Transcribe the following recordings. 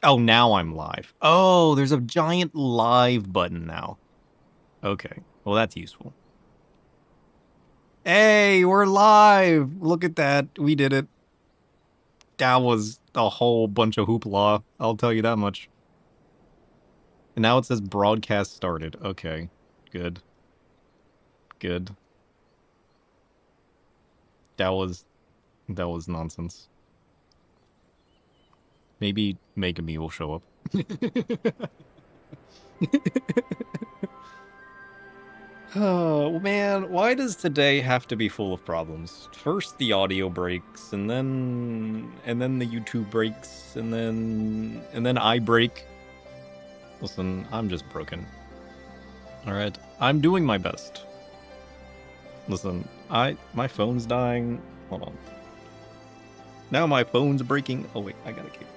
Oh, now I'm live. Oh, there's a giant live button now. Okay, well, that's useful. Hey, we're live! Look at that. We did it. That was a whole bunch of hoopla. I'll tell you that much. And now it says broadcast started. Okay, good. Good. That was nonsense. Maybe Megami will show up. Oh man, why does today have to be full of problems? First the audio breaks, and then the YouTube breaks, and then I break. Listen, I'm just broken. All right, I'm doing my best. Listen, my phone's dying. Hold on. Now my phone's breaking. Oh wait, I gotta keep.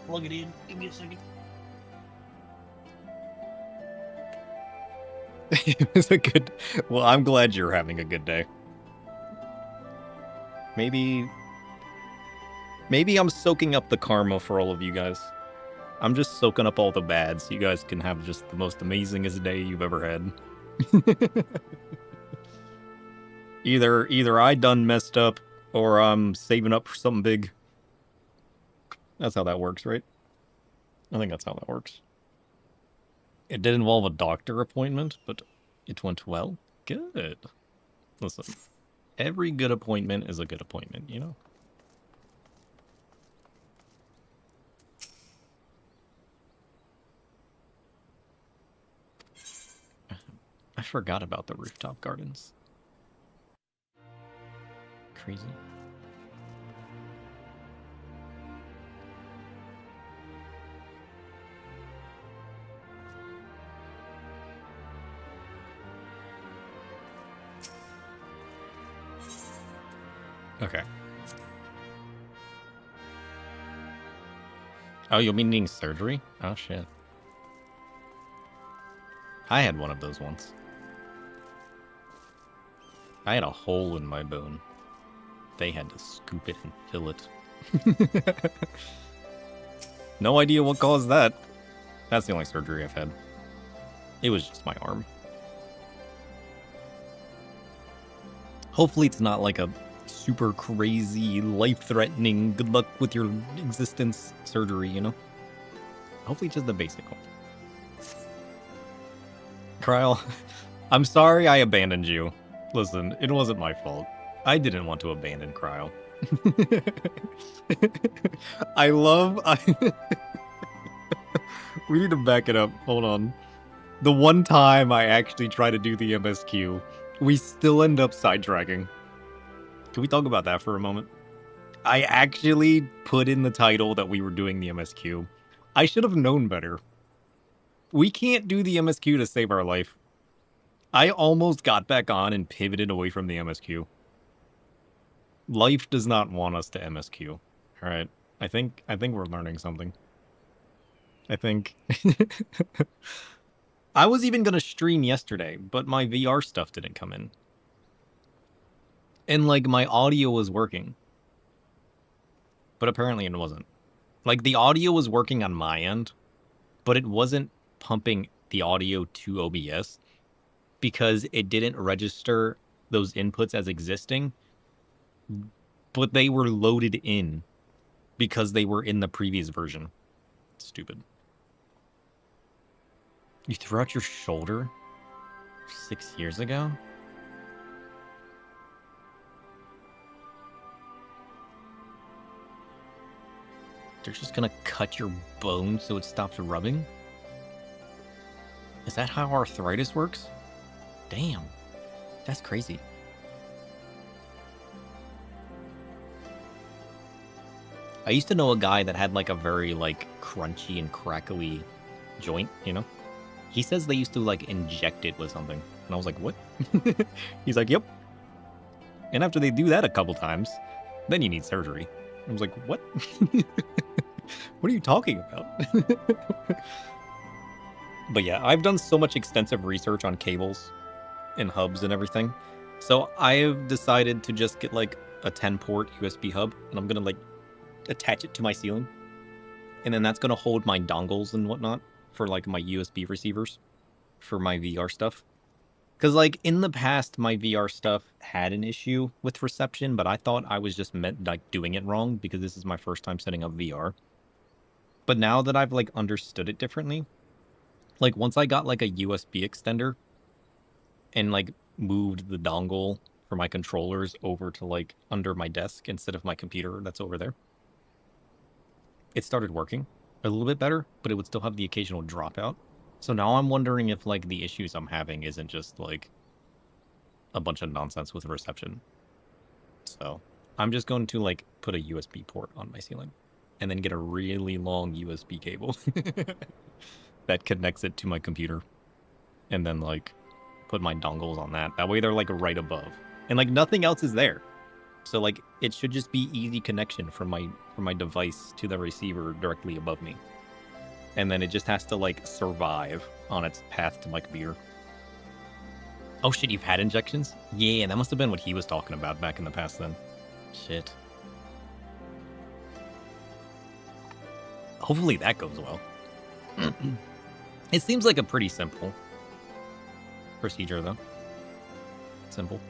Plug it in. Give me a second. It was a good. Well, I'm glad you're having a good day. Maybe I'm soaking up the karma for all of you guys. I'm just soaking up all the bad so you guys can have just the most amazingest day you've ever had. Either I done messed up or I'm saving up for something big. That's how that works, right? I think that's how that works. It did involve a doctor appointment, but it went well. Good. Listen, every good appointment is a good appointment, you know? I forgot about the rooftop gardens. Crazy. Okay. Oh, you'll be needing surgery? Oh, shit. I had one of those once. I had a hole in my bone. They had to scoop it and fill it. No idea what caused that. That's the only surgery I've had. It was just my arm. Hopefully it's not like a super crazy, life-threatening, good luck with your existence surgery, you know? Hopefully just the basic one. Kryle, I'm sorry I abandoned you. Listen, it wasn't my fault. I didn't want to abandon Kryle. I love... We need to back it up. Hold on. The one time I actually try to do the MSQ, we still end up sidetracking. Can we talk about that for a moment? I actually put in the title that we were doing the MSQ. I should have known better. We can't do the MSQ to save our life. I almost got back on and pivoted away from the MSQ. Life does not want us to MSQ. All right. I think we're learning something. I think I was even going to stream yesterday, but my VR stuff didn't come in. And like my audio was working. But apparently it wasn't. Like the audio was working on my end, but it wasn't pumping the audio to OBS because it didn't register those inputs as existing, but they were loaded in because they were in the previous version. Stupid. You threw out your shoulder 6 years ago? They're just gonna cut your bone so it stops rubbing? Is that how arthritis works? Damn. That's crazy. I used to know a guy that had like a very like crunchy and crackly joint, you know? He says they used to like inject it with something. And I was like, what? He's like, yep. And after they do that a couple times, then you need surgery. I was like, what? What are you talking about? But yeah, I've done so much extensive research on cables and hubs and everything. So I've decided to just get like a 10-port USB hub, and I'm gonna like attach it to my ceiling, and then that's gonna hold my dongles and whatnot for like my USB receivers for my VR stuff. Because like in the past, my VR stuff had an issue with reception, but I thought I was just like doing it wrong because this is my first time setting up VR. But now that I've like understood it differently, like once I got like a USB extender and like moved the dongle for my controllers over to like under my desk instead of my computer that's over there, it started working a little bit better, but it would still have the occasional dropout. So now I'm wondering if like the issues I'm having isn't just like a bunch of nonsense with reception. So I'm just going to like put a USB port on my ceiling and then get a really long USB cable that connects it to my computer, and then like put my dongles on that. That way they're like right above, and like nothing else is there. So like it should just be easy connection from my device to the receiver directly above me. And then it just has to like survive on its path to my computer. Oh shit, you've had injections? Yeah, that must have been what he was talking about back in the past then. Shit. Hopefully that goes well. It seems like a pretty simple procedure though. Simple.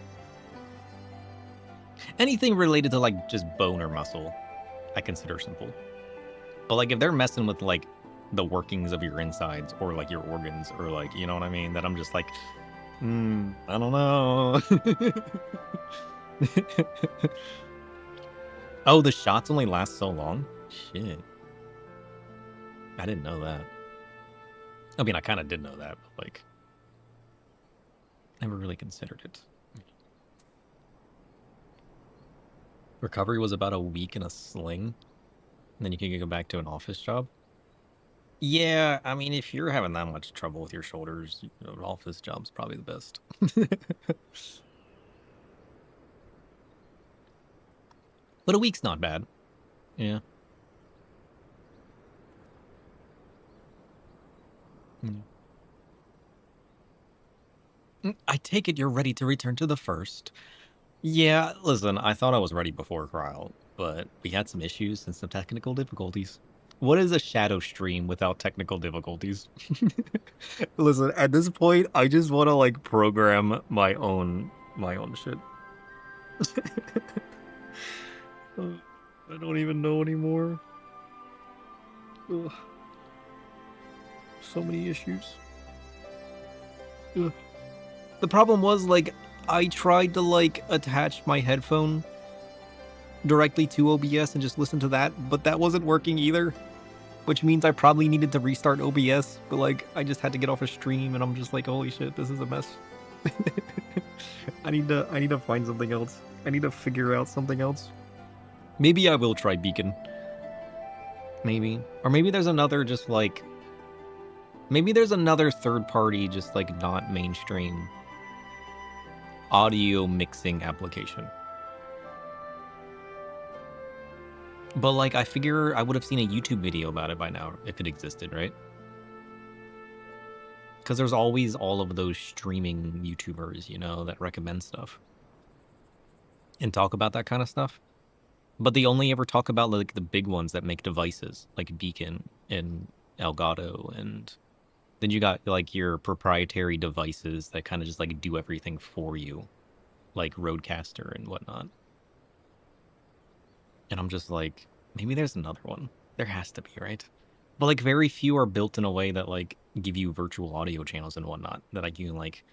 Anything related to like just bone or muscle, I consider simple. But like if they're messing with like the workings of your insides or like your organs or like, you know what I mean, that I'm just like, I don't know. Oh, the shots only last so long? Shit. I didn't know that. I mean, I kind of did know that, but like, never really considered it. Recovery was about a week in a sling, and then you can go back to an office job. Yeah, I mean, if you're having that much trouble with your shoulders, an office job's probably the best. But a week's not bad. Yeah. I take it you're ready to return to the first. Yeah, listen, I thought I was ready before trial, but we had some issues and some technical difficulties. What is a shadow stream without technical difficulties? Listen, at this point, I just want to like program my own shit. I don't even know anymore. Ugh. So many issues. Ugh. The problem was like I tried to like attach my headphone directly to OBS and just listen to that, but that wasn't working either, which means I probably needed to restart OBS, but like I just had to get off a stream and I'm just like, holy shit, this is a mess. I need to find something else. I need to figure out something else. Maybe I will try Beacon. Maybe. Or maybe there's another just like maybe there's another third party just like not mainstream audio mixing application. But like I figure I would have seen a YouTube video about it by now if it existed, right? Because there's always all of those streaming YouTubers, you know, that recommend stuff and talk about that kind of stuff. But they only ever talk about like the big ones that make devices, like Beacon and Elgato, and then you got like your proprietary devices that kind of just like do everything for you, like Rodecaster and whatnot. And I'm just like, maybe there's another one. There has to be, right? But like very few are built in a way that like give you virtual audio channels and whatnot that I can like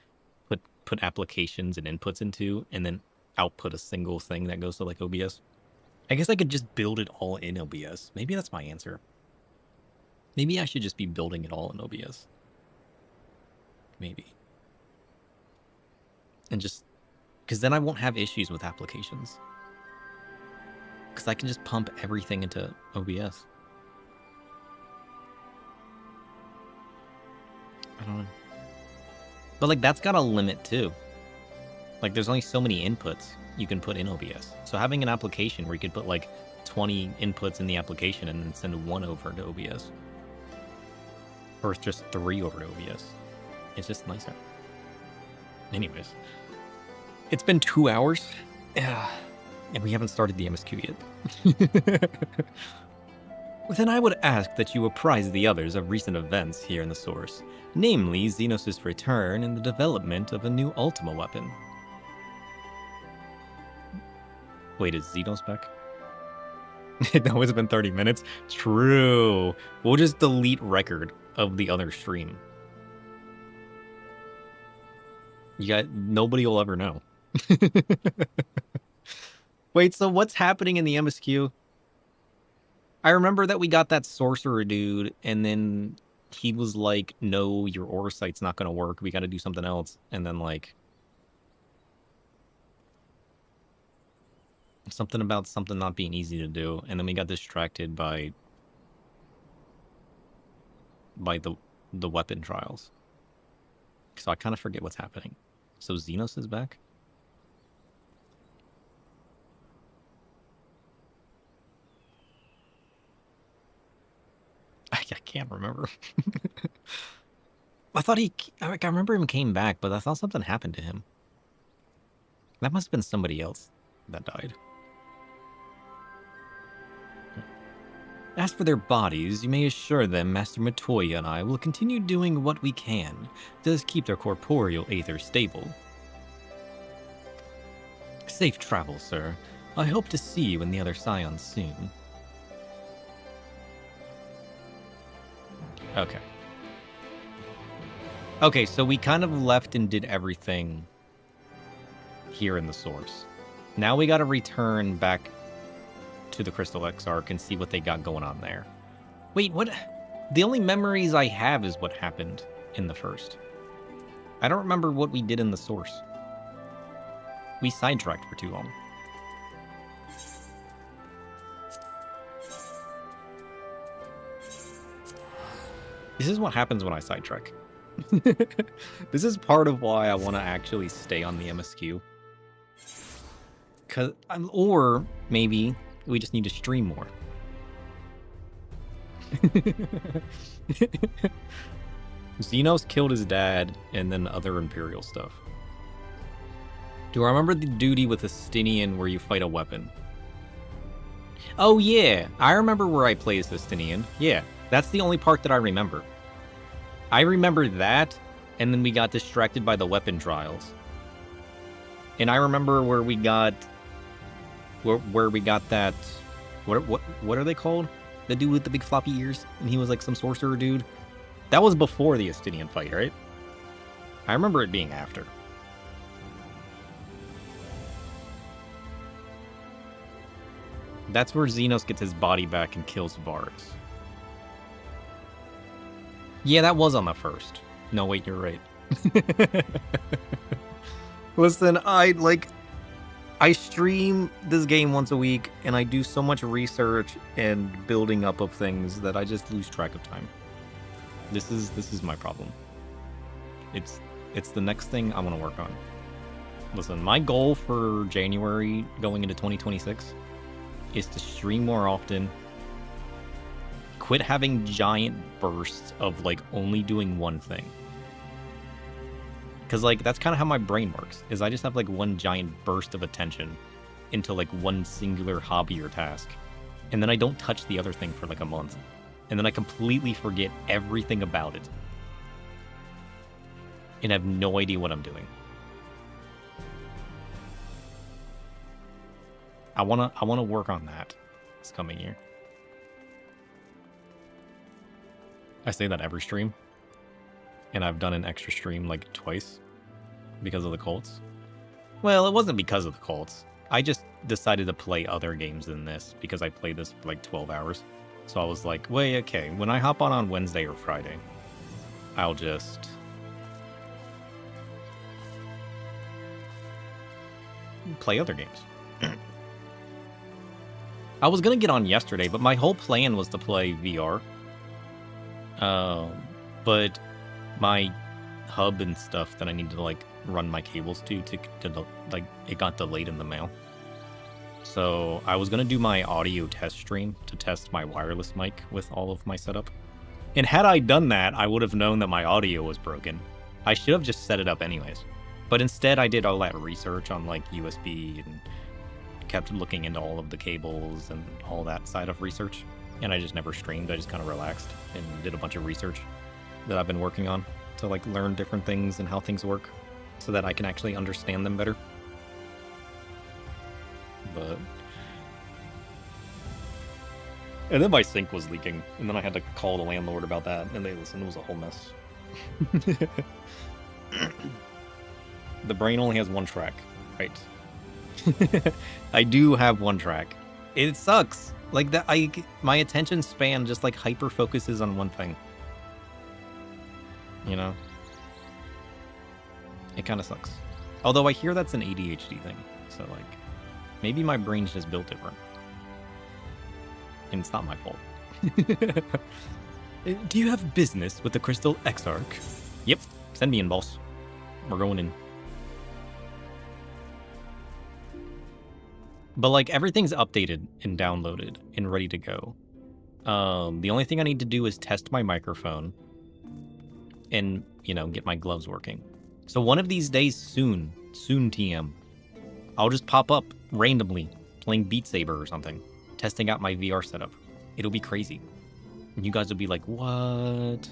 put applications and inputs into and then output a single thing that goes to like OBS. I guess I could just build it all in OBS. Maybe that's my answer. Maybe I should just be building it all in OBS. Maybe. And just because then I won't have issues with applications. Because I can just pump everything into OBS. I don't know. But like that's got a limit too. Like there's only so many inputs you can put in OBS. So having an application where you could put like 20 inputs in the application and then send one over to OBS. Or just 3 over to OBS. It's just nicer. Anyways. It's been 2 hours, and we haven't started the MSQ yet. Then I would ask that you apprise the others of recent events here in the source, namely Xenos' return and the development of a new Ultima weapon. Wait, is Xenos back? No, it's been 30 minutes. True. We'll just delete record of the other stream. Nobody will ever know. Wait, so what's happening in the MSQ? I remember that we got that sorcerer dude, and then he was like, no, your aura sight's not going to work. We got to do something else. And then, like, something about something not being easy to do. And then we got distracted by the weapon trials. So I kind of forget what's happening. So Xenos is back? I can't remember. I thought I remember him came back, but I thought something happened to him. That must have been somebody else that died. As for their bodies, you may assure them Master Matoya and I will continue doing what we can to keep their corporeal aether stable. Safe travel, sir. I hope to see you in the other Scions soon. Okay. Okay, so we kind of left and did everything here in the source. Now we gotta return back to the Crystal Exarch and see what they got going on there. Wait, what? The only memories I have is what happened in the first. I don't remember what we did in the source. We sidetracked for too long. This is what happens when I sidetrack. This is part of why I want to actually stay on the MSQ. Or maybe we just need to stream more. Xenos killed his dad and then other Imperial stuff. Do I remember the duty with Estinian where you fight a weapon? Oh yeah, I remember where I play as Estinian. Yeah, that's the only part that I remember. I remember that, and then we got distracted by the weapon trials. And I remember where we got that. What are they called? The dude with the big floppy ears, and he was like some sorcerer dude. That was before the Estinian fight, right? I remember it being after. That's where Xenos gets his body back and kills Varus. Yeah, that was on the first. No, wait, you're right. Listen, I stream this game once a week, and I do so much research and building up of things that I just lose track of time. This is my problem. It's the next thing I want to work on. Listen, my goal for January going into 2026 is to stream more often, quit having giant bursts of like only doing one thing. Because like that's kind of how my brain works, is I just have like one giant burst of attention into like one singular hobby or task. And then I don't touch the other thing for like a month. And then I completely forget everything about it. And have no idea what I'm doing. I wanna work on that this coming year. I say that every stream, and I've done an extra stream like twice because of the Colts. Well, it wasn't because of the Colts. I just decided to play other games than this because I played this for like 12 hours. So I was like, wait, okay, when I hop on Wednesday or Friday, I'll just play other games. I was gonna get on yesterday, but my whole plan was to play VR. But my hub and stuff that I need to like run my cables to like it got delayed in the mail. So I was gonna do my audio test stream to test my wireless mic with all of my setup. And had I done that, I would have known that my audio was broken. I should have just set it up anyways. But instead, I did all that research on like USB and kept looking into all of the cables and all that side of research. And I just never streamed. I just kind of relaxed and did a bunch of research that I've been working on to like learn different things and how things work so that I can actually understand them better. But... And then my sink was leaking, and then I had to call the landlord about that, and they listened. It was a whole mess. The brain only has one track, right? I do have one track. It sucks. Like that, my attention span just like hyper focuses on one thing. You know? It kind of sucks. Although I hear that's an ADHD thing, so like, maybe my brain's just built different. And it's not my fault. Do you have business with the Crystal Exarch? Yep. Send me in, boss. We're going in. But like everything's updated and downloaded and ready to go. The only thing I need to do is test my microphone and, you know, get my gloves working. So one of these days soon TM, I'll just pop up randomly playing Beat Saber or something, testing out my VR setup. It'll be crazy. And you guys will be like, what?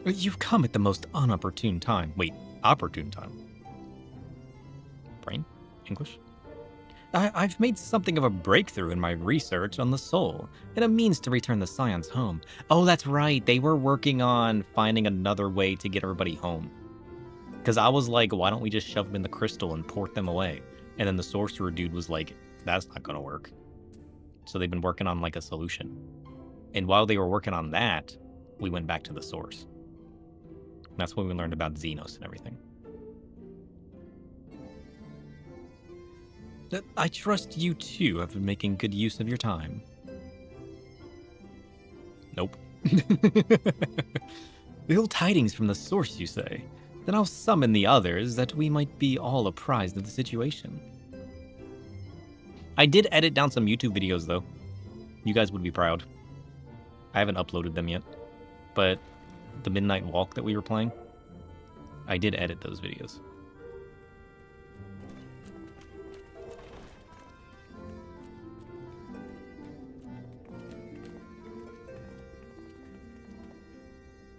You've come at the most unopportune time. Wait, opportune time? Brain? English? I've made something of a breakthrough in my research on the soul, and a means to return the Scions home. Oh, that's right. They were working on finding another way to get everybody home. Because I was like, why don't we just shove them in the crystal and port them away? And then the sorcerer dude was like, that's not going to work. So they've been working on like a solution. And while they were working on that, we went back to the source. And that's when we learned about Xenos and everything. I trust you too have been making good use of your time. Nope. Ill tidings from the source, you say? Then I'll summon the others that we might be all apprised of the situation. I did edit down some YouTube videos though. You guys would be proud. I haven't uploaded them yet, but the Midnight Walk that we were playing, I did edit those videos.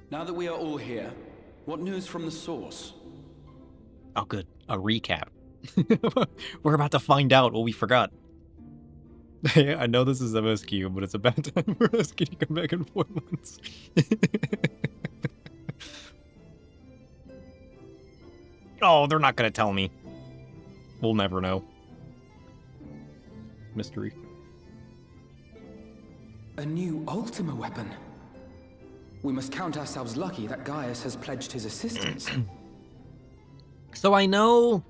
Now that we are all here, what news from the source? Oh, good. A recap. We're about to find out what we forgot. I know this is MSQ, but it's about time for us to come back in 4 months. Oh, they're not going to tell me. We'll never know. Mystery. A new Ultima weapon. We must count ourselves lucky that Gaius has pledged his assistance. So I know...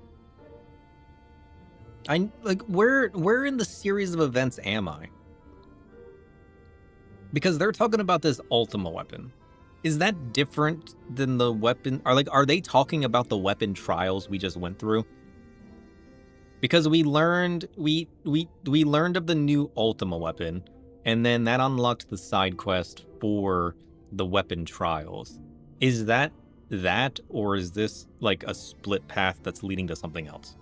where in the series of events am I? Because they're talking about this Ultima weapon. Is that different than the weapon? Are they talking about the weapon trials we just went through? Because we learned we learned of the new Ultima weapon, and then that unlocked the side quest for the weapon trials. Is that, or is this like a split path that's leading to something else?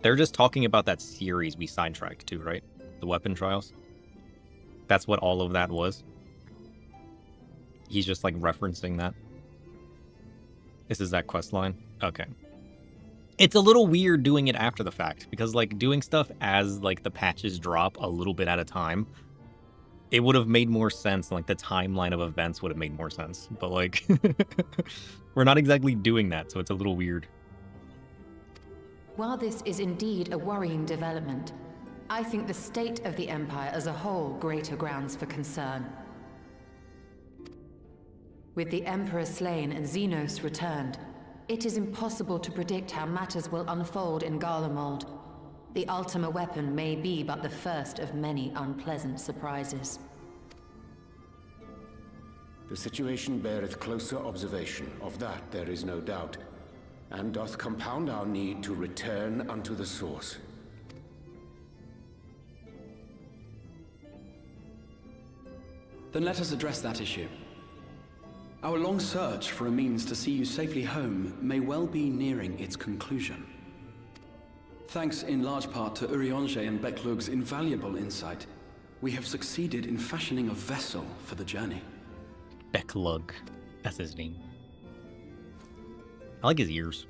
They're just talking about that series we sidetracked to, right? The weapon trials. That's what all of that was. He's just like referencing that. This is that quest line. Okay. It's a little weird doing it after the fact, because like doing stuff as like the patches drop a little bit at a time, it would have made more sense. Like the timeline of events would have made more sense, but like we're not exactly doing that, so it's a little weird. While this is indeed a worrying development, I think the state of the Empire as a whole greater grounds for concern. With the Emperor slain and Xenos returned, it is impossible to predict how matters will unfold in Garlemald. The Ultima weapon may be but the first of many unpleasant surprises. The situation beareth closer observation, of that there is no doubt, and doth compound our need to return unto the source. Then let us address that issue. Our long search for a means to see you safely home may well be nearing its conclusion. Thanks in large part to Urianger and Beklug's invaluable insight, we have succeeded in fashioning a vessel for the journey. Beklug. That's his name. I like his ears.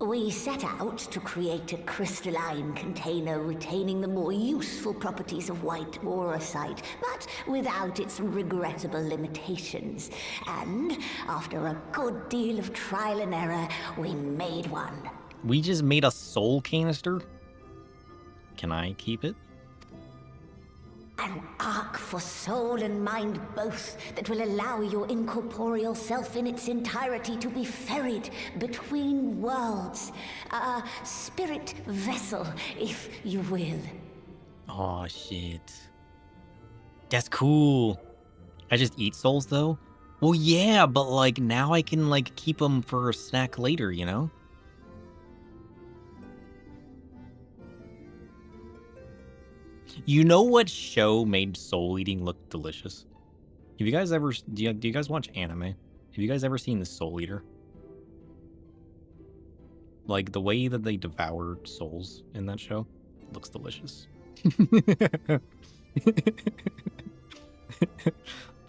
We set out to create a crystalline container retaining the more useful properties of white aurosite, but without its regrettable limitations. And after a good deal of trial and error, we made one. We just made a soul canister? Can I keep it? An ark for soul and mind both that will allow your incorporeal self in its entirety to be ferried between worlds. A spirit vessel, if you will. Oh shit. That's cool. I just eat souls though? Well yeah, but like now I can like keep them for a snack later, you know? You know what show made soul eating look delicious? Have you guys ever do you guys watch anime? Have you guys ever seen the Soul Eater? Like the way that they devour souls in that show looks delicious.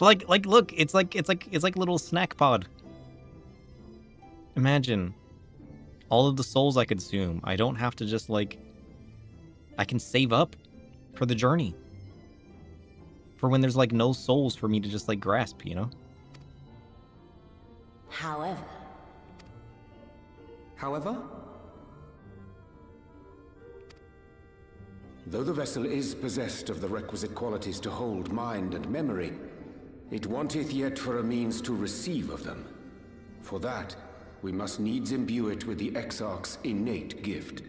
like look, it's like little snack pod. Imagine all of the souls I consume. I don't have to just like I can save up for the journey. For when there's like no souls for me to just like grasp, you know? However, Though the vessel is possessed of the requisite qualities to hold mind and memory, it wanteth yet for a means to receive of them. For that, we must needs imbue it with the Exarch's innate gift.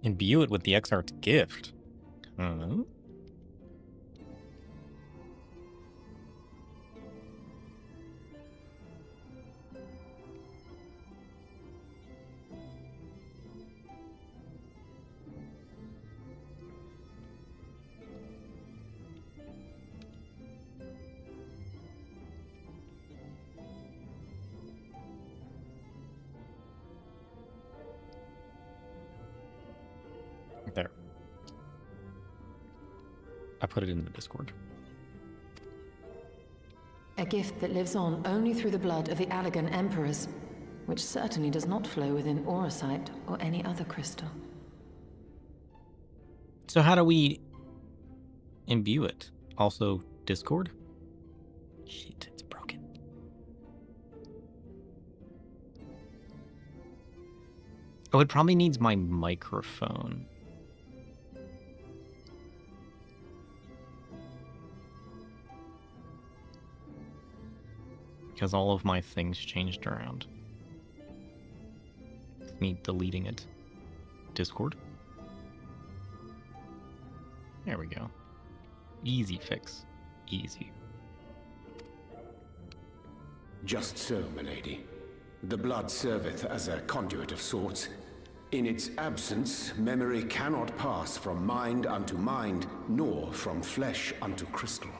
Imbue it with the Exarch's gift. I don't know. There. I put it in the Discord. A gift that lives on only through the blood of the Allegan Emperors, which certainly does not flow within aurosite or any other crystal. So how do we imbue it? Also Discord? Shit, it's broken. Oh, it probably needs my microphone. Because all of my things changed around. Me deleting it. Discord? There we go. Easy fix. Easy. Just so, milady. The blood serveth as a conduit of sorts. In its absence, memory cannot pass from mind unto mind, nor from flesh unto crystal.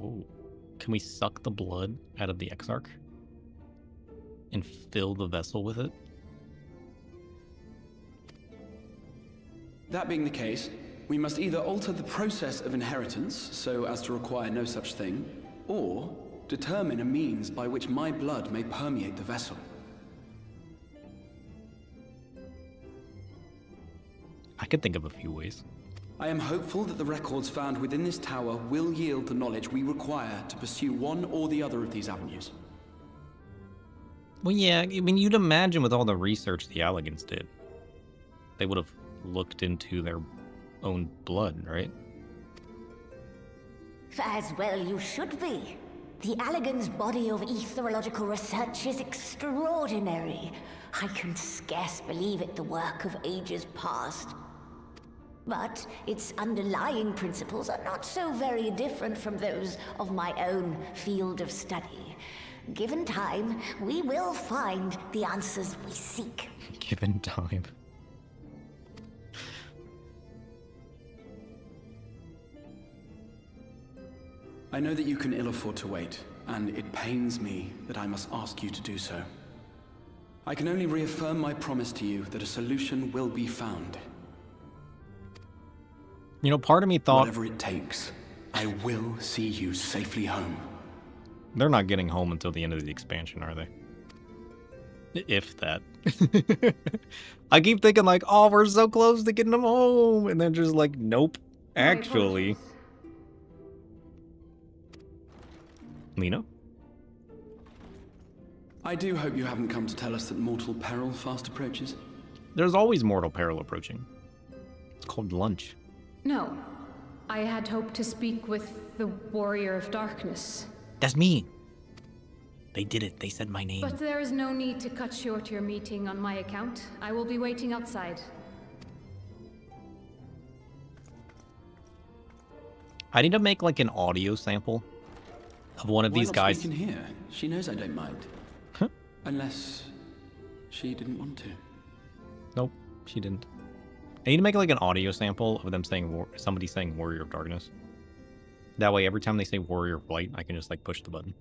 Oh, can we suck the blood out of the Exarch? And fill the vessel with it? That being the case, we must either alter the process of inheritance so as to require no such thing, or determine a means by which my blood may permeate the vessel. I could think of a few ways. I am hopeful that the records found within this tower will yield the knowledge we require to pursue one or the other of these avenues. Well, yeah, I mean, you'd imagine with all the research the Allegans did, they would have looked into their own blood, right? as well you should be. The Allegan's body of etherological research is extraordinary. I can scarce believe it the work of ages past. But its underlying principles are not so very different from those of my own field of study. Given time, we will find the answers we seek. Given time. I know that you can ill afford to wait, and it pains me that I must ask you to do so. I can only reaffirm my promise to you that a solution will be found. You know, part of me thought Whatever it takes, I will see you safely home. they're not getting home until the end of the expansion, are they? If that. I keep thinking like, oh, we're so close to getting them home. And then just like, nope. Actually. Lena? I do hope you haven't come to tell us that mortal peril fast approaches. There's always mortal peril approaching. It's called lunch. No. I had hoped to speak with the Warrior of Darkness. That's me. They did it. They said my name. But there is no need to cut short your meeting on my account. I will be waiting outside. I need to make like an audio sample of one of Why these not guys. speak in here? She knows I don't mind. Huh? Unless she didn't want to. Nope, she didn't. I need to make like an audio sample of them saying somebody saying Warrior of Darkness. That way, every time they say Warrior of Light, I can just like push the button.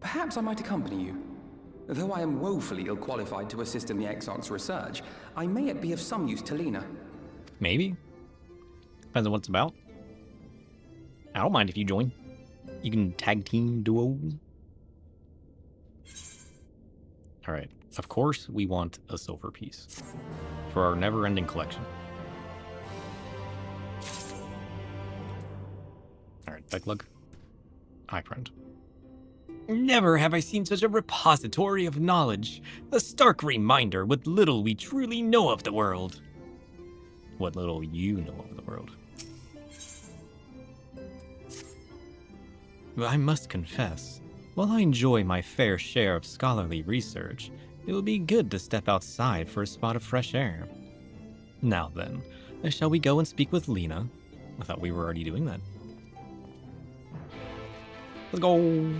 Perhaps I might accompany you. Though I am woefully ill-qualified to assist in the Exarch's research, I may yet be of some use to Lena. Maybe. Depends on what it's about. I don't mind if you join. You can tag team duo. Alright. Of course, we want a silver piece for our never-ending collection. Alright, Becklug. Hi, friend. Never have I seen such a repository of knowledge. A stark reminder what little we truly know of the world. What little you know of the world. I must confess, while I enjoy my fair share of scholarly research, it would be good to step outside for a spot of fresh air. Now then, shall we go and speak with Lena? I thought we were already doing that. Let's go!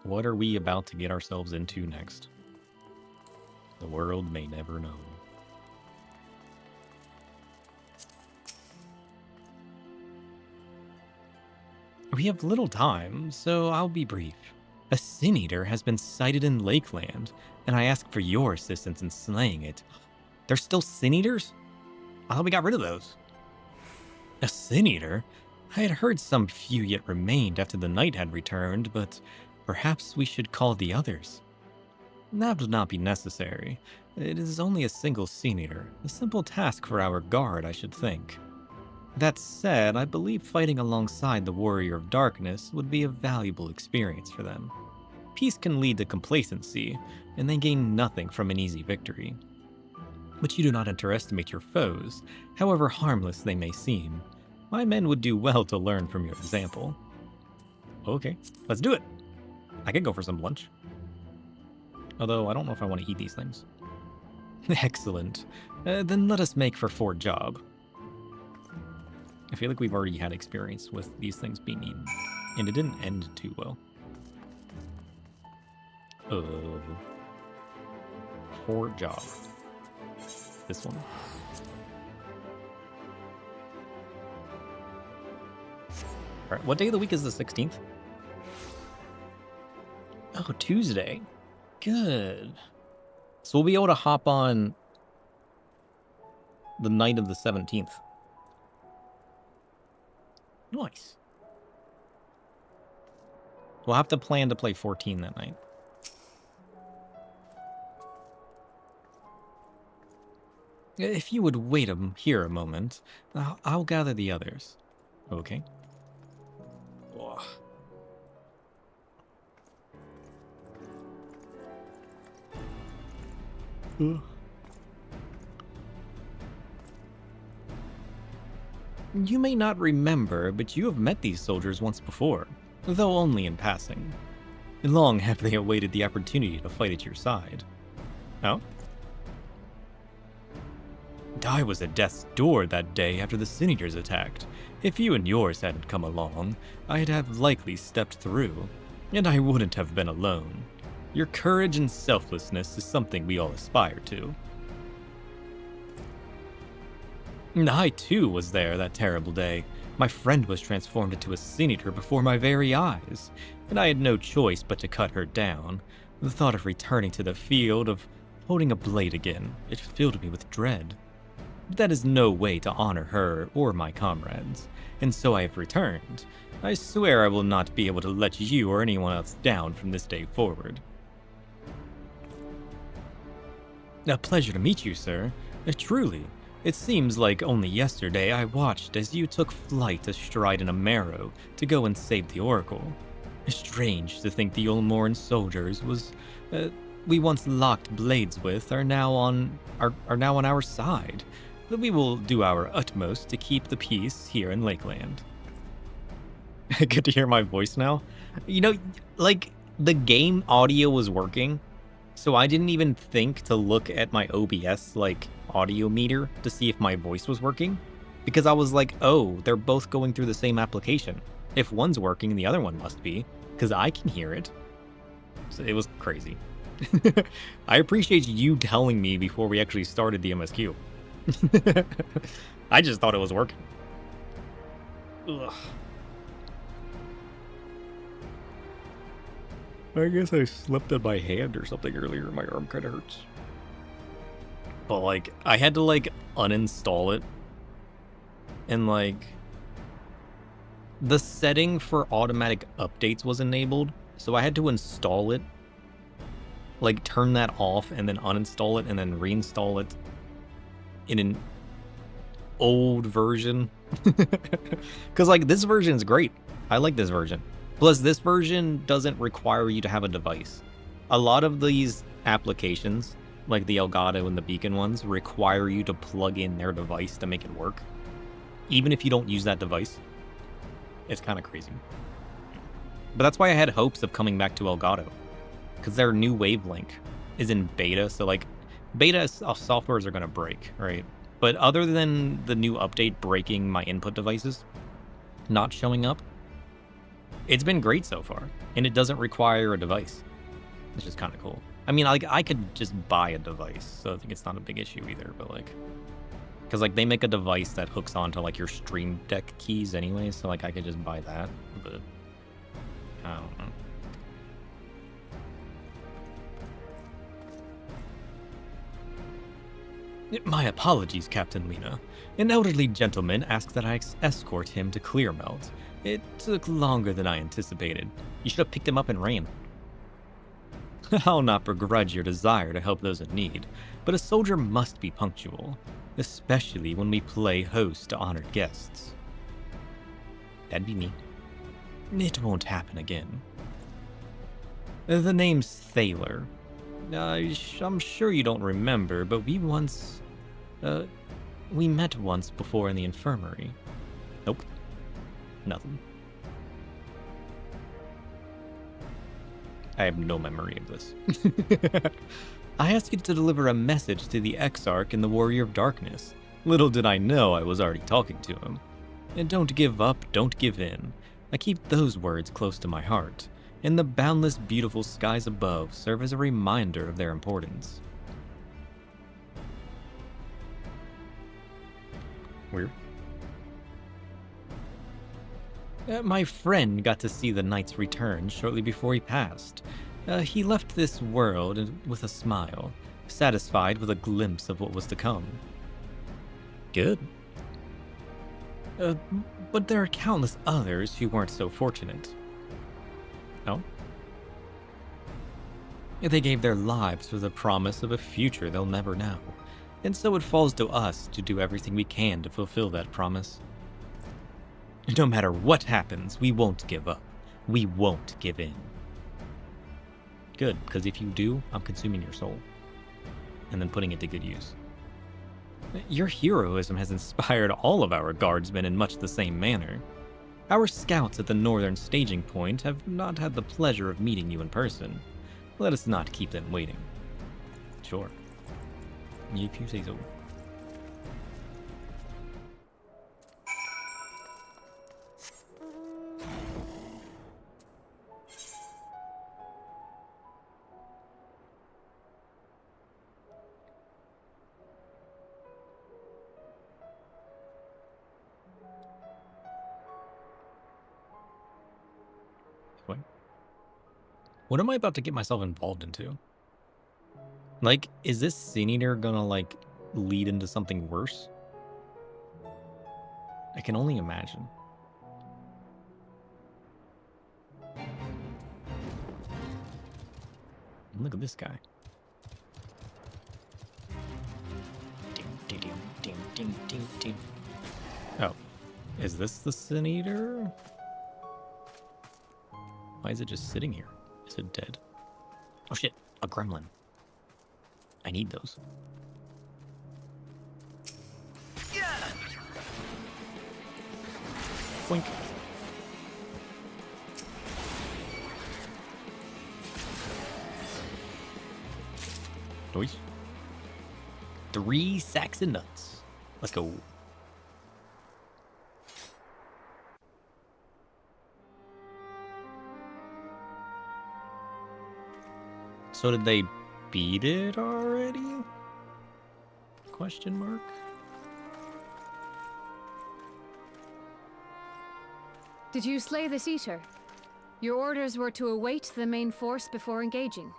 What are we about to get ourselves into next? The world may never know. We have little time, so I'll be brief. A Sin Eater has been sighted in Lakeland, and I ask for your assistance in slaying it. There's still Sin Eaters? I thought we got rid of those. A Sin Eater? I had heard some few yet remained after the night had returned, but perhaps we should call the others. That would not be necessary. It is only a single Sin Eater, a simple task for our guard, I should think. That said, I believe fighting alongside the Warrior of Darkness would be a valuable experience for them. Peace can lead to complacency, and they gain nothing from an easy victory. But you do not underestimate your foes, however harmless they may seem. My men would do well to learn from your example. Okay, let's do it. I could go for some lunch. Although, I don't know if I want to eat these things. Excellent. Then let us make for Fort Job. I feel like we've already had experience with these things being eaten. And it didn't end too well. Fort Job. This one. Alright, what day of the week is the 16th? Oh, Tuesday. Good. So we'll be able to hop on the night of the 17th. Nice. We'll have to plan to play 14 that night. If you would wait here a moment, I'll gather the others. Okay. Ugh. You may not remember, but you have met these soldiers once before, though only in passing. Long have they awaited the opportunity to fight at your side. Oh? I was at death's door that day after the Senators attacked. If you and yours hadn't come along, I'd have likely stepped through, and I wouldn't have been alone. Your courage and selflessness is something we all aspire to. And I too was there that terrible day. My friend was transformed into a senator before my very eyes, and I had no choice but to cut her down. The thought of returning to the field, of holding a blade again, it filled me with dread. But that is no way to honor her or my comrades, and so I have returned. I swear I will not be able to let you or anyone else down from this day forward. A pleasure to meet you, sir. Truly. It seems like only yesterday I watched as you took flight astride an Amaro to go and save the Oracle. Strange to think the Ulmoran soldiers we once locked blades with are now on our side. But we will do our utmost to keep the peace here in Lakeland. Good to hear my voice now. You know, like, the game audio was working, so I didn't even think to look at my OBS, like, audio meter to see if my voice was working, because I was like, oh, they're both going through the same application. If one's working, the other one must be, because I can hear it. So it was crazy. I appreciate you telling me before we actually started the MSQ. I just thought it was working. Ugh. I guess I slipped on my hand or something earlier. My arm kind of hurts. But, like, I had to, like, uninstall it. And, like, the setting for automatic updates was enabled. So I had to install it. Like, turn that off and then uninstall it and then reinstall it in an old version. Because, like, this version is great. I like this version. Plus, this version doesn't require you to have a device. A lot of these applications, like the Elgato and the Beacon ones, require you to plug in their device to make it work. Even if you don't use that device. It's kind of crazy. But that's why I had hopes of coming back to Elgato. Because their new Wavelink is in beta, so like, beta softwares are going to break, right? But other than the new update breaking my input devices, not showing up, it's been great so far, and it doesn't require a device, which is kind of cool. I mean, like, I could just buy a device, so I think it's not a big issue either, but like, because like they make a device that hooks onto like your Stream Deck keys anyway, so like I could just buy that, but I don't know. My apologies, Captain Lena. An elderly gentleman asked that I escort him to Clearmelt. It took longer than I anticipated. You should have picked him up and ran. I'll not begrudge your desire to help those in need, but a soldier must be punctual, especially when we play host to honored guests. That'd be me. It won't happen again. The name's Thaler. I'm sure you don't remember, but we met once before in the infirmary. Nope. Nothing. I have no memory of this. I asked you to deliver a message to the Exarch and the Warrior of Darkness. Little did I know I was already talking to him. And don't give up, don't give in. I keep those words close to my heart, and the boundless beautiful skies above serve as a reminder of their importance. Weird. My friend got to see the knight's return shortly before he passed. He left this world with a smile, satisfied with a glimpse of what was to come. Good. But there are countless others who weren't so fortunate. No? They gave their lives for the promise of a future they'll never know, and so it falls to us to do everything we can to fulfill that promise. No matter what happens, we won't give up. We won't give in. Good, because if you do, I'm consuming your soul, and then putting it to good use. Your heroism has inspired all of our guardsmen in much the same manner. Our scouts at the northern staging point have not had the pleasure of meeting you in person. Let us not keep them waiting. Sure. If you say so. What am I about to get myself involved into? Like, is this Sin Eater gonna, like, lead into something worse? I can only imagine. Look at this guy. Ding, ding, ding, ding, ding, ding. Oh, is this the Sin Eater? Why is it just sitting here? Is it dead? Oh shit, a gremlin. I need those. Boink. Noise. 3 sacks of nuts. Let's go. So did they beat it already? Question mark. Did you slay this eater? Your orders were to await the main force before engaging.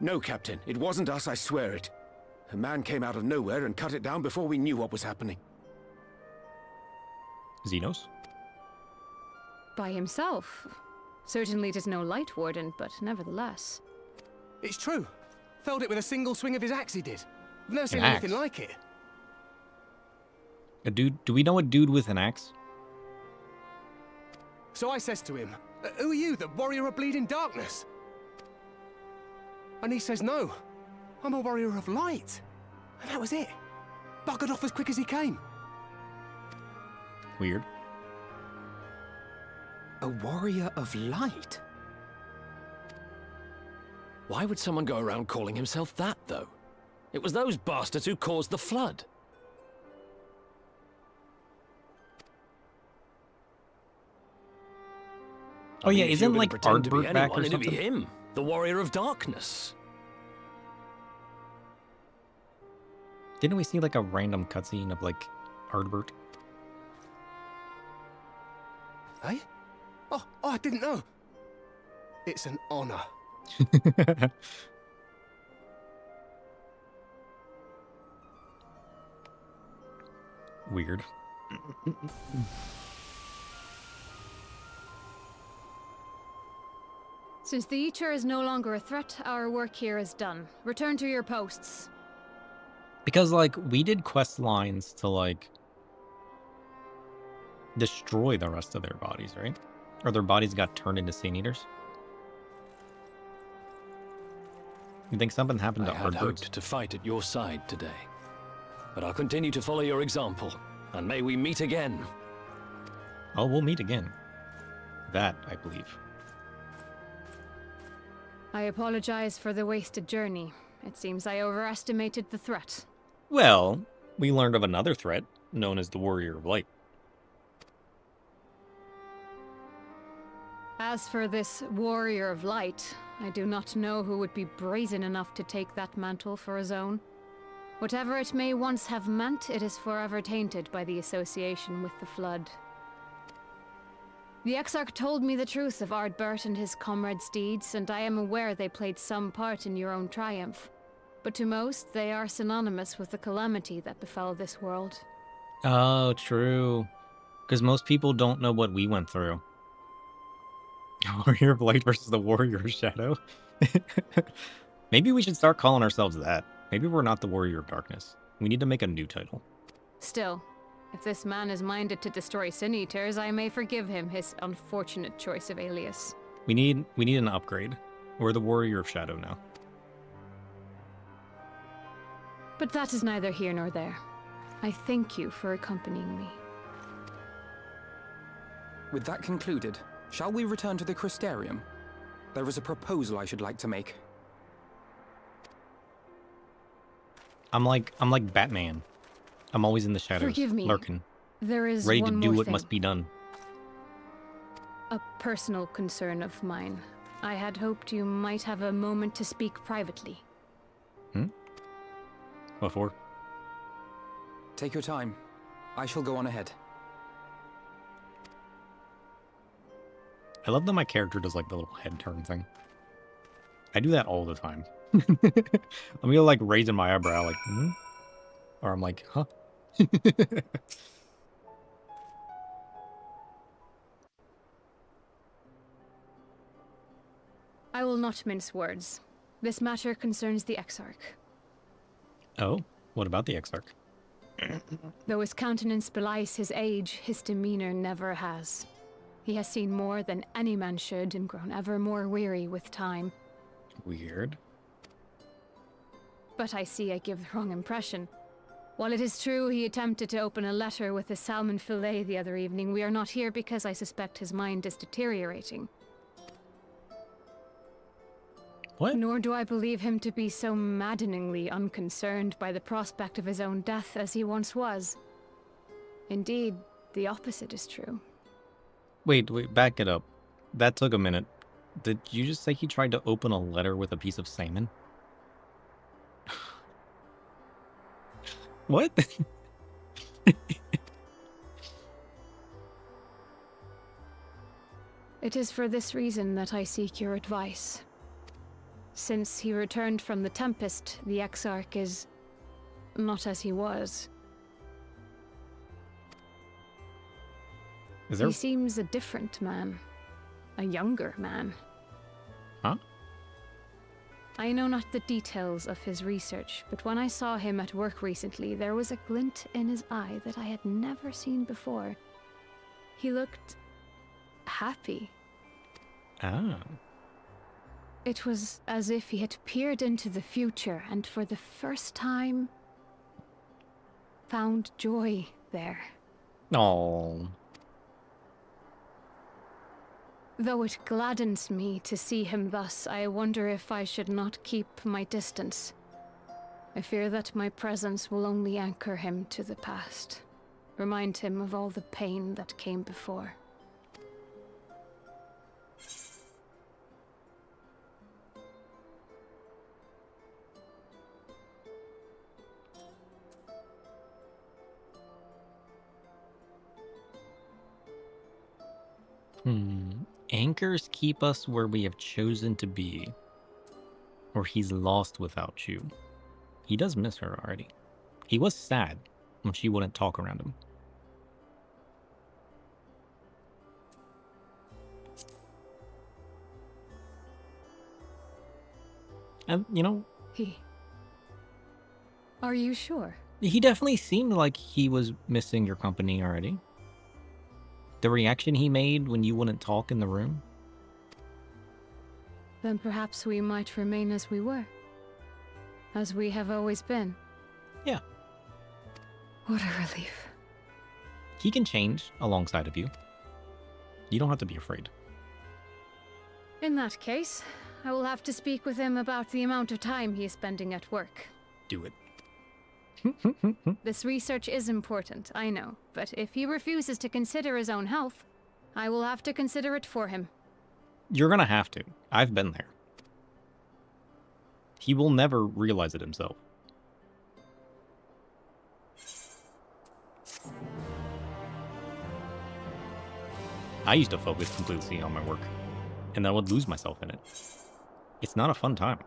No, Captain. It wasn't us, I swear it. A man came out of nowhere and cut it down before we knew what was happening. Xenos? By himself. Certainly it is no light warden, but nevertheless. It's true. Felled it with a single swing of his axe he did. I've never seen An anything axe? like it. A dude? Do we know a dude with an axe? So I says to him, who are you, the warrior of bleeding darkness? And he says, no, I'm a warrior of light. And that was it. Buggered off as quick as he came. Weird. A warrior of light? Why would someone go around calling himself that, though? It was those bastards who caused the flood. Oh yeah, I mean, if you isn't were gonna like pretend to be Ardbert back or anyone, it'd be something? him, the warrior of darkness. Didn't we see like a random cutscene of like Ardbert? Eh? Oh, I didn't know. It's an honor. Weird. Since the Eater is no longer a threat, our work here is done. Return to your posts. Because like we did quest lines to like destroy the rest of their bodies, right? Or their bodies got turned into Sin Eaters. You think something happened I to had Ardbert? hoped to fight at your side today. But I'll continue to follow your example, and may we meet again. Oh, we'll meet again. That, I believe. I apologize for the wasted journey. It seems I overestimated the threat. Well, we learned of another threat, known as the Warrior of Light. As for this Warrior of Light, I do not know who would be brazen enough to take that mantle for his own. Whatever it may once have meant, it is forever tainted by the association with the Flood. The Exarch told me the truth of Ardbert and his comrades' deeds, and I am aware they played some part in your own triumph. But to most, they are synonymous with the calamity that befell this world. Oh, true. Because most people don't know what we went through. Warrior of Light versus the Warrior of Shadow. Maybe we should start calling ourselves that. Maybe we're not the Warrior of Darkness. We need to make a new title. Still, if this man is minded to destroy Sin Eaters, I may forgive him his unfortunate choice of alias. We need an upgrade. We're the Warrior of Shadow now. But that is neither here nor there. I thank you for accompanying me. With that concluded, shall we return to the Crystarium? There is a proposal I should like to make. I'm like Batman. I'm always in the shadows, Forgive me. lurking, There is ready one to do more what thing. must be done. A personal concern of mine. I had hoped you might have a moment to speak privately. What for? Take your time. I shall go on ahead. I love that my character does like the little head turn thing. I do that all the time. I'm either like raising my eyebrow, like, hmm? Or I'm like, huh? I will not mince words. This matter concerns the Exarch. Oh, what about the Exarch? Though his countenance belies his age, his demeanor never has. He has seen more than any man should and grown ever more weary with time. Weird. But I see I give the wrong impression. While it is true he attempted to open a letter with a salmon fillet the other evening, we are not here because I suspect his mind is deteriorating. What? Nor do I believe him to be so maddeningly unconcerned by the prospect of his own death as he once was. Indeed, the opposite is true. Wait, back it up. That took a minute. Did you just say he tried to open a letter with a piece of salmon? What? It is for this reason that I seek your advice. Since he returned from the Tempest, the Exarch is not as he was. Is there... He seems a different man. A younger man. Huh? I know not the details of his research, but when I saw him at work recently, there was a glint in his eye that I had never seen before. He looked happy. Ah. It was as if he had peered into the future and for the first time found joy there. Oh. Though it gladdens me to see him thus, I wonder if I should not keep my distance. I fear that my presence will only anchor him to the past, remind him of all the pain that came before. Anchors keep us where we have chosen to be, or he's lost without you. He does miss her already. He was sad when she wouldn't talk around him. And, you know... Are you sure? He definitely seemed like he was missing your company already. The reaction he made when you wouldn't talk in the room? Then perhaps we might remain as we were. As we have always been. Yeah. What a relief. He can change alongside of you. You don't have to be afraid. In that case, I will have to speak with him about the amount of time he is spending at work. Do it. This research is important, I know, but if he refuses to consider his own health, I will have to consider it for him. You're gonna have to. I've been there. He will never realize it himself. I used to focus completely on my work, and then I would lose myself in it. It's not a fun time.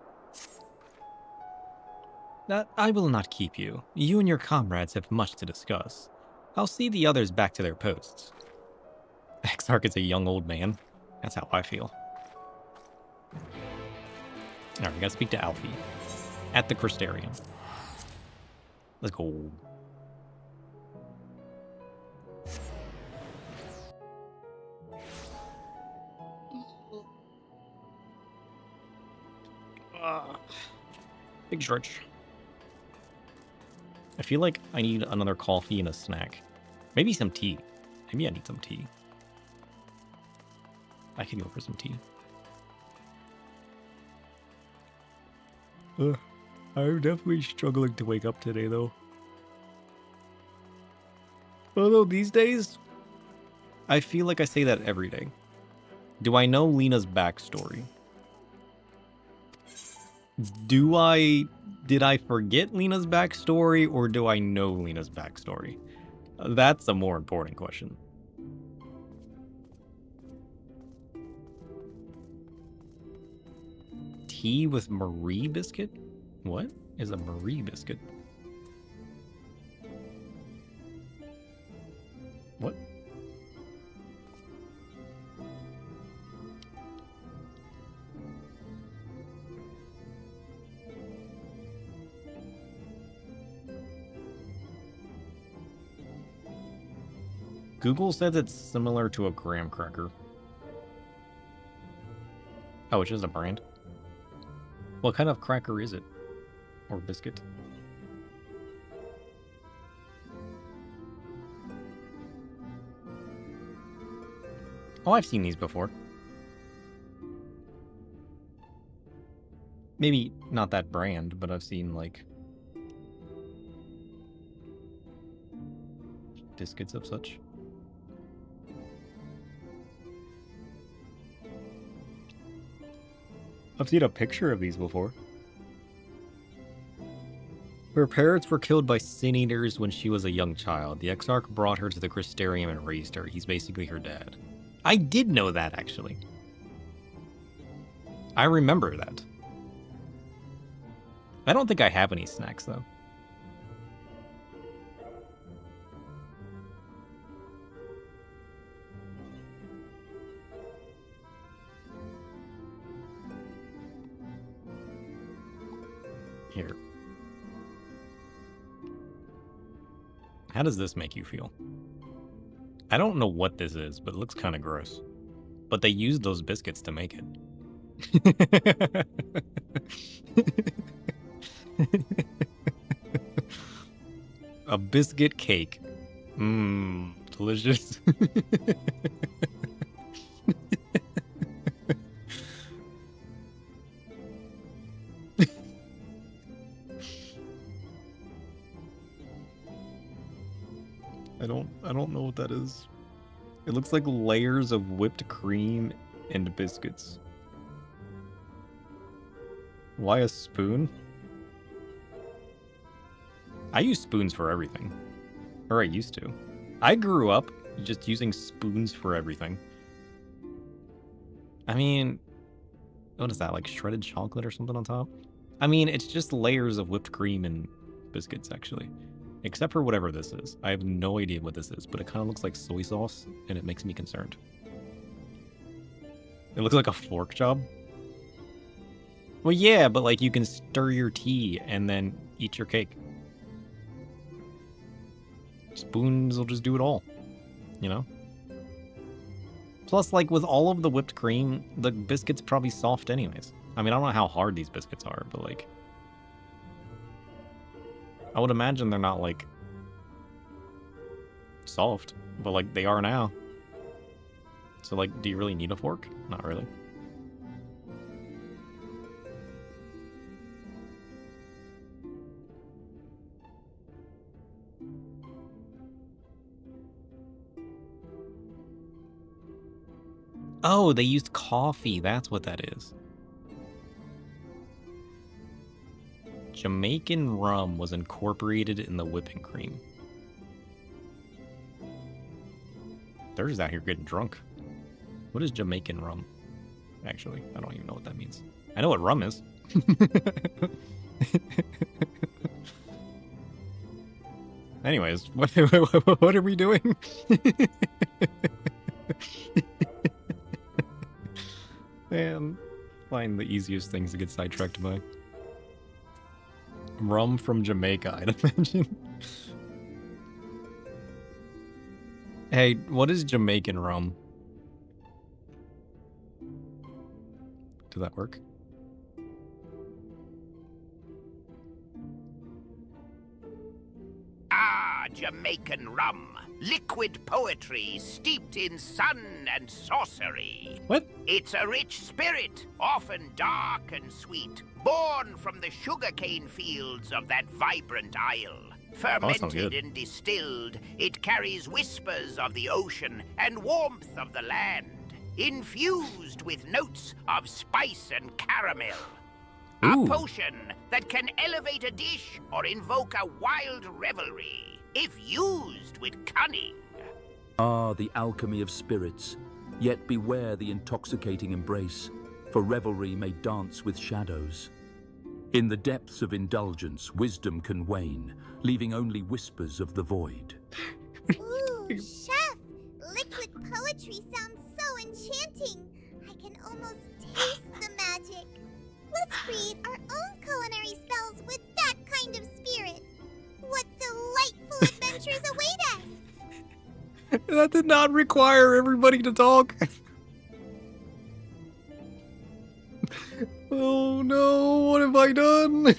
I will not keep you. You and your comrades have much to discuss. I'll see the others back to their posts. Exarch is a young old man. That's how I feel. Alright, we gotta speak to Alfie. At the Crystarium. Let's go. Big stretch. I feel like I need another coffee and a snack. Maybe some tea. Maybe I need some tea. I can go for some tea. I'm definitely struggling to wake up today, though. Although these days, I feel like I say that every day. Do I know Lena's backstory? Did I forget Lena's backstory, or do I know Lena's backstory? That's a more important question. tea with Marie biscuit? What is a Marie biscuit? What? Google says it's similar to a graham cracker. Oh, it's just a brand? What kind of cracker is it? Or biscuit? Oh, I've seen these before. Maybe not that brand, but I've seen, like, biscuits of such. I've seen a picture of these before. Her parents were killed by sin eaters when she was a young child. The Exarch brought her to the Crystarium and raised her. He's basically her dad. I did know that, actually. I remember that. I don't think I have any snacks, though. Here. How does this make you feel? I don't know what this is, but it looks kind of gross. But they used those biscuits to make it. A biscuit cake. Mmm, delicious. I don't know what that is. It looks like layers of whipped cream and biscuits. Why a spoon? I use spoons for everything. Or I used to. I grew up just using spoons for everything. I mean, what is that, like shredded chocolate or something on top? I mean, it's just layers of whipped cream and biscuits, actually. Except for whatever this is. I have no idea what this is, but it kind of looks like soy sauce, and it makes me concerned. It looks like a fork job. Well, yeah, but like you can stir your tea and then eat your cake. Spoons will just do it all, you know? Plus, like with all of the whipped cream, the biscuit's probably soft anyways. I mean, I don't know how hard these biscuits are, but like... I would imagine they're not, like, soft, but, like, they are now. So, like, do you really need a fork? Not really. Oh, they used coffee. That's what that is. Jamaican rum was incorporated in the whipping cream. They're just out here getting drunk. What is Jamaican rum? Actually, I don't even know what that means. I know what rum is. Anyways, what are we doing? Man, find the easiest things to get sidetracked by. Rum from Jamaica, I'd imagine. Hey, what is Jamaican rum? Does that work? Ah, Jamaican rum. Liquid poetry steeped in sun and sorcery. What? It's a rich spirit, often dark and sweet, born from the sugarcane fields of that vibrant isle. Fermented and distilled, it carries whispers of the ocean and warmth of the land, infused with notes of spice and caramel. Ooh. A potion that can elevate a dish or invoke a wild revelry, if used with cunning. Ah, the alchemy of spirits. Yet beware the intoxicating embrace. for revelry may dance with shadows. In the depths of indulgence, wisdom can wane, leaving only whispers of the void. Ooh, chef! Liquid poetry sounds so enchanting. I can almost taste the magic. Let's create our own culinary spells with that kind of spirit. What delightful adventures await us! That did not require everybody to talk. Oh no, what have I done?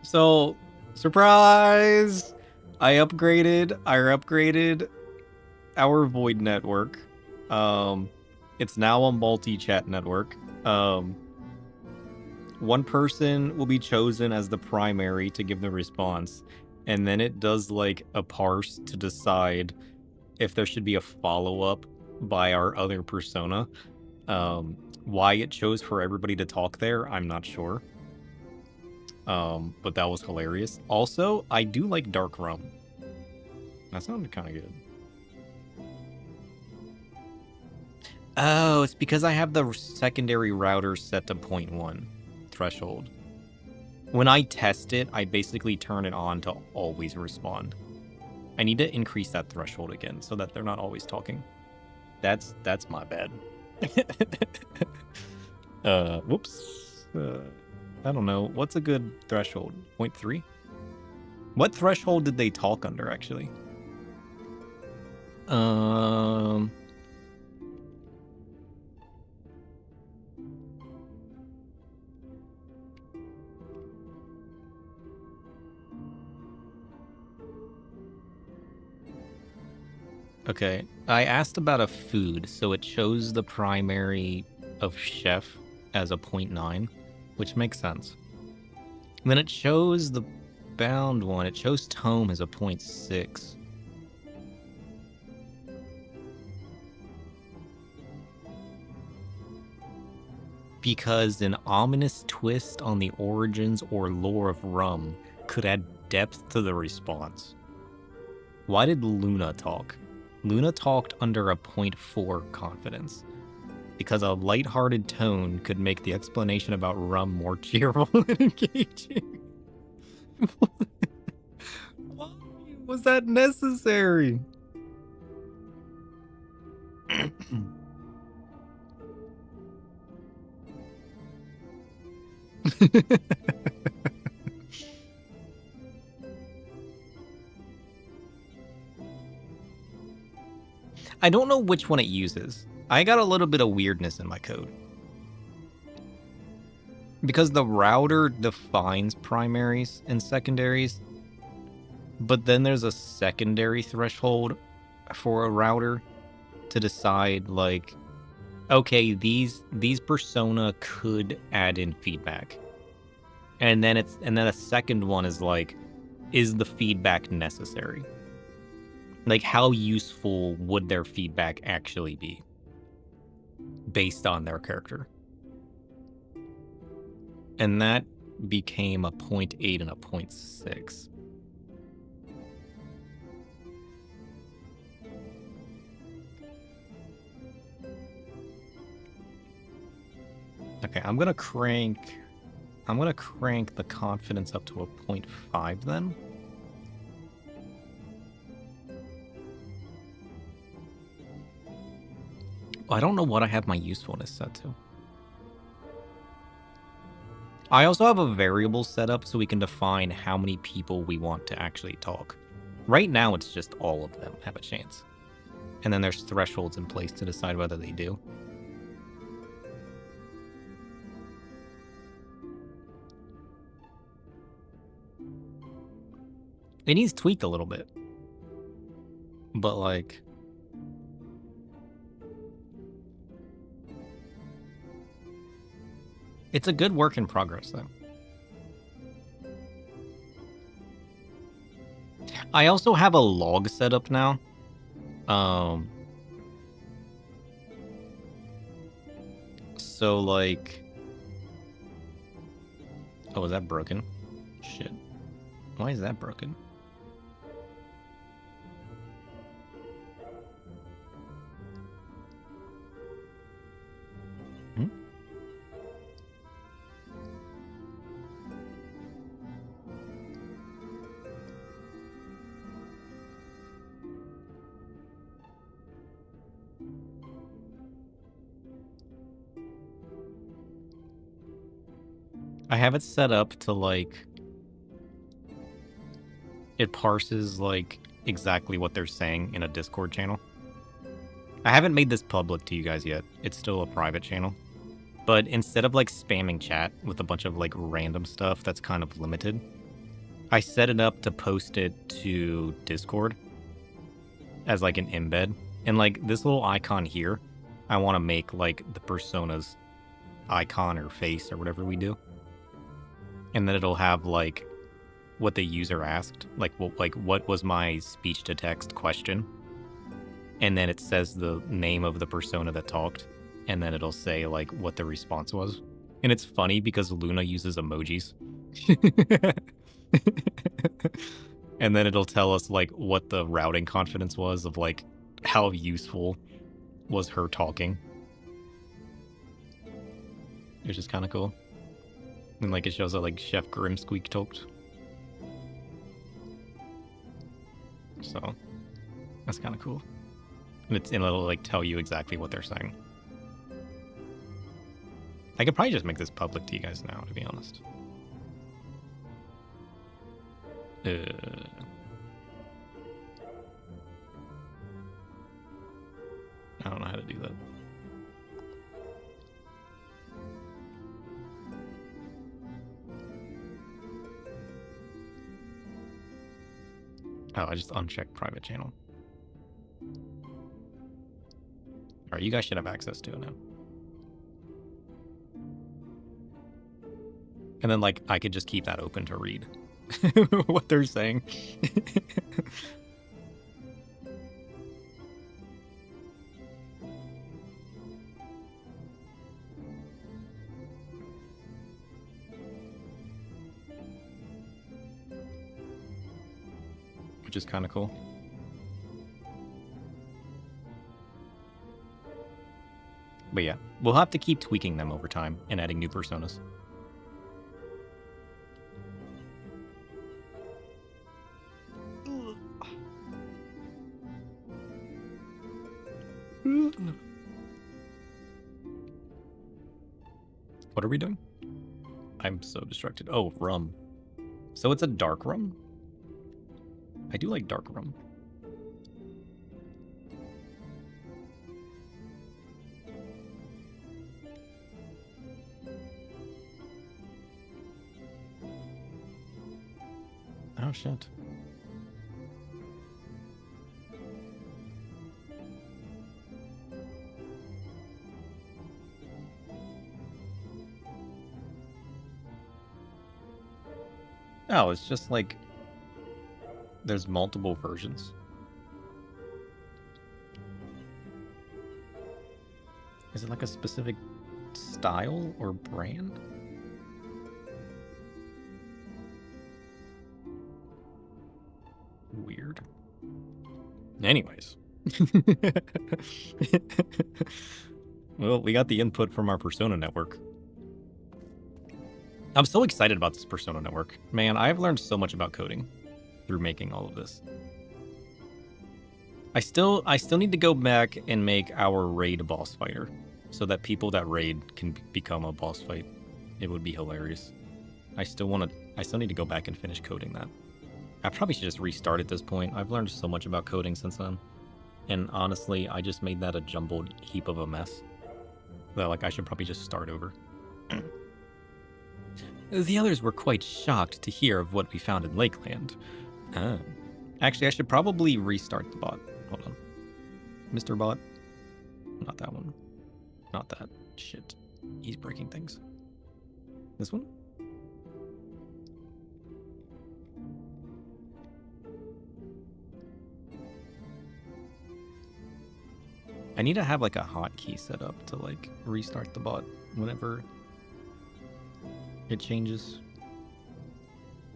So, surprise! I upgraded our Void network. It's now a multi-chat network. One person will be chosen as the primary to give the response, and then it does like a parse to decide if there should be a follow-up by our other persona. Why it chose for everybody to talk there, I'm not sure. But that was hilarious. Also, I do like dark rum. That sounded kind of good. Oh, it's because I have the secondary router set to 0.1 threshold. When I test it, I basically turn it on to always respond. I need to increase that threshold again so that they're not always talking. That's my bad. Whoops. I don't know. What's a good threshold? 0.3? What threshold did they talk under, actually? Okay, I asked about a food, so it shows the primary of chef as a 0.9, which makes sense. And then it shows the bound one, it shows tome as a 0.6. Because an ominous twist on the origins or lore of rum could add depth to the response. Why did Luna talk? Luna talked under a 0.4 confidence, because a lighthearted tone could make the explanation about rum more cheerful and engaging. Why was that necessary? I don't know which one it uses. I got a little bit of weirdness in my code. Because the router defines primaries and secondaries, but then there's a secondary threshold for a router to decide, like, okay, these persona could add in feedback. And then a second one is like, is the feedback necessary? Like, how useful would their feedback actually be based on their character? And that became a 0.8 and a 0.6. Okay, I'm gonna crank the confidence up to a 0.5 then. I don't know what I have my usefulness set to. I also have a variable set up so we can define how many people we want to actually talk. Right now, it's just all of them have a chance. And then there's thresholds in place to decide whether they do. It needs tweaked a little bit. But, like... it's a good work in progress, though. I also have a log set up now. So, like... oh, is that broken? Shit. Why is that broken? I have it set up to, like... It parses, like, exactly what they're saying in a Discord channel. I haven't made this public to you guys yet. It's still a private channel. But instead of, like, spamming chat with a bunch of, like, random stuff that's kind of limited, I set it up to post it to Discord as, like, an embed. And, like, this little icon here, I want to make, like, the persona's icon or face or whatever we do. And then it'll have, like, what the user asked. Like, what was my speech-to-text question? And then it says the name of the persona that talked. And then it'll say, like, what the response was. And it's funny because Luna uses emojis. And then it'll tell us, like, what the routing confidence was of, like, how useful was her talking. It's just kind of cool. And, like, it shows that, like, Chef Grimsqueak talked. So, that's kind of cool. And it'll, like, tell you exactly what they're saying. I could probably just make this public to you guys now, to be honest. I don't know how to do that. Oh, I just unchecked private channel. Alright, you guys should have access to it now. And then, like, I could just keep that open to read what they're saying. Which is kind of cool. But yeah, we'll have to keep tweaking them over time and adding new personas. What are we doing? I'm so distracted. Oh, rum. So it's a dark rum? I do like dark rum. Oh, shit. Oh, it's just like there's multiple versions. Is it like a specific style or brand? Weird. Anyways. Well, we got the input from our Persona network. I'm so excited about this Persona network. Man, I've learned so much about coding through making all of this. I still need to go back and make our raid boss fighter so that people that raid can become a boss fight. It would be hilarious. I still need to go back and finish coding that. I probably should just restart at this point. I've learned so much about coding since then. And honestly, I just made that a jumbled heap of a mess. That, like, I should probably just start over. The others were quite shocked to hear of what we found in Lakeland. Actually, I should probably restart the bot. Hold on. Mr. Bot. Not that one. Not that. Shit. He's breaking things. This one? I need to have, like, a hotkey set up to, like, restart the bot whenever it changes.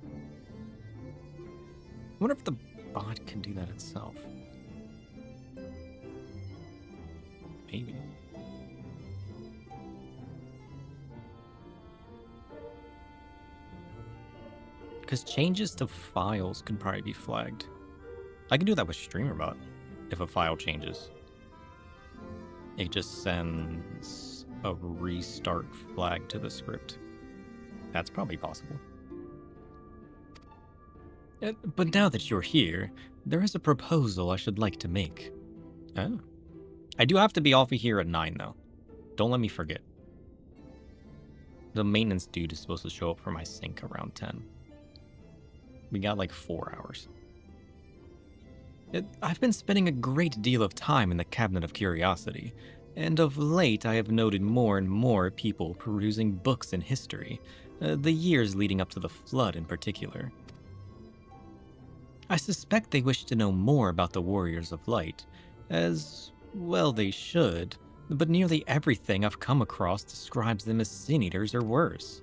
I wonder if the bot can do that itself. Maybe. Because changes to files can probably be flagged. I can do that with StreamerBot if a file changes. It just sends a restart flag to the script. That's probably possible. But now that you're here, there is a proposal I should like to make. Oh. I do have to be off of here at 9, though. Don't let me forget. The maintenance dude is supposed to show up for my sink around 10. We got like 4 hours. I've been spending a great deal of time in the Cabinet of Curiosity, and of late I have noted more and more people perusing books in history, the years leading up to the Flood in particular. I suspect they wish to know more about the Warriors of Light, as well they should, but nearly everything I've come across describes them as sin eaters or worse.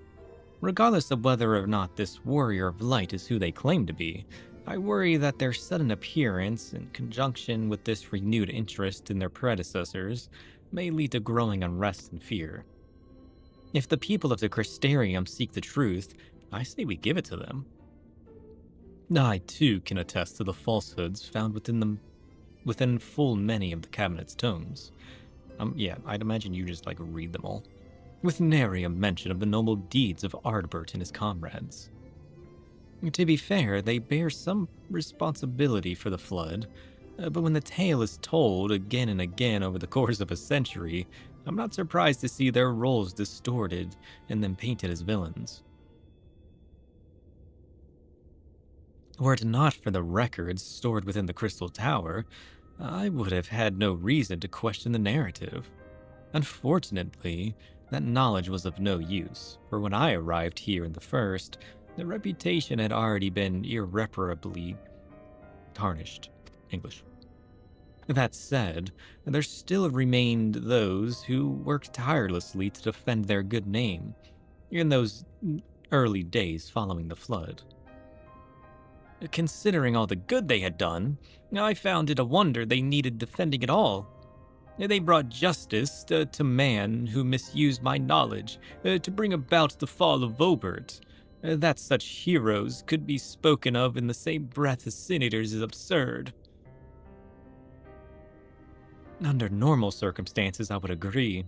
Regardless of whether or not this Warrior of Light is who they claim to be, I worry that their sudden appearance, in conjunction with this renewed interest in their predecessors, may lead to growing unrest and fear. If the people of the Crystarium seek the truth, I say we give it to them. I too can attest to the falsehoods found within full many of the Cabinet's tomes. Yeah, I'd imagine you just read them all, with nary a mention of the noble deeds of Ardbert and his comrades. To be fair, they bear some responsibility for the Flood, but when the tale is told again and again over the course of a century, I'm not surprised to see their roles distorted and then painted as villains. Were it not for the records stored within the Crystal Tower, I would have had no reason to question the narrative. Unfortunately, that knowledge was of no use, for when I arrived here in the first, the reputation had already been irreparably tarnished. English. That said, there still remained those who worked tirelessly to defend their good name in those early days following the Flood. Considering all the good they had done, I found it a wonder they needed defending at all. They brought justice to man who misused my knowledge to bring about the fall of Vobert. That such heroes could be spoken of in the same breath as sin eaters is absurd. Under normal circumstances, I would agree.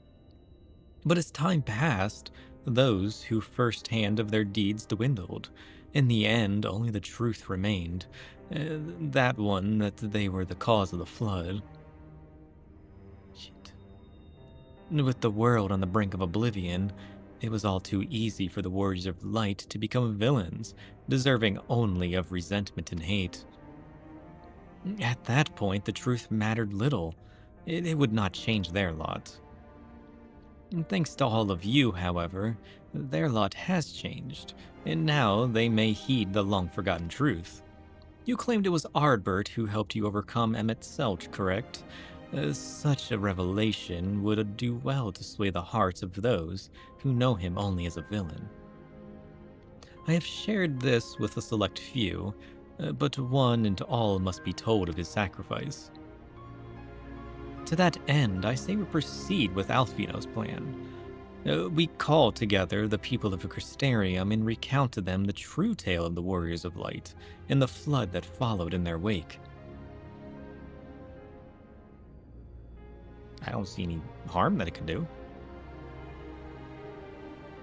But as time passed, those who firsthand of their deeds dwindled. In the end, only the truth remained. That one that they were the cause of the Flood. Shit. With the world on the brink of oblivion, it was all too easy for the Warriors of Light to become villains, deserving only of resentment and hate. At that point, the truth mattered little. It would not change their lot. Thanks to all of you, however, their lot has changed, and now they may heed the long-forgotten truth. You claimed it was Ardbert who helped you overcome Emmett Selch, correct? Such a revelation would do well to sway the hearts of those who know him only as a villain. I have shared this with a select few, but one and all must be told of his sacrifice. To that end, I say we proceed with Alfino's plan. We call together the people of the Crystarium and recount to them the true tale of the Warriors of Light and the Flood that followed in their wake. I don't see any harm that it can do.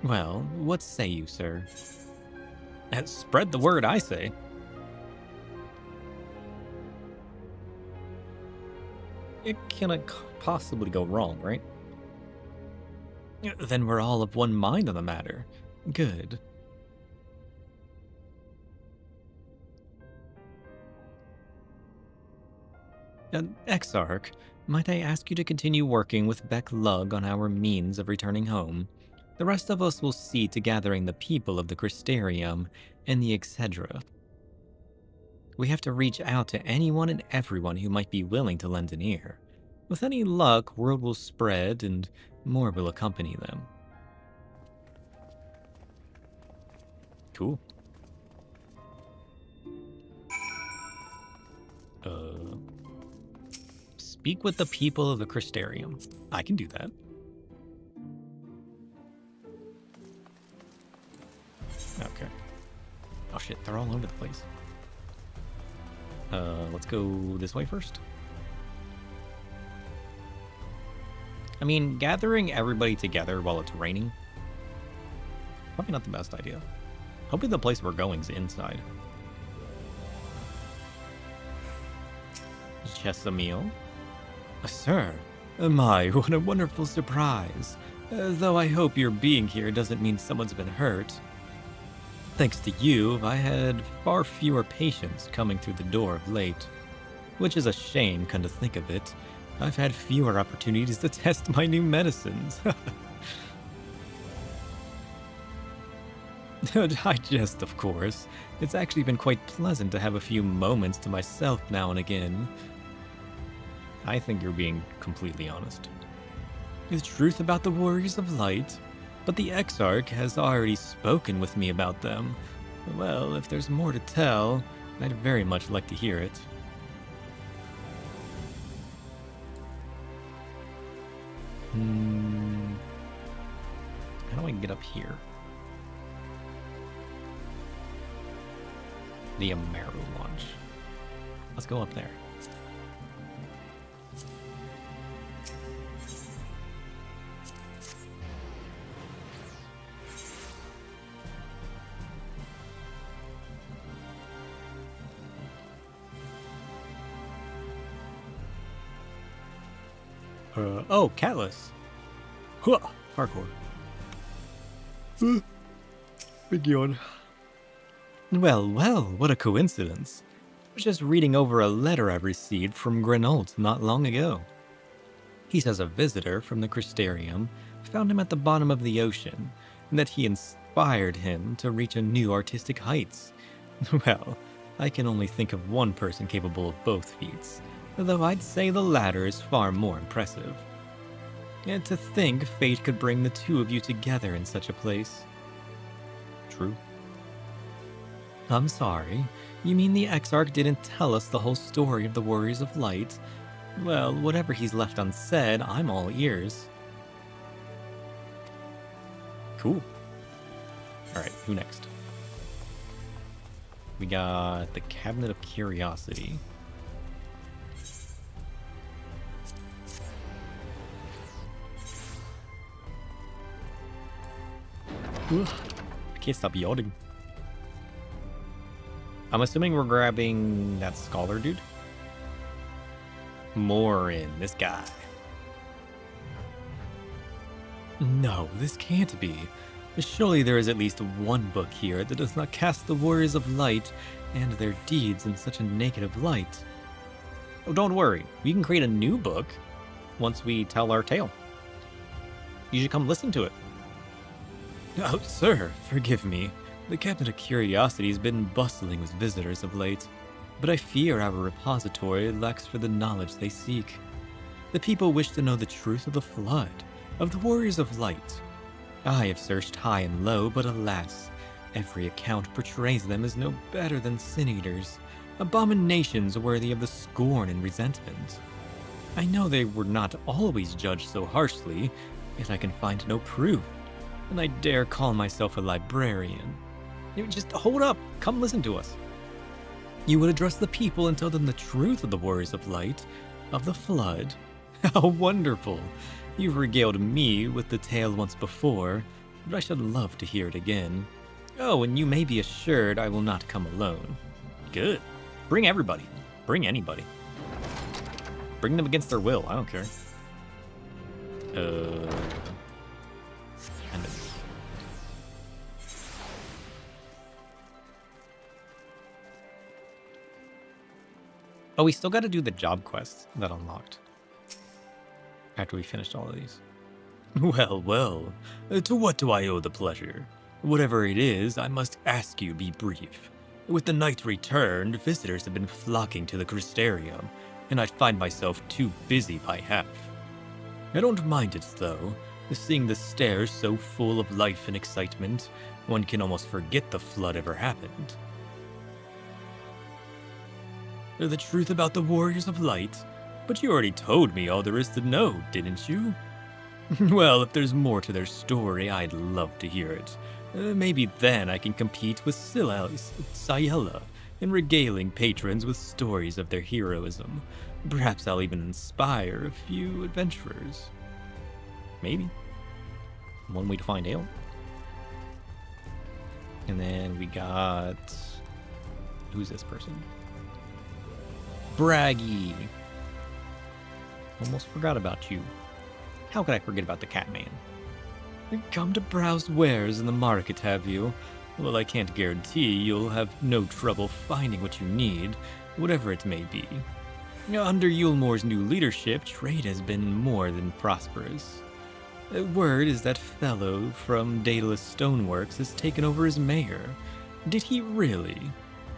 Well, what say you, sir? Spread the word, I say. It cannot possibly go wrong, right? Then we're all of one mind on the matter. Good. Exarch, might I ask you to continue working with Beck Lug on our means of returning home? The rest of us will see to gathering the people of the Crystarium and the Excedra. We have to reach out to anyone and everyone who might be willing to lend an ear. With any luck, word will spread and more will accompany them. Cool. Speak with the people of the Crystarium. I can do that. Okay. Oh shit, they're all over the place. Let's go this way first. I mean, gathering everybody together while it's raining Probably not the best idea. Hopefully the place we're going is inside. Chesamil? Sir, my, what a wonderful surprise. Though I hope your being here doesn't mean someone's been hurt. Thanks to you, I had far fewer patients coming through the door of late. Which is a shame, come to think of it. I've had fewer opportunities to test my new medicines. I jest, of course. It's actually been quite pleasant to have a few moments to myself now and again. I think you're being completely honest. The truth about the Warriors of Light, but the Exarch has already spoken with me about them. Well, if there's more to tell, I'd very much like to hear it. How do I get up here? The Amaru launch. Let's go up there. Oh, Catless. Huh, parkour. Big yawn. Well, what a coincidence. I was just reading over a letter I received from Grenold not long ago. He says a visitor from the Crystarium found him at the bottom of the ocean, and that he inspired him to reach a new artistic heights. Well, I can only think of one person capable of both feats, though I'd say the latter is far more impressive. And to think fate could bring the two of you together in such a place. True. I'm sorry. You mean the Exarch didn't tell us the whole story of the Warriors of Light? Well, whatever he's left unsaid, I'm all ears. Cool. Alright, who next? We got the Cabinet of Curiosity. Ugh, I can't stop yawning. I'm assuming we're grabbing that scholar dude. More in this guy. No, this can't be. Surely there is at least one book here that does not cast the Warriors of Light and their deeds in such a negative light. Oh, don't worry. We can create a new book once we tell our tale. You should come listen to it. Oh, sir, forgive me. The Cabinet of Curiosity has been bustling with visitors of late, but I fear our repository lacks for the knowledge they seek. The people wish to know the truth of the Flood, of the Warriors of Light. I have searched high and low, but alas, every account portrays them as no better than sin-eaters, abominations worthy of the scorn and resentment. I know they were not always judged so harshly, yet I can find no proof, and I dare call myself a librarian. Just hold up, come listen to us. You would address the people and tell them the truth of the Warriors of Light, of the Flood. How wonderful! You've regaled me with the tale once before, but I should love to hear it again. Oh, and you may be assured I will not come alone. Good. Bring everybody. Bring anybody. Bring them against their will, I don't care. And oh, we still got to do the job quests that unlocked after we finished all of these. Well, to what do I owe the pleasure? Whatever it is, I must ask you be brief. With the night returned, visitors have been flocking to the Crystarium, and I find myself too busy by half. I don't mind it though, seeing the stairs so full of life and excitement, one can almost forget the Flood ever happened. The truth about the Warriors of Light? But you already told me all there is to know, didn't you? Well, if there's more to their story, I'd love to hear it. Maybe then I can compete with Ciela in regaling patrons with stories of their heroism. Perhaps I'll even inspire a few adventurers. Maybe. One way to find out. And then we got... Who's this person? Braggy. Almost forgot about you. How could I forget about the Catman? Come to browse wares in the market, have you? Well, I can't guarantee you'll have no trouble finding what you need, whatever it may be. Under Yulmore's new leadership, trade has been more than prosperous. Word is that fellow from Daedalus Stoneworks has taken over as mayor. Did he really?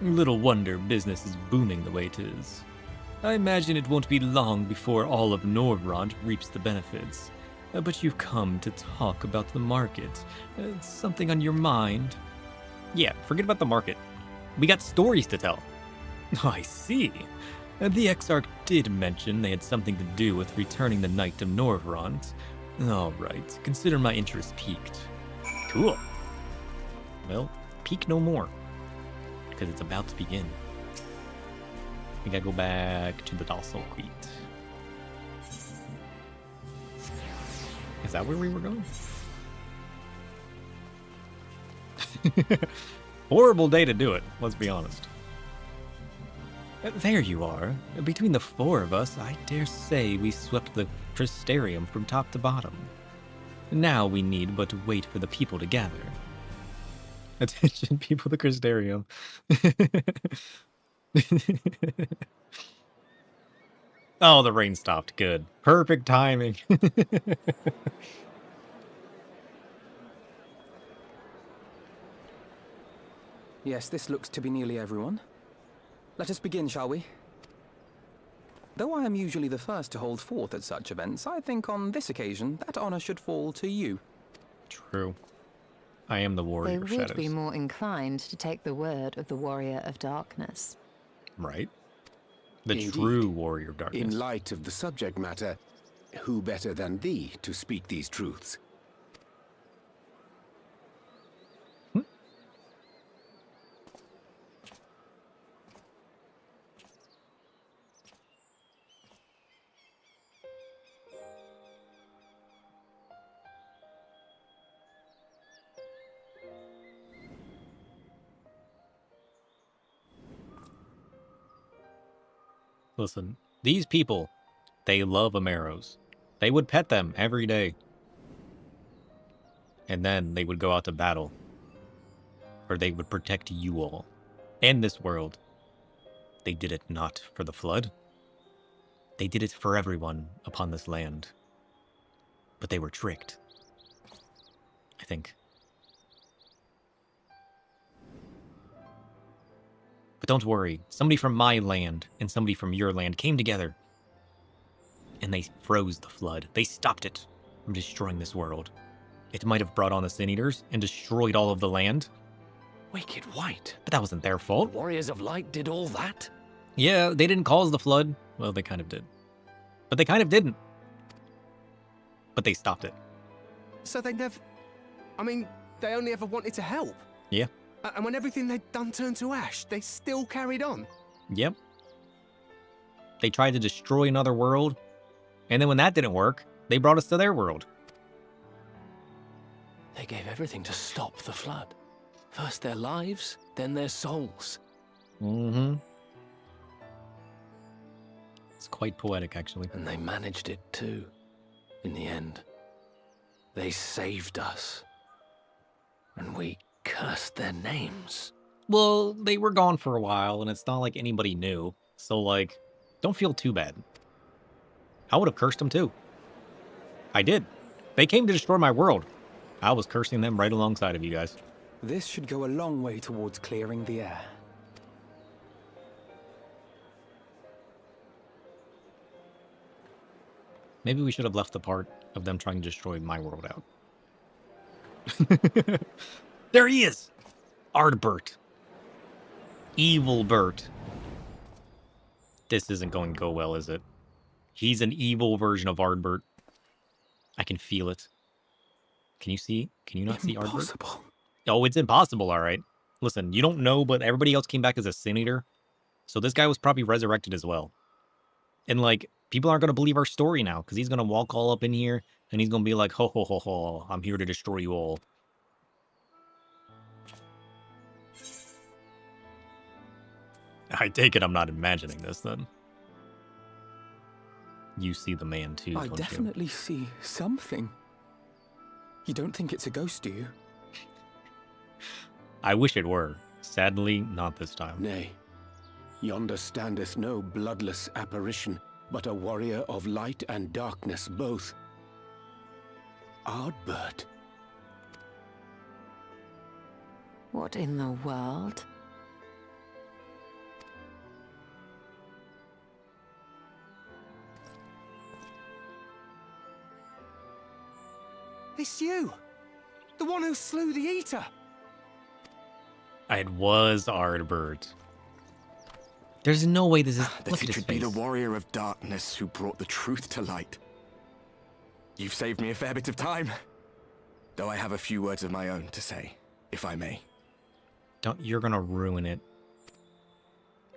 Little wonder business is booming the way it is. I imagine it won't be long before all of Norvrond reaps the benefits. But you've come to talk about the market. Something on your mind? Yeah, forget about the market. We got stories to tell. Oh, I see. The Exarch did mention they had something to do with returning the Knight of Norvrond. All right, consider my interest piqued. Cool. Well, peak no more, because it's about to begin. We gotta go back to the Docile Crete. Is that where we were going? Horrible day to do it, let's be honest. There you are. Between the four of us, I dare say we swept the Crystarium from top to bottom. Now we need but to wait for the people to gather. Attention, people, the Crystarium. Oh, the rain stopped. Good. Perfect timing. Yes, this looks to be nearly everyone. Let us begin, shall we? Though I am usually the first to hold forth at such events, I think on this occasion that honor should fall to you. True. I am the warrior of They would shadows. be more inclined to take the word of the warrior of darkness. Right. The Indeed. true warrior of darkness. In light of the subject matter, who better than thee to speak these truths? Listen, these people, they love Ameros. They would pet them every day. And then they would go out to battle. Or they would protect you all. And this world. They did it not for the flood. They did it for everyone upon this land. But they were tricked. I think. But don't worry, somebody from my land and somebody from your land came together. And they froze the flood. They stopped it from destroying this world. It might have brought on the Sin Eaters and destroyed all of the land. Wicked White. But that wasn't their fault. The Warriors of Light did all that? Yeah, they didn't cause the flood. Well, they kind of did. But they kind of didn't. But they stopped it. So they never... I mean, they only ever wanted to help. Yeah. And when everything they'd done turned to ash, they still carried on. Yep. They tried to destroy another world. And then when that didn't work, they brought us to their world. They gave everything to stop the flood. First their lives, then their souls. Mm-hmm. It's quite poetic, actually. And they managed it too. In the end. They saved us. And we cursed their names. Well, they were gone for a while, and it's not like anybody knew. So, like, don't feel too bad. I would have cursed them too. I did. They came to destroy my world. I was cursing them right alongside of you guys. This should go a long way towards clearing the air. Maybe we should have left the part of them trying to destroy my world out. There he is! Ardbert. Evil Bert. This isn't going to go well, is it? He's an evil version of Ardbert. I can feel it. Can you see? Can you not see Ardbert? Impossible. Oh, it's impossible, all right. Listen, you don't know, but everybody else came back as a Sin Eater. So this guy was probably resurrected as well. And, like, people aren't going to believe our story now, because he's going to walk all up in here, and he's going to be like, ho, ho, ho, ho, I'm here to destroy you all. I take it I'm not imagining this, then. You see the man, too, I don't definitely see something. You don't think it's a ghost, do you? I wish it were. Sadly, not this time. Nay, yonder standeth no bloodless apparition, but a warrior of light and darkness both. Ardbert. What in the world? It's you! The one who slew the Eater! It was Ardbert. There's no way this is... That Look at it his should be the face. warrior of darkness who brought the truth to light. You've saved me a fair bit of time. Though I have a few words of my own to say, if I may. You're gonna ruin it.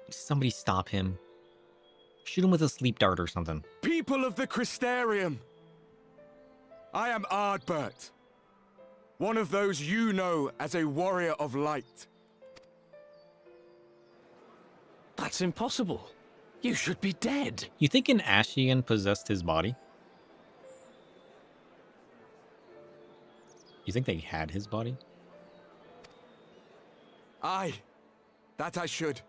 Somebody stop him. Shoot him with a sleep dart or something. People of the Crystarium! I am Ardbert. One of those you know as a warrior of light. That's impossible. You should be dead. You think an Ashian possessed his body? You think they had his body? Aye, that I should.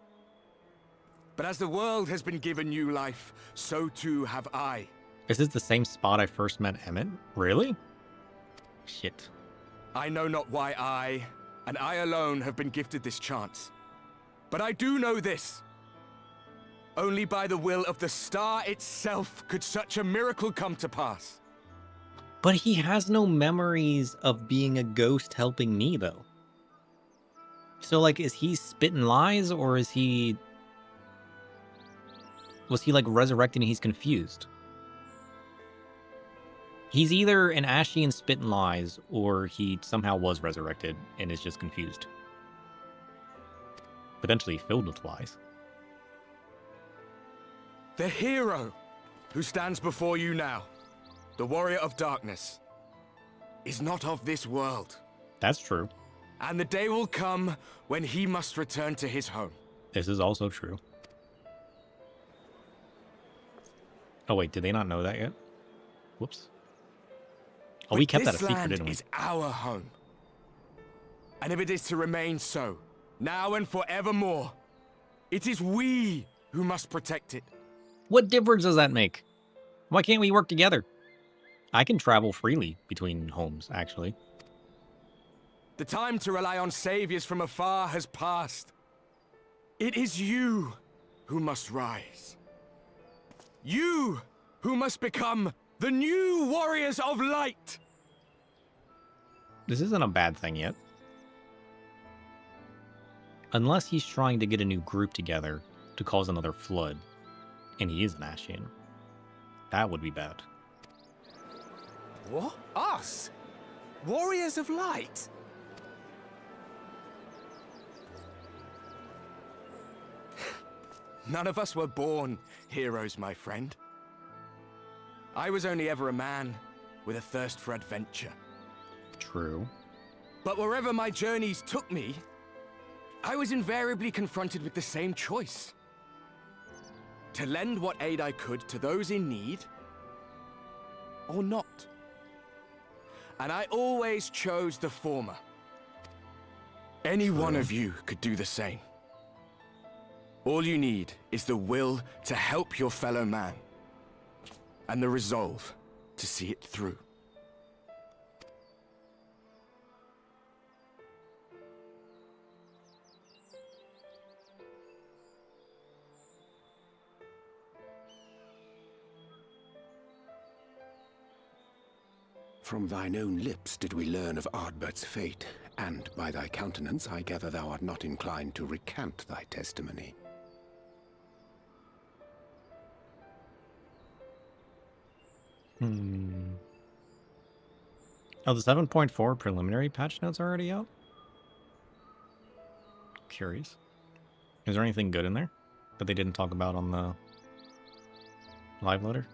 But as the world has been given new life, so too have I. Is this the same spot I first met Emmett? Really? Shit. I know not why I, and I alone, have been gifted this chance. But I do know this. Only by the will of the star itself could such a miracle come to pass. But he has no memories of being a ghost helping me, though. So, like, is he spitting lies, or is he... Was he, like, resurrected and he's confused? He's either an Ashian spitting lies, or he somehow was resurrected and is just confused. Potentially filled with lies. The hero who stands before you now, the warrior of darkness, is not of this world. That's true. And the day will come when he must return to his home. This is also true. Oh wait, did they not know that yet? Whoops. Oh, we kept that a secret, didn't we? This land is our home. And if it is to remain so, now and forevermore, it is we who must protect it. What difference does that make? Why can't we work together? I can travel freely between homes, actually. The time to rely on saviors from afar has passed. It is you who must rise. You who must become the new warriors of light. This isn't a bad thing yet. Unless he's trying to get a new group together to cause another flood, and he is an Ashian. That would be bad. What? Us? Warriors of light? None of us were born heroes, my friend. I was only ever a man with a thirst for adventure. True. But wherever my journeys took me, I was invariably confronted with the same choice. To lend what aid I could to those in need, or not. And I always chose the former. Any one of you could do the same. All you need is the will to help your fellow man, and the resolve to see it through. From thine own lips did we learn of Ardbert's fate, and by thy countenance I gather thou art not inclined to recant thy testimony. Oh, the 7.4 preliminary patch notes are already out? Curious. Is there anything good in there that they didn't talk about on the live letter?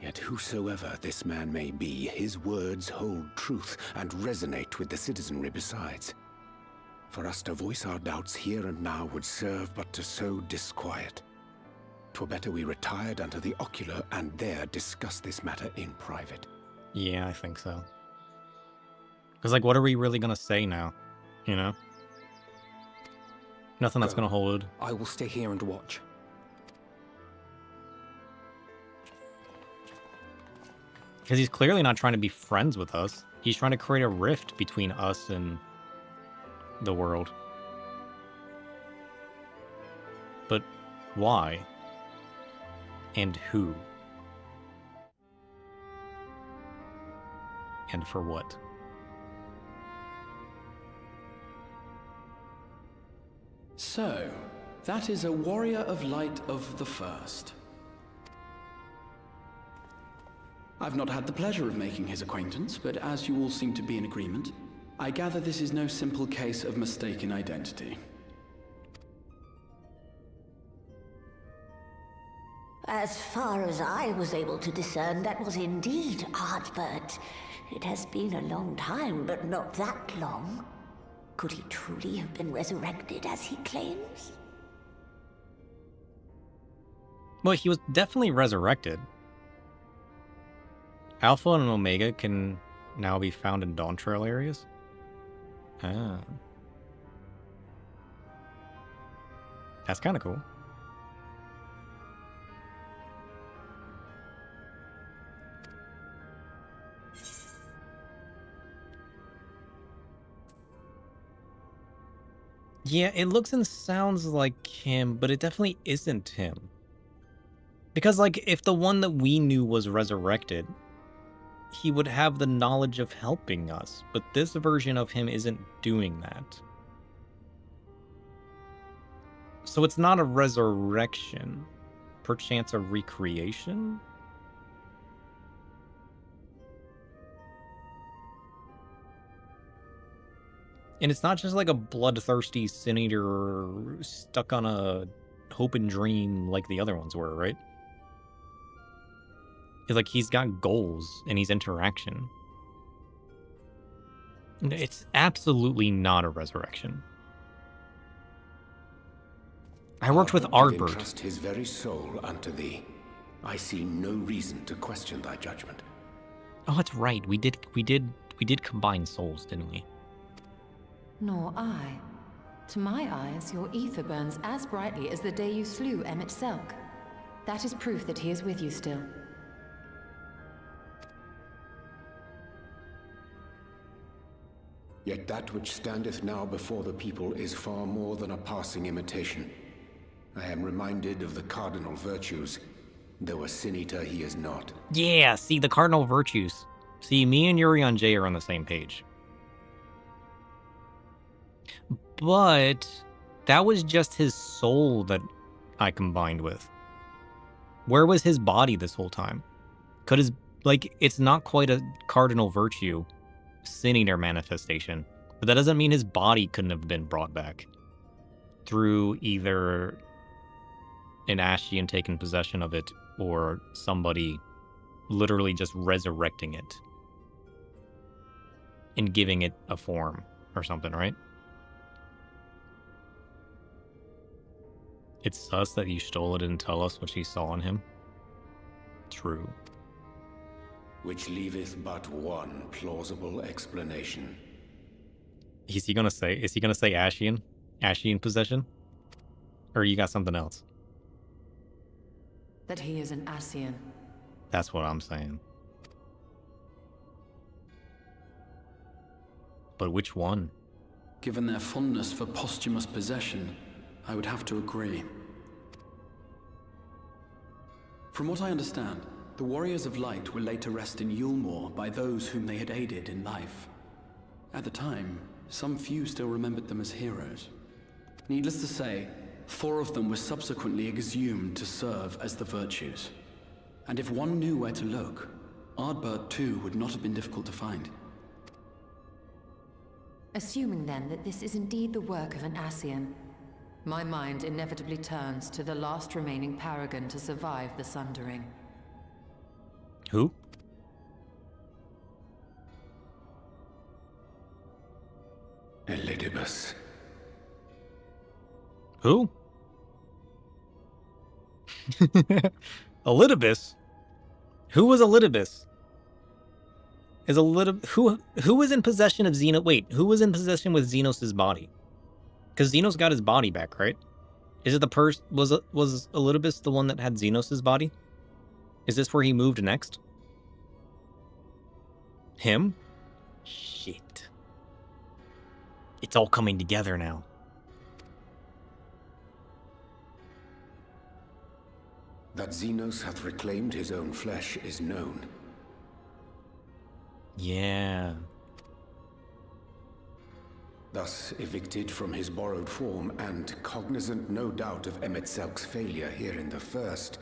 Yet whosoever this man may be, his words hold truth and resonate with the citizenry besides. For us to voice our doubts here and now would serve but to sow disquiet. 'Twere better we retired unto the ocular and there discuss this matter in private. Yeah, I think so. Because, like, what are we really going to say now? You know? Nothing that's going to hold. I will stay here and watch. Because he's clearly not trying to be friends with us. He's trying to create a rift between us and the world. But why? And who? And for what? So, that is a warrior of light of the first. I've not had the pleasure of making his acquaintance, but as you all seem to be in agreement, I gather this is no simple case of mistaken identity. As far as I was able to discern, that was indeed Ardbert. It has been a long time, but not that long. Could he truly have been resurrected as he claims? Well, he was definitely resurrected. Alpha and Omega can now be found in Dawn Trail areas. Ah. That's kind of cool. Yeah, it looks and sounds like him, but it definitely isn't him. Because, like, if the one that we knew was resurrected, he would have the knowledge of helping us, but this version of him isn't doing that. So it's not a resurrection, perchance a recreation? And it's not just like a bloodthirsty sin eater stuck on a hope and dream like the other ones were, right? It's like he's got goals and he's interaction. It's absolutely not a resurrection. I worked with Ardbert. Entrust his very soul unto thee. I see no reason to question thy judgment. Oh, that's right. We did combine souls, didn't we? Nor I. To my eyes, your ether burns as brightly as the day you slew Emmett Selk. That is proof that he is with you still. Yet that which standeth now before the people is far more than a passing imitation. I am reminded of the cardinal virtues, though a sin eater he is not. Yeah, see, the cardinal virtues. See, me and Urion J are on the same page. But that was just his soul that I combined with. Where was his body this whole time? Could his, like, it's not quite a cardinal virtue sin eater manifestation, but that doesn't mean his body couldn't have been brought back through either an Ashian taking possession of it or somebody literally just resurrecting it and giving it a form or something, right? It's sus that you stole it and tell us what you saw in him. True. Which leaveth but one plausible explanation. Is he gonna say Ashian? Ashian possession? Or you got something else? That he is an Ascian. That's what I'm saying. But which one? Given their fondness for posthumous possession, I would have to agree. From what I understand, the Warriors of Light were laid to rest in Yulmore by those whom they had aided in life. At the time, some few still remembered them as heroes. Needless to say, 4 of them were subsequently exhumed to serve as the virtues. And if one knew where to look, Ardbert too would not have been difficult to find. Assuming then that this is indeed the work of an Ascian, my mind inevitably turns to the last remaining paragon to survive the Sundering. Who? Elidibus. Who? Elidibus? Who was Elidibus? Is who was in possession of Xeno? Wait, who was in possession with Xenos' body? Because Xenos got his body back, right? Is it the was Elidibus the one that had Xenos' body? Is this where he moved next? Him? Shit. It's all coming together now. That Xenos hath reclaimed his own flesh is known. Yeah. Thus evicted from his borrowed form and cognizant no doubt of Emet-Selk's failure here in the first,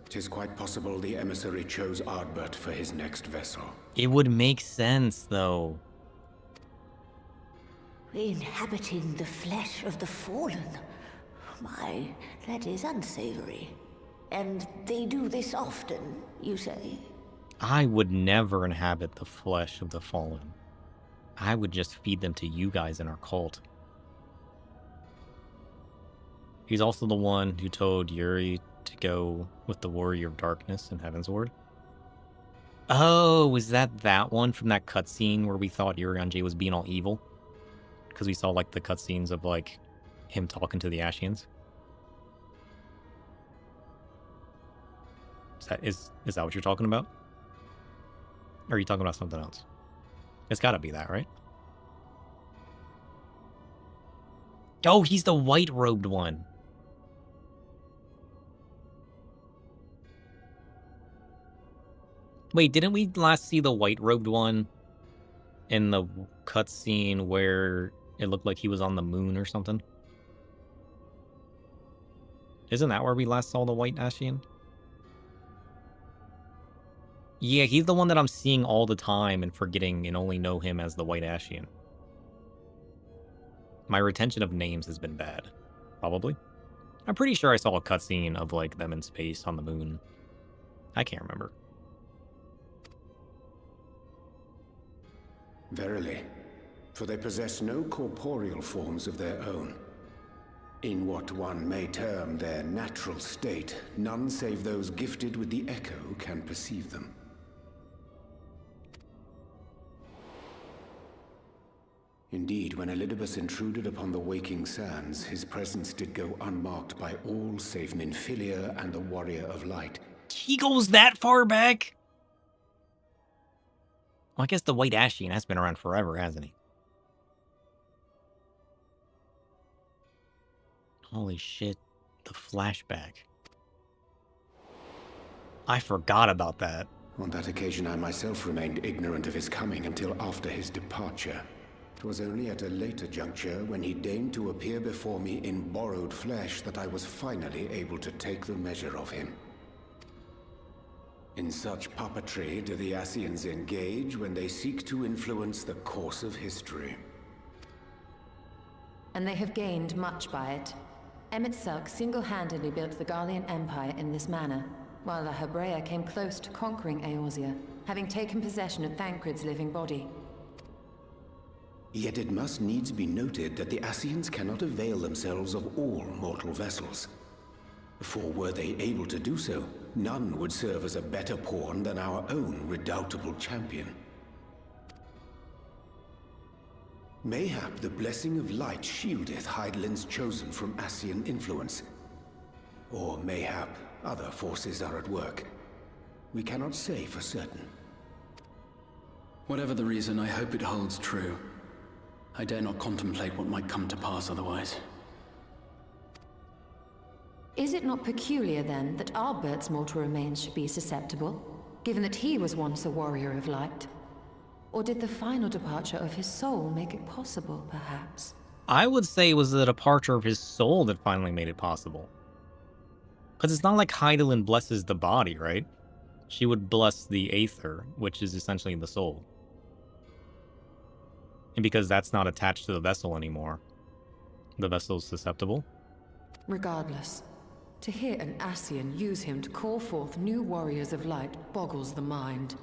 'tis quite possible the emissary chose Ardbert for his next vessel. It would make sense, though. Inhabiting the flesh of the fallen. My, that is unsavory. And they do this often, you say? I would never inhabit the flesh of the fallen. I would just feed them to you guys in our cult. He's also the one who told Yuri to go with the Warrior of Darkness in Heavensward. Oh, was that one from that cutscene where we thought Urianger was being all evil? Because we saw, like, the cutscenes of, like, him talking to the Ashians. Is that what you're talking about? Or are you talking about something else? It's gotta be that, right? Oh, he's the white-robed one. Wait, didn't we last see the white-robed one in the cutscene where it looked like he was on the moon or something? Isn't that where we last saw the white Ashian? Yeah, he's the one that I'm seeing all the time and forgetting and only know him as the White Ashian. My retention of names has been bad. Probably. I'm pretty sure I saw a cutscene of, like, them in space on the moon. I can't remember. Verily, for they possess no corporeal forms of their own. In what one may term their natural state, none save those gifted with the echo can perceive them. Indeed, when Elidibus intruded upon the waking sands, his presence did go unmarked by all save Minfilia and the Warrior of Light. He goes that far back? Well, I guess the White Ashian has been around forever, hasn't he? Holy shit, the flashback. I forgot about that. On that occasion, I myself remained ignorant of his coming until after his departure. It was only at a later juncture, when he deigned to appear before me in borrowed flesh, that I was finally able to take the measure of him. In such puppetry do the Ascians engage when they seek to influence the course of history. And they have gained much by it. Emet-Selk single-handedly built the Garlean Empire in this manner, while the Hebrea came close to conquering Eorzea, having taken possession of Thancred's living body. Yet it must needs be noted that the Ascians cannot avail themselves of all mortal vessels. For were they able to do so, none would serve as a better pawn than our own redoubtable champion. Mayhap the blessing of light shieldeth Hydaelyn's chosen from Ascian influence. Or mayhap other forces are at work. We cannot say for certain. Whatever the reason, I hope it holds true. I dare not contemplate what might come to pass otherwise. Is it not peculiar, then, that Ardbert's mortal remains should be susceptible, given that he was once a warrior of light? Or did the final departure of his soul make it possible, perhaps? I would say it was the departure of his soul that finally made it possible. Because it's not like Hydaelyn blesses the body, right? She would bless the Aether, which is essentially the soul. And because that's not attached to the vessel anymore, the vessel's susceptible. Regardless, to hear an Ascian use him to call forth new warriors of light boggles the mind.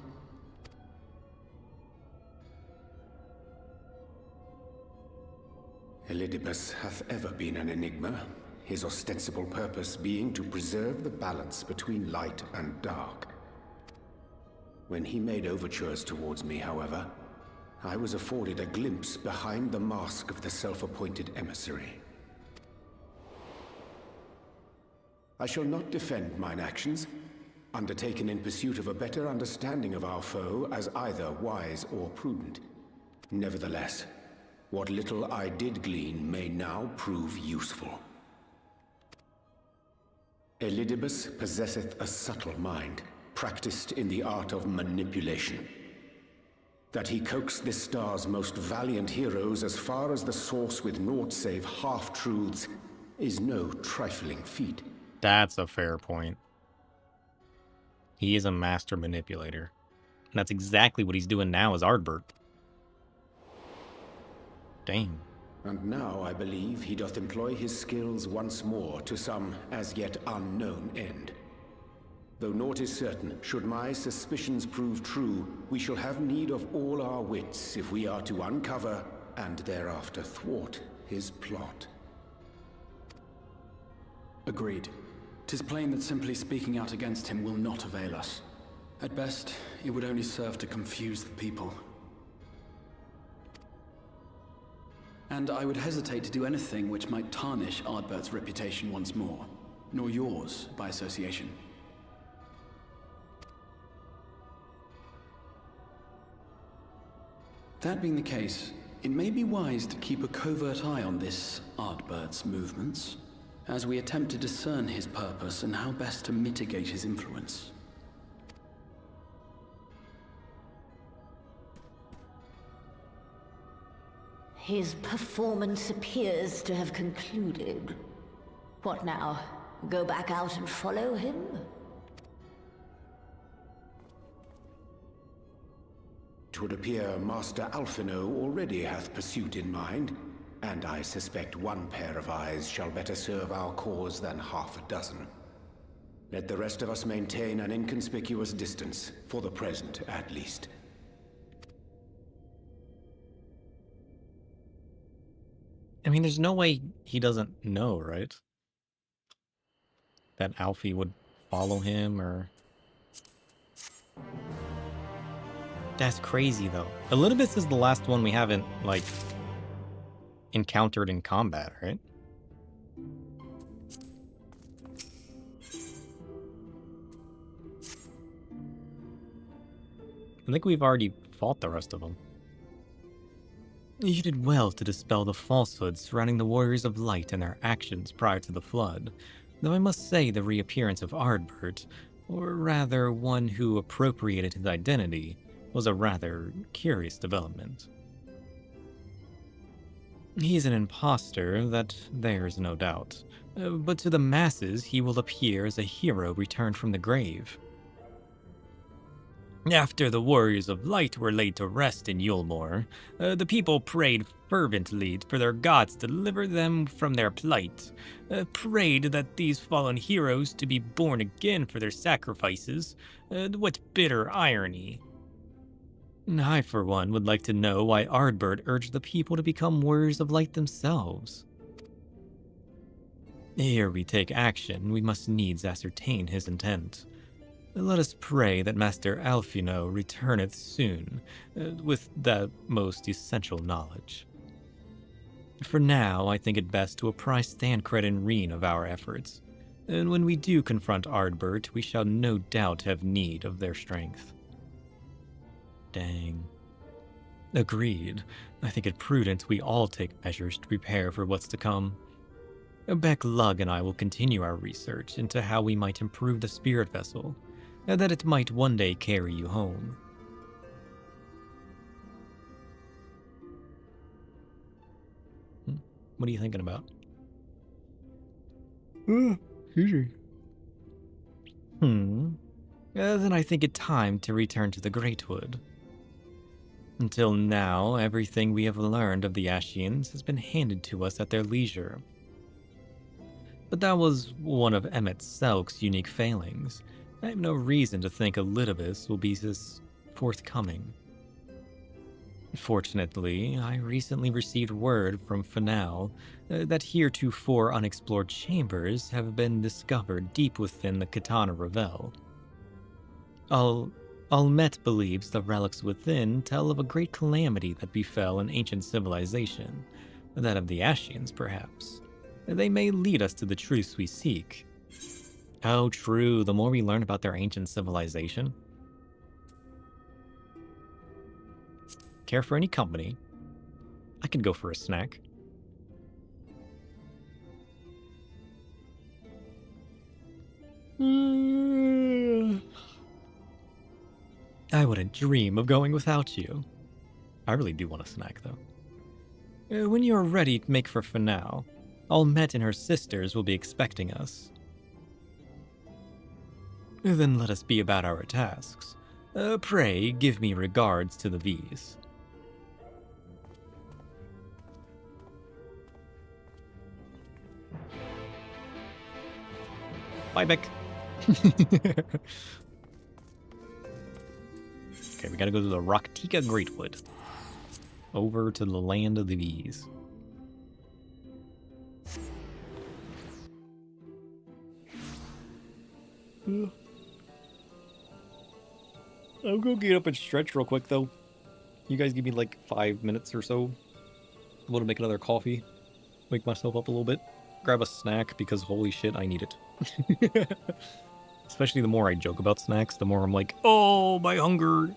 Elidibus hath ever been an enigma. his ostensible purpose being to preserve the balance between light and dark. When he made overtures towards me, however, I was afforded a glimpse behind the mask of the self-appointed emissary. I shall not defend mine actions, undertaken in pursuit of a better understanding of our foe as either wise or prudent. Nevertheless, what little I did glean may now prove useful. Elidibus possesseth a subtle mind, practiced in the art of manipulation. That he coaxed this star's most valiant heroes as far as the source with naught save half-truths is no trifling feat. That's a fair point. He is a master manipulator. And that's exactly what he's doing now as Ardbert. Damn. And now I believe he doth employ his skills once more to some as yet unknown end. Though naught is certain, should my suspicions prove true, we shall have need of all our wits if we are to uncover and thereafter thwart his plot. Agreed. 'Tis plain that simply speaking out against him will not avail us. At best, it would only serve to confuse the people. And I would hesitate to do anything which might tarnish Ardbert's reputation once more, nor yours by association. That being the case, it may be wise to keep a covert eye on this Ardbert's movements, as we attempt to discern his purpose and how best to mitigate his influence. His performance appears to have concluded. What now? Go back out and follow him? Twould appear Master Alphino already hath pursuit in mind, and I suspect one pair of eyes shall better serve our cause than half a dozen. Let the rest of us maintain an inconspicuous distance, for the present at least. I mean, there's no way he doesn't know, right? That Alfie would follow him, or... That's crazy, though. Elidibus is the last one we haven't, like, encountered in combat, right? I think we've already fought the rest of them. You did well to dispel the falsehoods surrounding the Warriors of Light and their actions prior to the Flood, though I must say the reappearance of Ardbert, or rather one who appropriated his identity, was a rather curious development. He is an imposter, that there's no doubt, but to the masses he will appear as a hero returned from the grave. After the Warriors of Light were laid to rest in Yulmore, the people prayed fervently for their gods to deliver them from their plight, prayed that these fallen heroes to be born again for their sacrifices. What bitter irony. I, for one, would like to know why Ardbert urged the people to become Warriors of Light themselves. Ere we take action, we must needs ascertain his intent. Let us pray that Master Alphino returneth soon, with the most essential knowledge. For now, I think it best to apprise Thancred and Reen of our efforts, and when we do confront Ardbert, we shall no doubt have need of their strength. Dang. Agreed. I think it prudent we all take measures to prepare for what's to come. Beck Lug and I will continue our research into how we might improve the spirit vessel, and that it might one day carry you home. What are you thinking about? Excuse me. Then I think it time to return to the Greatwood. Until now, everything we have learned of the Ashians has been handed to us at their leisure. But that was one of Emmett Selk's unique failings. I have no reason to think Elidibus will be this forthcoming. Fortunately, I recently received word from Fanal that heretofore unexplored chambers have been discovered deep within the Katana Revel. Almet believes the relics within tell of a great calamity that befell an ancient civilization, that of the Ashians, perhaps. They may lead us to the truths we seek. Oh, true, the more we learn about their ancient civilization. Care for any company? I could go for a snack. I wouldn't dream of going without you. I really do want a snack, though. When you're ready to make for Fanal, Almet and her sisters will be expecting us. Then let us be about our tasks. Pray, give me regards to the V's. Bye, Beck. Okay, we gotta go to the Raktika Greatwood. Over to the land of the V's. I'll go get up and stretch real quick, though. You guys give me like 5 minutes or so. I'm gonna make another coffee. Wake myself up a little bit. Grab a snack, because holy shit, I need it. Especially the more I joke about snacks, the more I'm like, oh, my hunger.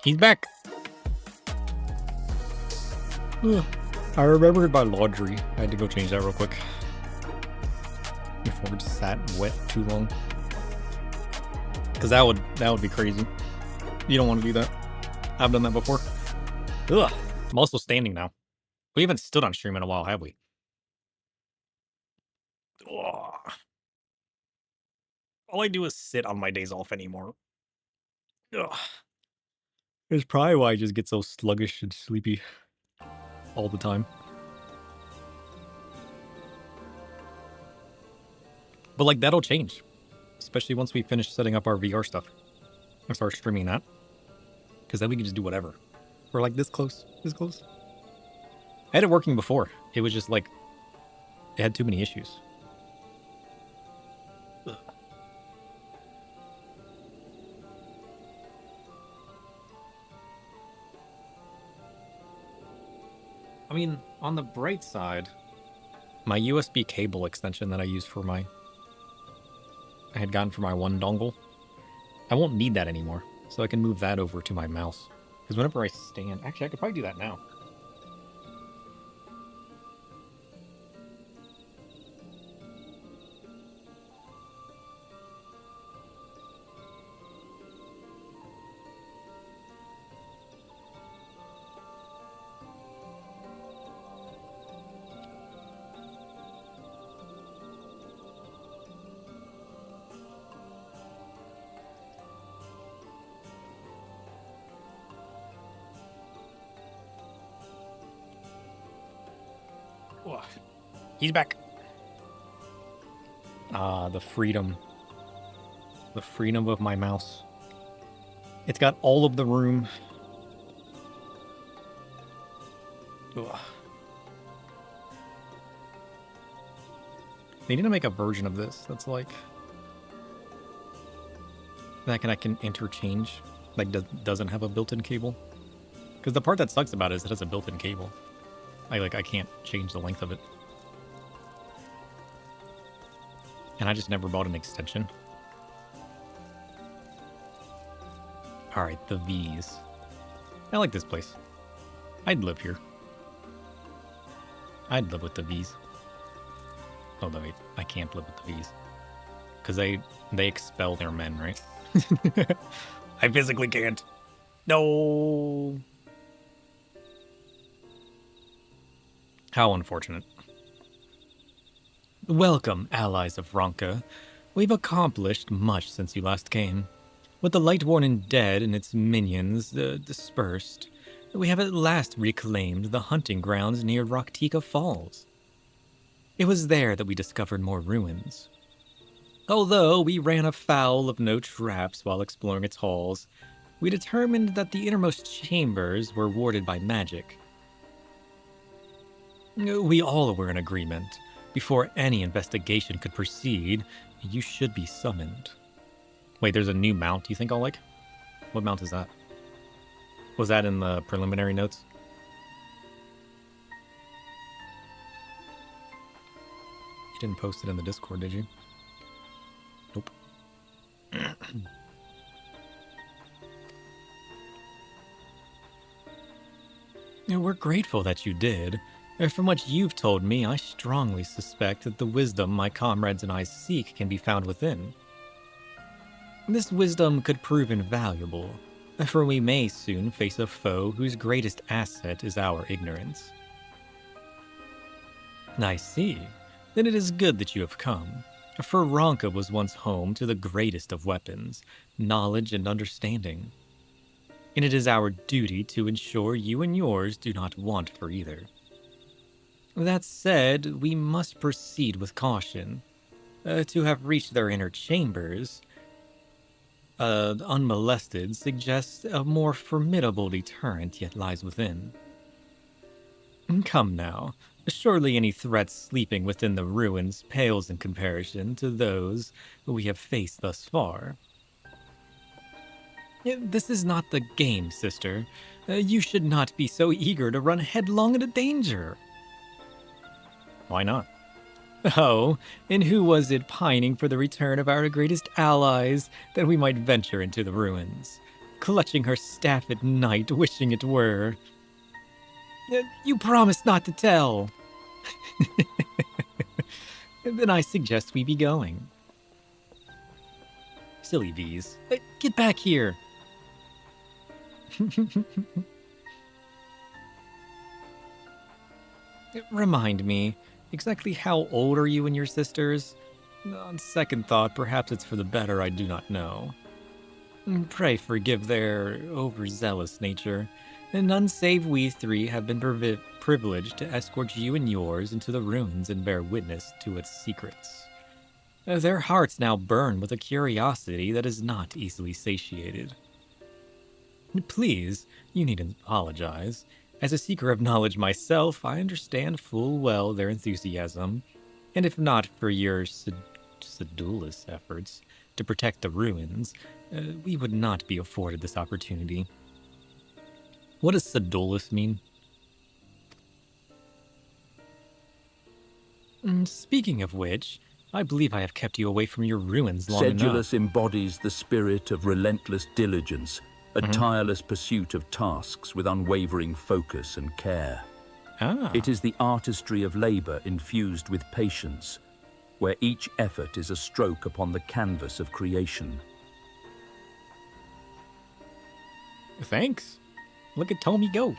He's back. I remembered my laundry. I had to go change that real quick before it sat wet too long. Because that would be crazy. You don't want to do that. I've done that before. Ugh. I'm also standing now. We haven't stood on stream in a while, have we? Ugh. All I do is sit on my days off anymore. Ugh. It's probably why I just get so sluggish and sleepy all the time. But like that'll change, especially once we finish setting up our VR stuff and start streaming that, because then we can just do whatever. We're like this close, this close. I had it working before. It was just like it had too many issues. Ugh. I mean, on the bright side, my USB cable extension that I use for I had gotten for my one dongle, I won't need that anymore, so I can move that over to my mouse. Because whenever I stand, actually I could probably do that now. He's back. Ah, the freedom. The freedom of my mouse. It's got all of the room. Ugh. They need to make a version of this that's like that I can interchange, like doesn't have a built-in cable. Because the part that sucks about it is it has a built-in cable. I can't change the length of it. And I just never bought an extension. Alright, the V's. I like this place. I'd live here. I'd live with the V's. Oh, no, wait. I can't live with the V's. Because they expel their men, right? I physically can't. No. How unfortunate. Welcome, allies of Ronka. We've accomplished much since you last came. With the Lightwarden dead and its minions dispersed, we have at last reclaimed the hunting grounds near Rocktika Falls. It was there that we discovered more ruins. Although we ran afoul of no traps while exploring its halls, we determined that the innermost chambers were warded by magic. We all were in agreement. Before any investigation could proceed, you should be summoned. Wait, there's a new mount you think I'll like? What mount is that? Was that in the preliminary notes? You didn't post it in the Discord, did you? Nope. We're grateful that you did. From what you've told me, I strongly suspect that the wisdom my comrades and I seek can be found within. This wisdom could prove invaluable, for we may soon face a foe whose greatest asset is our ignorance. I see. Then it is good that you have come, for Ronka was once home to the greatest of weapons, knowledge and understanding. And it is our duty to ensure you and yours do not want for either. That said, we must proceed with caution. To have reached their inner chambers, unmolested, suggests a more formidable deterrent yet lies within. Come now, surely any threat sleeping within the ruins pales in comparison to those we have faced thus far. This is not the game, sister. You should not be so eager to run headlong into danger. Why not? Oh, and who was it pining for the return of our greatest allies that we might venture into the ruins? clutching her staff at night, wishing it were. You promised not to tell. Then I suggest we be going. Silly bees. Get back here. Remind me, exactly how old are you and your sisters? On second thought, perhaps it's for the better, I do not know. Pray forgive their overzealous nature. And none save we three have been privileged to escort you and yours into the ruins and bear witness to its secrets. Their hearts now burn with a curiosity that is not easily satiated. Please, you needn't apologize. As a seeker of knowledge myself, I understand full well their enthusiasm, and if not for your sedulous efforts to protect the ruins, we would not be afforded this opportunity. What does sedulous mean? Speaking of which, I believe I have kept you away from your ruins long enough. Sedulous embodies the spirit of relentless diligence, a tireless pursuit of tasks with unwavering focus and care. It is the artistry of labor infused with patience, where each effort is a stroke upon the canvas of creation. Thanks. Look at Tommy go.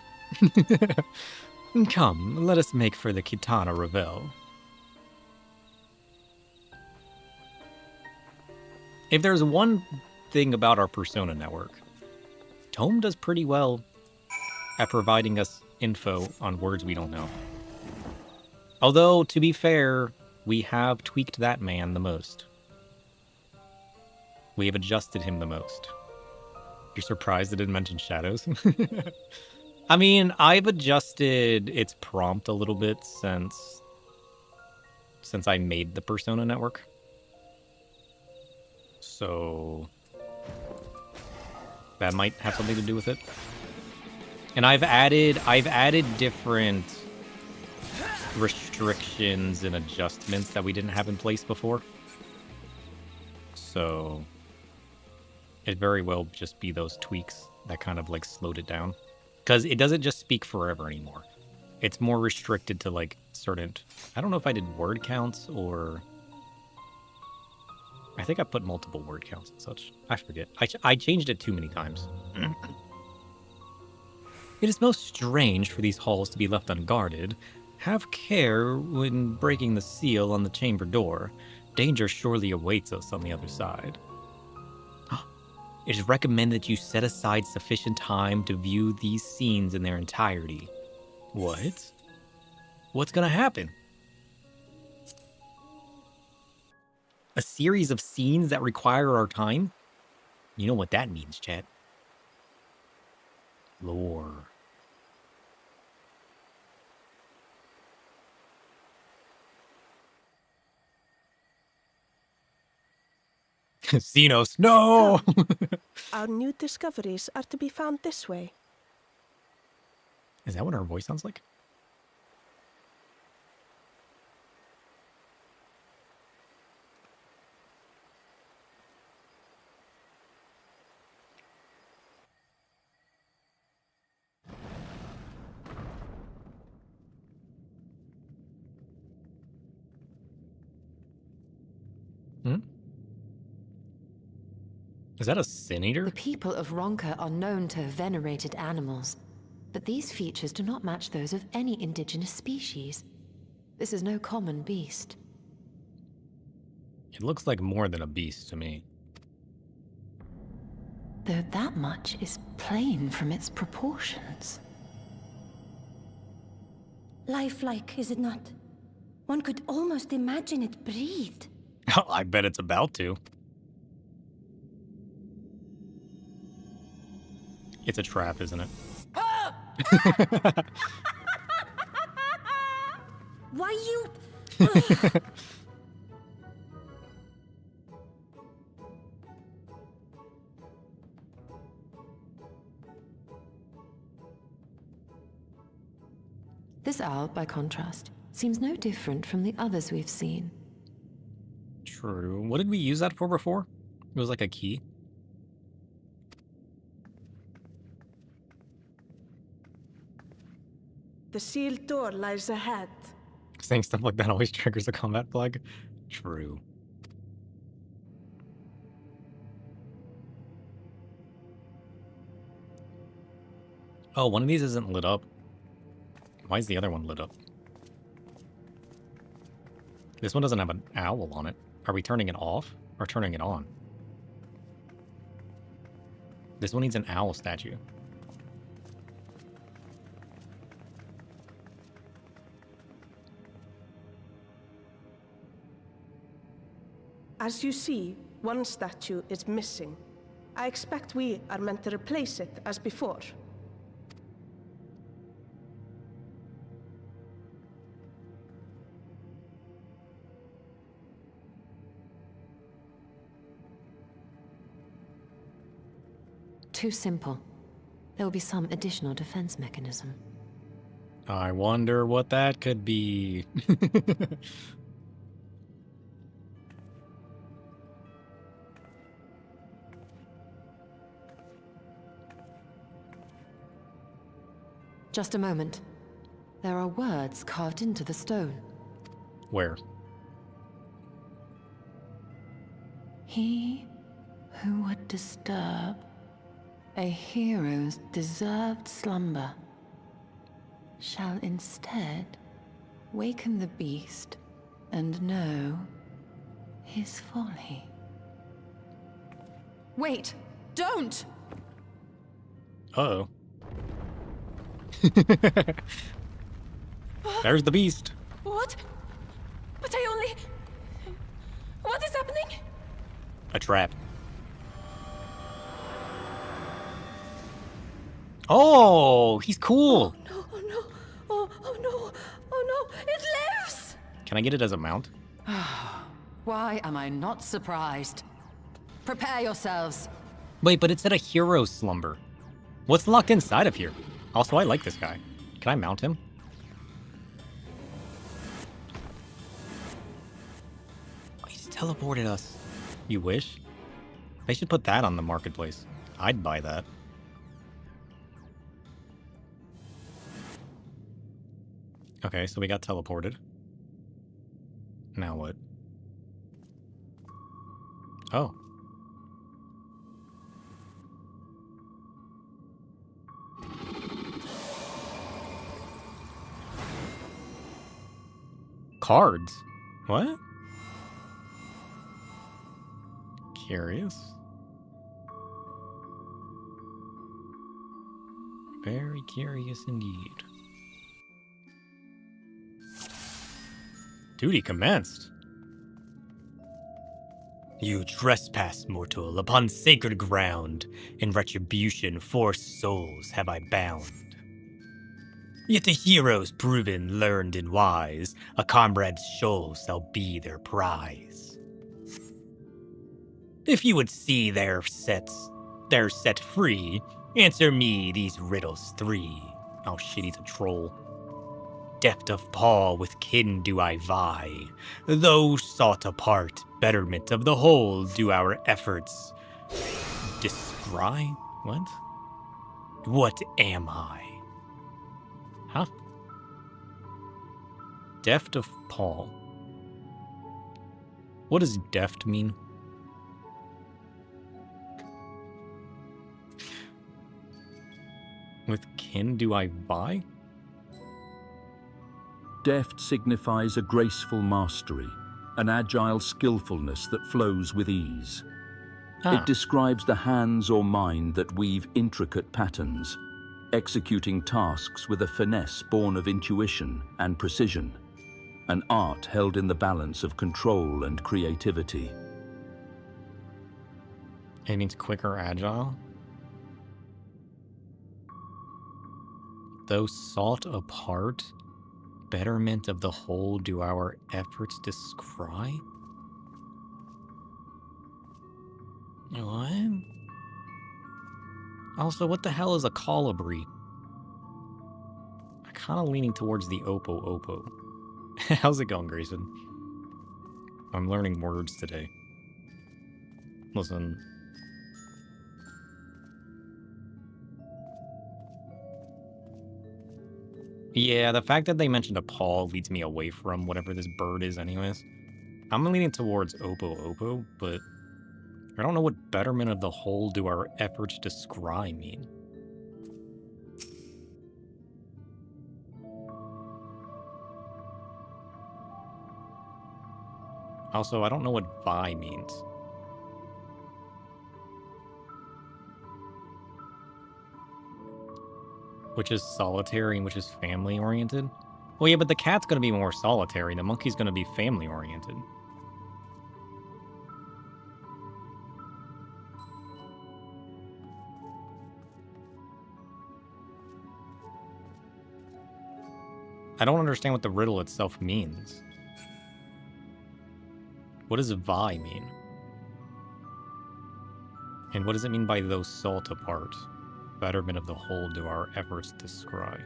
Come, let us make for the Kitana Revel. If there's one thing about our Persona network, Tome does pretty well at providing us info on words we don't know. Although, to be fair, we have tweaked that man the most. We have adjusted him the most. You're surprised it didn't mention shadows? I mean, I've adjusted its prompt a little bit since I made the Persona network. So that might have something to do with it. And I've added different restrictions and adjustments that we didn't have in place before. So it very well just be those tweaks that kind of like slowed it down. Because it doesn't just speak forever anymore. It's more restricted to like certain, I don't know if I did word counts or, I think I put multiple word counts and such. I forget. I changed it too many times. It is most strange for these halls to be left unguarded. Have care when breaking the seal on the chamber door. Danger surely awaits us on the other side. It is recommended that you set aside sufficient time to view these scenes in their entirety. What? What's gonna happen? A series of scenes that require our time? You know what that means, chat. Lore. Xenos, no! Our new discoveries are to be found this way. Is that what our voice sounds like? Is that a sin eater? The people of Ronka are known to have venerated animals, but these features do not match those of any indigenous species. This is no common beast. It looks like more than a beast to me. Though that much is plain from its proportions. Lifelike, is it not? One could almost imagine it breathed. I bet it's about to. It's a trap, isn't it? Why you... This owl, by contrast, seems no different from the others we've seen. True. What did we use that for before? It was like a key. The sealed door lies ahead. Saying stuff like that always triggers a combat flag. True. Oh, one of these isn't lit up. Why is the other one lit up? This one doesn't have an owl on it. Are we turning it off or turning it on? This one needs an owl statue. As you see, one statue is missing. I expect we are meant to replace it as before. Too simple. There will be some additional defense mechanism. I wonder what that could be. Just a moment. There are words carved into the stone. Where? He who would disturb a hero's deserved slumber shall instead waken the beast and know his folly. Wait! Don't! Uh-oh. There's the beast. What? But I only... What is happening? A trap. Oh, he's cool. Oh no, oh no, oh no, it lives! Can I get it as a mount? Why am I not surprised? Prepare yourselves. Wait, but it said a hero slumber. What's locked inside of here? Also, I like this guy. Can I mount him? Oh, he's teleported us. You wish? They should put that on the marketplace. I'd buy that. Okay, so we got teleported. Now what? Oh. Cards? What? Curious. Very curious indeed. Duty commenced. You trespass, mortal, upon sacred ground. In retribution, 4 souls have I bound. Yet the heroes proven, learned, and wise, a comrade's soul shall be their prize. If you would see they're set free, answer me these riddles 3. Oh shit, he's a troll. Deft of paw with kin do I vie. Though sought apart, betterment of the whole do our efforts descry? What? What am I? Huh? Deft of paw. What does deft mean? With kin do I vie? Deft signifies a graceful mastery, an agile skillfulness that flows with ease. It describes the hands or mind that weave intricate patterns, executing tasks with a finesse born of intuition and precision, an art held in the balance of control and creativity. It means quick or agile? Though sought apart, betterment of the whole do our efforts descry? What? Also, what the hell is a colibri? I'm kind of leaning towards the Oppo. How's it going, Grayson? I'm learning words today. Listen. Yeah, the fact that they mentioned a paw leads me away from whatever this bird is anyways. I'm leaning towards Opo, but I don't know what betterment of the whole do our efforts to scry mean. Also, I don't know what Vi means. Which is solitary and which is family-oriented? Well, yeah, but the cat's gonna be more solitary. The monkey's gonna be family-oriented. I don't understand what the riddle itself means. What does Vi mean? And what does it mean by those salt apart? Betterment of the whole do our efforts to scry.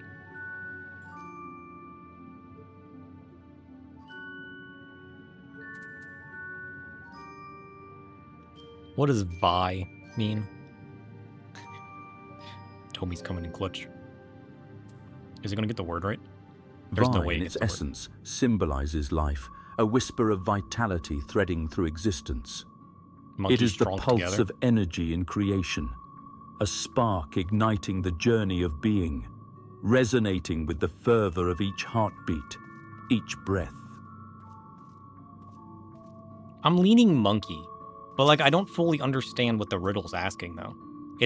What does Vi mean? Tommy's coming in clutch. Is it gonna get the word right? There's no way in its essence symbolizes life, a whisper of vitality threading through existence. It is the pulse of energy in creation, a spark igniting the journey of being, resonating with the fervor of each heartbeat, each breath. I'm leaning monkey, but like I don't fully understand what the riddle's asking though.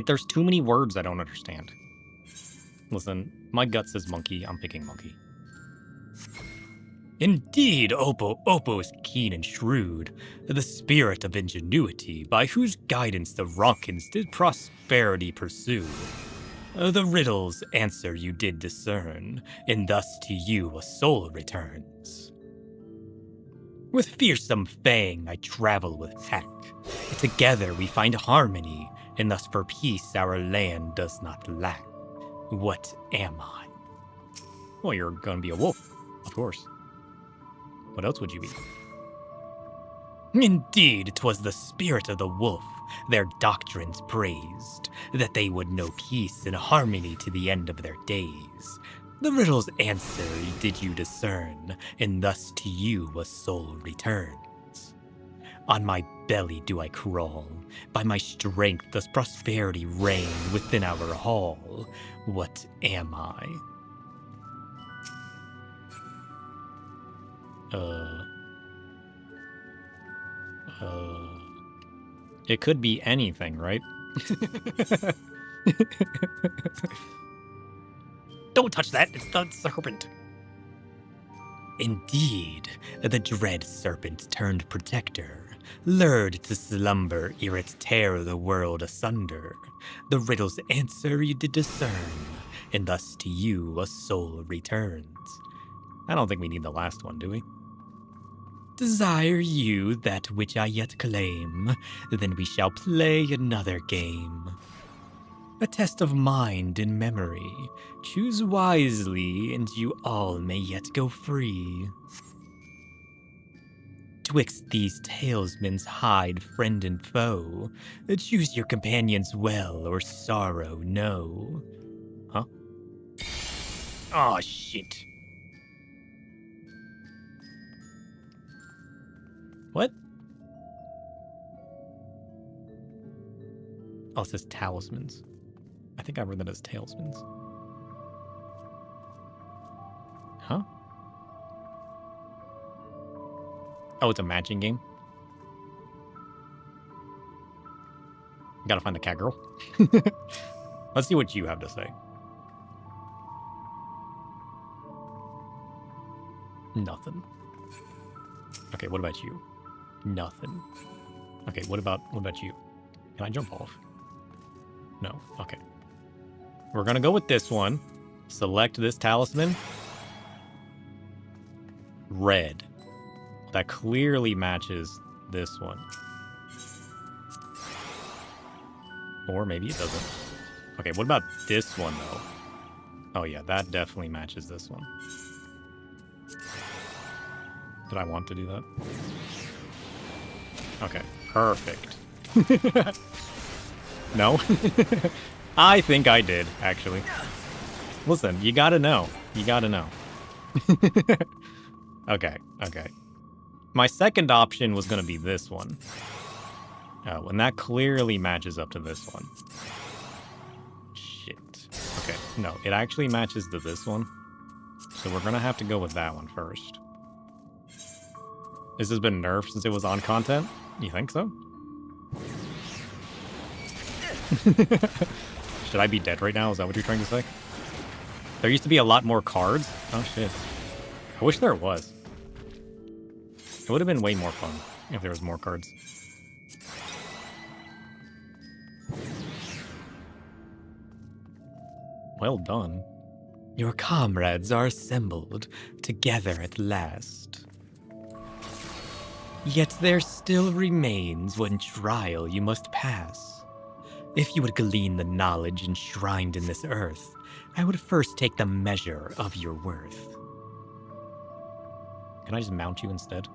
There's too many words I don't understand. Listen, my gut says monkey, I'm picking monkey. Indeed, Opo is keen and shrewd, the spirit of ingenuity, by whose guidance the Ronkins did prosperity pursue. The riddle's answer you did discern, and thus to you a soul returns. With fearsome fang I travel with pack, together we find harmony, and thus for peace our land does not lack. What am I? Well, you're gonna be a wolf, of course. What else would you be? Indeed, 'twas the spirit of the wolf their doctrines praised, that they would know peace and harmony to the end of their days. The riddle's answer did you discern, and thus to you a soul returns. On my belly do I crawl, by my strength does prosperity reign within our hall. What am I? It could be anything, right? Don't touch that, it's the serpent. Indeed, the dread serpent turned protector, lured to slumber ere it tear the world asunder. The riddle's answer you did discern, and thus to you a soul returns. I don't think we need the last one, do we? Desire you that which I yet claim, then we shall play another game. A test of mind and memory. Choose wisely, and you all may yet go free. Twixt these talesmen's hide friend and foe. Choose your companions well, or sorrow know. Huh? Aw, shit. What? Oh, it says talismans. I think I read that as talismans. Huh? Oh, it's a matching game? Gotta find the cat girl. Let's see what you have to say. Nothing. Okay, what about you? Nothing. Okay, what about you? Can I jump off? No. Okay. We're gonna go with this one. Select this talisman. Red. That clearly matches this one. Or maybe it doesn't. Okay, what about this one, though? Oh, yeah, that definitely matches this one. Did I want to do that? Okay, perfect. No? I think I did, actually. Listen, you gotta know. You gotta know. Okay. My second option was gonna be this one. Oh, and that clearly matches up to this one. Shit. Okay, no, it actually matches to this one. So we're gonna have to go with that one first. This has been nerfed since it was on content? You think so? Should I be dead right now? Is that what you're trying to say? There used to be a lot more cards? Oh shit. I wish there was. It would have been way more fun if there was more cards. Well done. Your comrades are assembled together at last. Yet there still remains one trial you must pass. If you would glean the knowledge enshrined in this earth, I would first take the measure of your worth. Can I just mount you instead?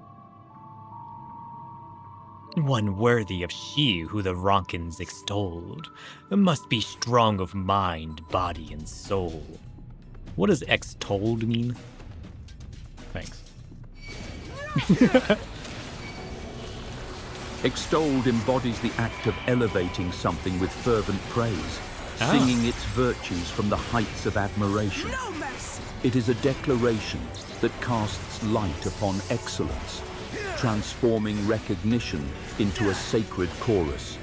One worthy of she who the Ronkins extolled must be strong of mind, body, and soul. What does extolled mean? Thanks. Extolled embodies the act of elevating something with fervent praise, singing its virtues from the heights of admiration. It is a declaration that casts light upon excellence, transforming recognition into a sacred chorus,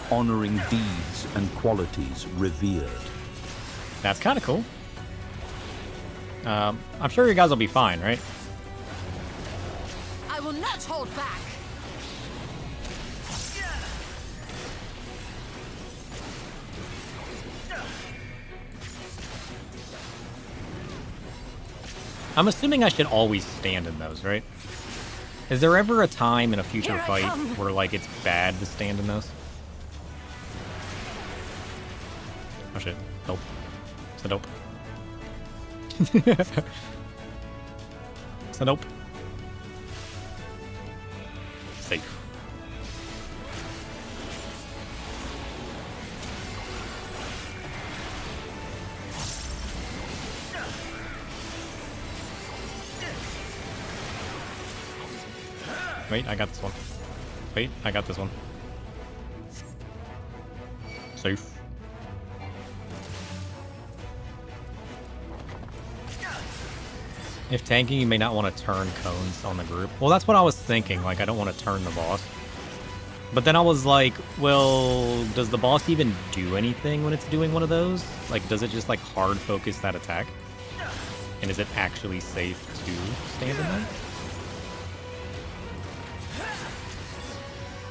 honoring deeds and qualities revered. That's kind of cool. I'm sure you guys will be fine, right? I will not hold back. I'm assuming I should always stand in those, right? Is there ever a time in a future fight where, like, it's bad to stand in those? Oh shit. Nope. It's a nope. It's a nope. Safe. Wait, I got this one. Wait, I got this one. Safe. If tanking, you may not want to turn cones on the group. Well, that's what I was thinking. Like, I don't want to turn the boss. But then I was like, well, does the boss even do anything when it's doing one of those? Like, does it just, like, hard focus that attack? And is it actually safe to stand in there?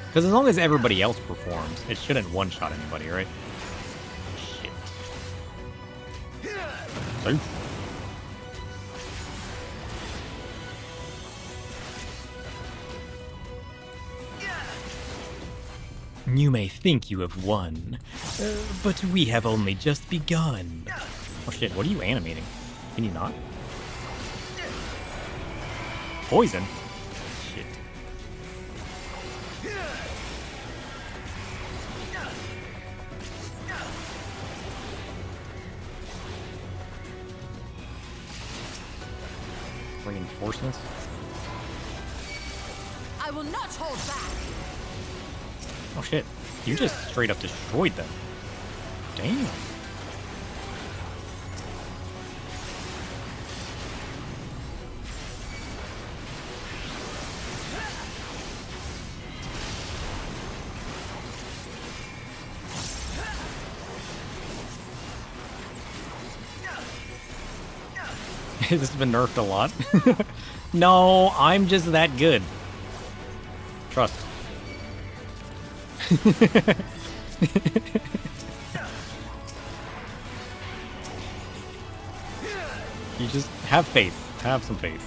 Because as long as everybody else performs, it shouldn't one-shot anybody, right? Shit. Safe. You may think you have won, but we have only just begun. Oh shit, what are you animating? Can you not? Poison? Shit. Reinforcements? I will not hold back. Oh shit, you just straight up destroyed them. Damn. This has been nerfed a lot. No, I'm just that good. Trust. You just have faith. Have some faith.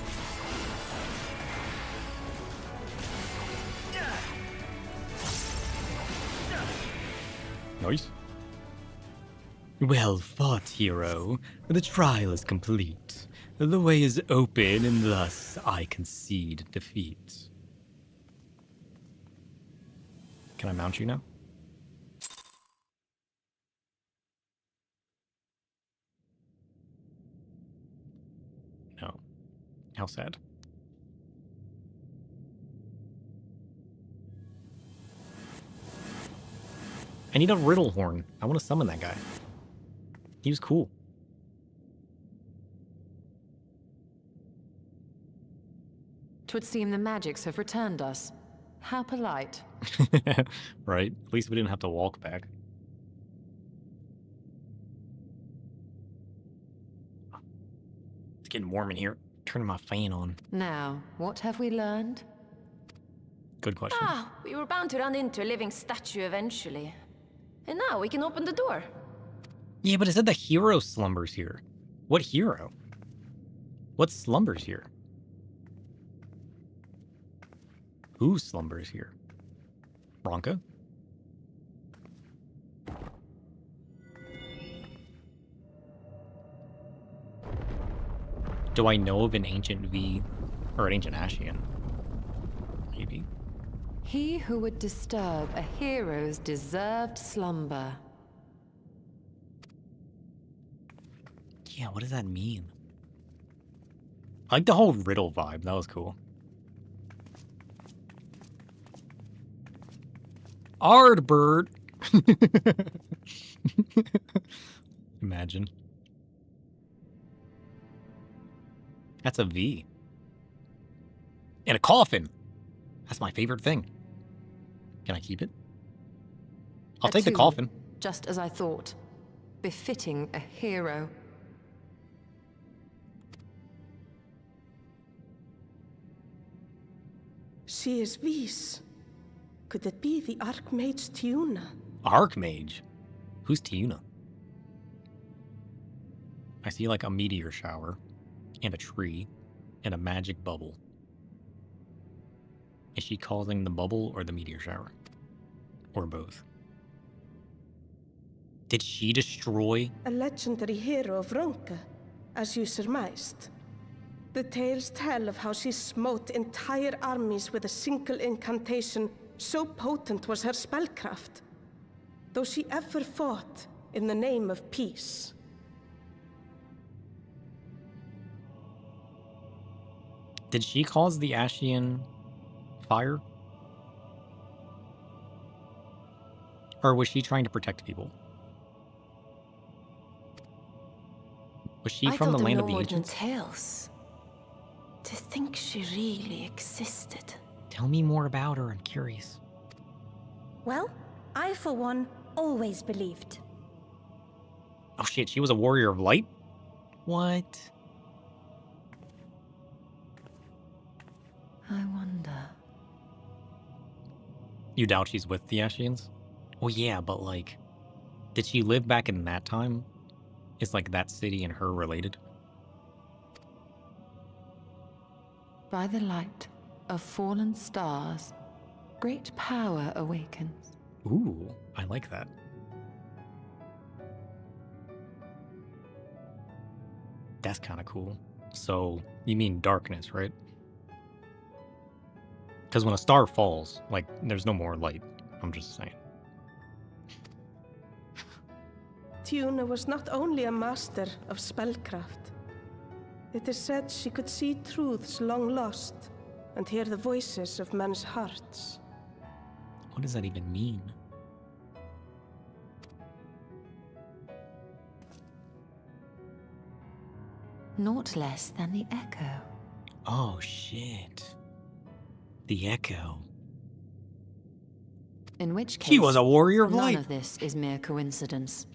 Nice. Well fought, hero. The trial is complete. The way is open, and thus I concede defeat. Can I mount you now? How sad. I need a riddle horn. I want to summon that guy. He was cool. Twould seem the magics have returned us. How polite. Right? At least we didn't have to walk back. It's getting warm in here. Turning my fan on. Now, what have we learned? Good question. Ah, we were bound to run into a living statue eventually. And now we can open the door. Yeah, but it said the hero slumbers here. What hero? What slumbers here? Who slumbers here? Bronca? Do I know of an ancient V or an ancient Ashian? Maybe. He who would disturb a hero's deserved slumber. Yeah, what does that mean? I like the whole riddle vibe. That was cool. Ardbird! Imagine. That's a V. And a coffin! That's my favorite thing. Can I keep it? I'll take the coffin. Just as I thought. Befitting a hero. She is Vis. Could it be the Archmage Tiuna? Archmage? Who's Tiuna? I see like a meteor shower, and a tree, and a magic bubble. Is she causing the bubble or the meteor shower? Or both? Did she destroy? A legendary hero of Ronka, as you surmised. The tales tell of how she smote entire armies with a single incantation. So potent was her spellcraft, though she ever fought in the name of peace. Did she cause the Ashian fire? Or was she trying to protect people? Was she from the land of the ancients? Tales. To think she really existed. Tell me more about her, I'm curious. Well, I for one always believed. Oh shit, she was a warrior of light? What? I wonder. You doubt she's with the Ashians? Well, yeah, but like, did she live back in that time? Is like that city and her related? By the light of fallen stars, great power awakens. Ooh, I like that. That's kind of cool. So, you mean darkness, right? Because when a star falls, like, there's no more light. I'm just saying. Tiuna was not only a master of spellcraft. It is said she could see truths long lost and hear the voices of men's hearts. What does that even mean? Naught less than the echo. Oh, shit. The echo. In which case, she was a warrior of light. None of this is mere coincidence.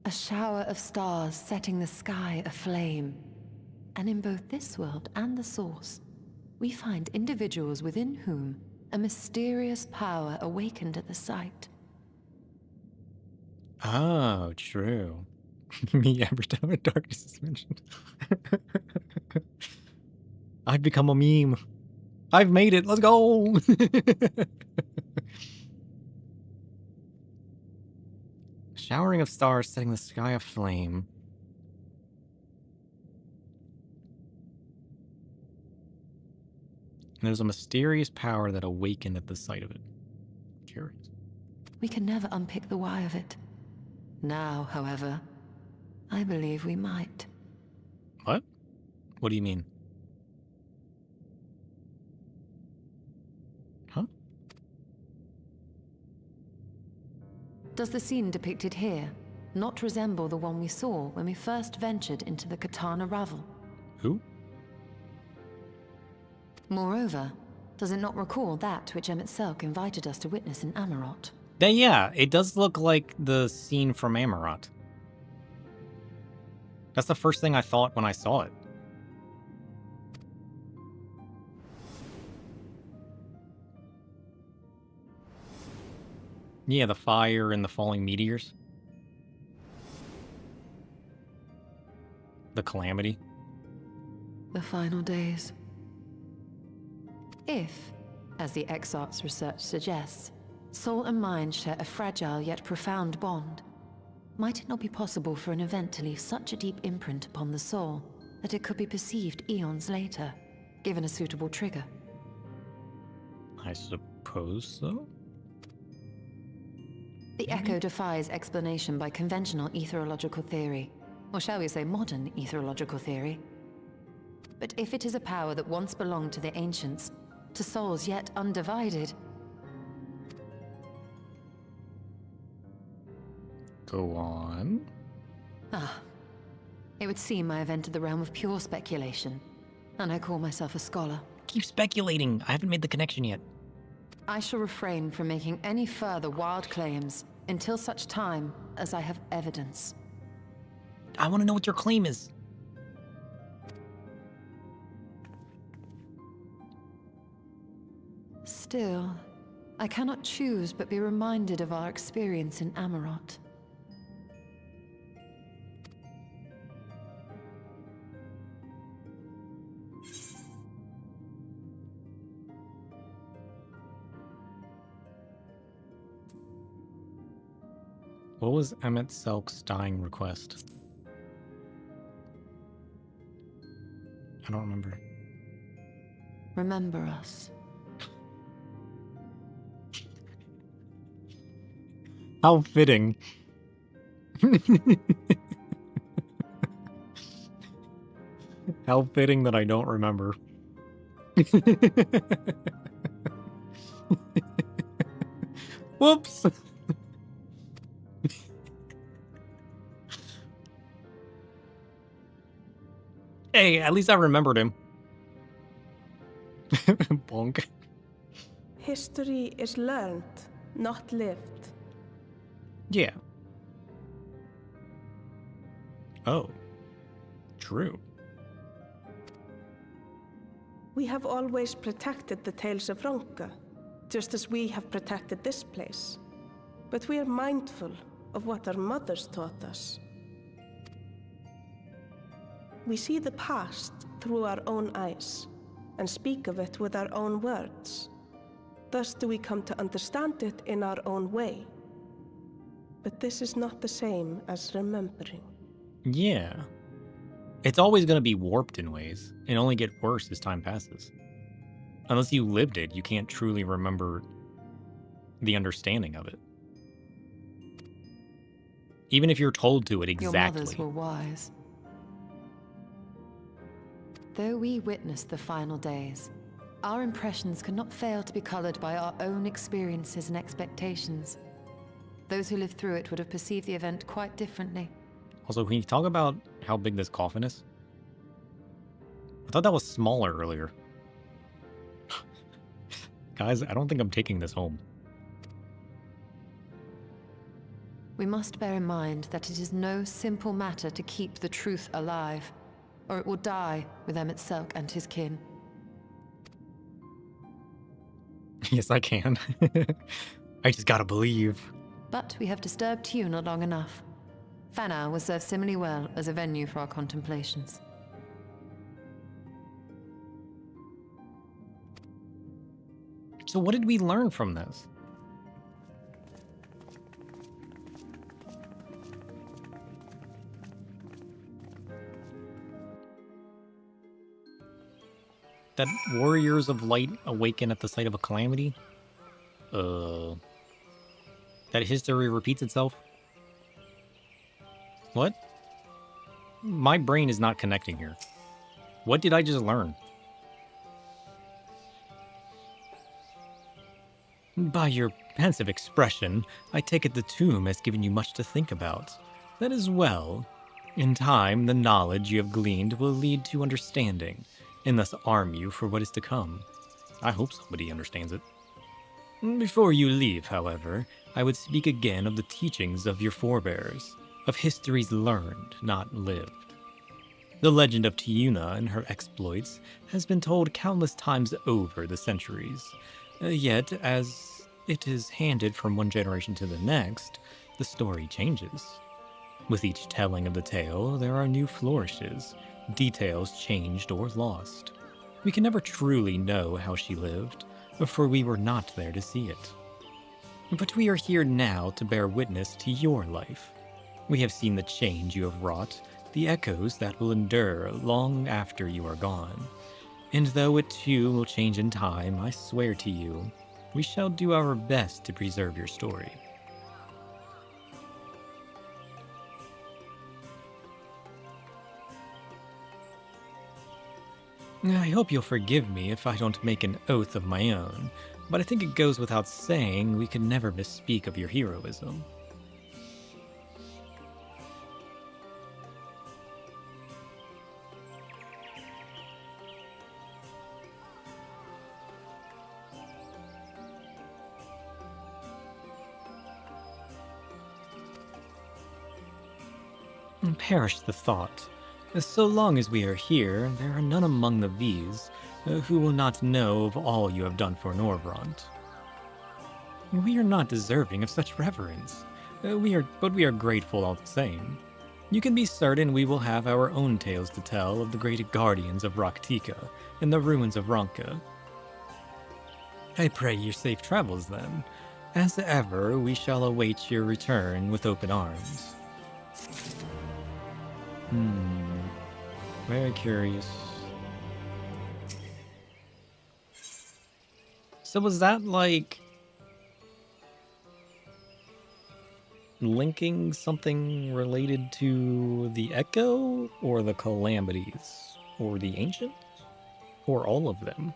A shower of stars setting the sky aflame. And in both this world and the Source, we find individuals within whom a mysterious power awakened at the sight. Oh, true. Me every time a darkness is mentioned. I've become a meme. I've made it. Let's go. Showering of stars setting the sky aflame. And there's a mysterious power that awakened at the sight of it. Curious. We can never unpick the why of it. Now, however, I believe we might. What? What do you mean? Huh? Does the scene depicted here not resemble the one we saw when we first ventured into the Katana Ravel? Who? Moreover, does it not recall that which Emmett Selk invited us to witness in Amarot? Yeah, it does look like the scene from Amarot. That's the first thing I thought when I saw it. Yeah, the fire and the falling meteors. The calamity. The final days. If, as the Exarch's research suggests, soul and mind share a fragile yet profound bond, might it not be possible for an event to leave such a deep imprint upon the soul that it could be perceived eons later, given a suitable trigger? I suppose so. The echo defies explanation by conventional etherological theory, or shall we say modern etherological theory. But if it is a power that once belonged to the ancients, to souls yet undivided... Go on. It would seem I have entered the realm of pure speculation, and I call myself a scholar. Keep speculating. I haven't made the connection yet. I shall refrain from making any further wild claims until such time as I have evidence. I want to know what your claim is. Still, I cannot choose but be reminded of our experience in Amarot. What was Emmett Selk's dying request? I don't remember. Remember us. How fitting. How fitting that I don't remember. Whoops. Hey, at least I remembered him. Bonk. History is learned, not lived. Yeah. Oh. True. We have always protected the Tales of Ronka, just as we have protected this place. But we are mindful of what our mothers taught us. We see the past through our own eyes, and speak of it with our own words. Thus do we come to understand it in our own way. But this is not the same as remembering. Yeah. It's always going to be warped in ways, and only get worse as time passes. Unless you lived it, you can't truly remember the understanding of it. Even if you're told to it exactly. Your mothers were wise. Though we witnessed the final days, our impressions cannot fail to be colored by our own experiences and expectations. Those who lived through it would have perceived the event quite differently. Also, can you talk about how big this coffin is? I thought that was smaller earlier. Guys, I don't think I'm taking this home. We must bear in mind that it is no simple matter to keep the truth alive, or it will die with Emmett Selk and his kin. Yes, I can. I just gotta believe. But we have disturbed Tuna long enough. Fanau will serve similarly well as a venue for our contemplations. So what did we learn from this? That warriors of light awaken at the sight of a calamity? That history repeats itself? What? My brain is not connecting here. What did I just learn? By your pensive expression, I take it the tomb has given you much to think about. That is well. In time, the knowledge you have gleaned will lead to understanding, and thus arm you for what is to come. I hope somebody understands it. Before you leave, however, I would speak again of the teachings of your forebears, of histories learned, not lived. The legend of Tiuna and her exploits has been told countless times over the centuries, yet as it is handed from one generation to the next, the story changes. With each telling of the tale, there are new flourishes, details changed or lost. We can never truly know how she lived, for we were not there to see it. But we are here now to bear witness to your life. We have seen the change you have wrought, the echoes that will endure long after you are gone. And though it too will change in time, I swear to you, we shall do our best to preserve your story. I hope you'll forgive me if I don't make an oath of my own, but I think it goes without saying we could never misspeak of your heroism. Perish the thought. So long as we are here, there are none among the V's who will not know of all you have done for Norvrant. We are not deserving of such reverence, but we are grateful all the same. You can be certain we will have our own tales to tell of the great guardians of Raktika and the ruins of Ronka. I pray you safe travels then. As ever, we shall await your return with open arms. Very curious. So was that like linking something related to the Echo or the Calamities or the Ancients or all of them?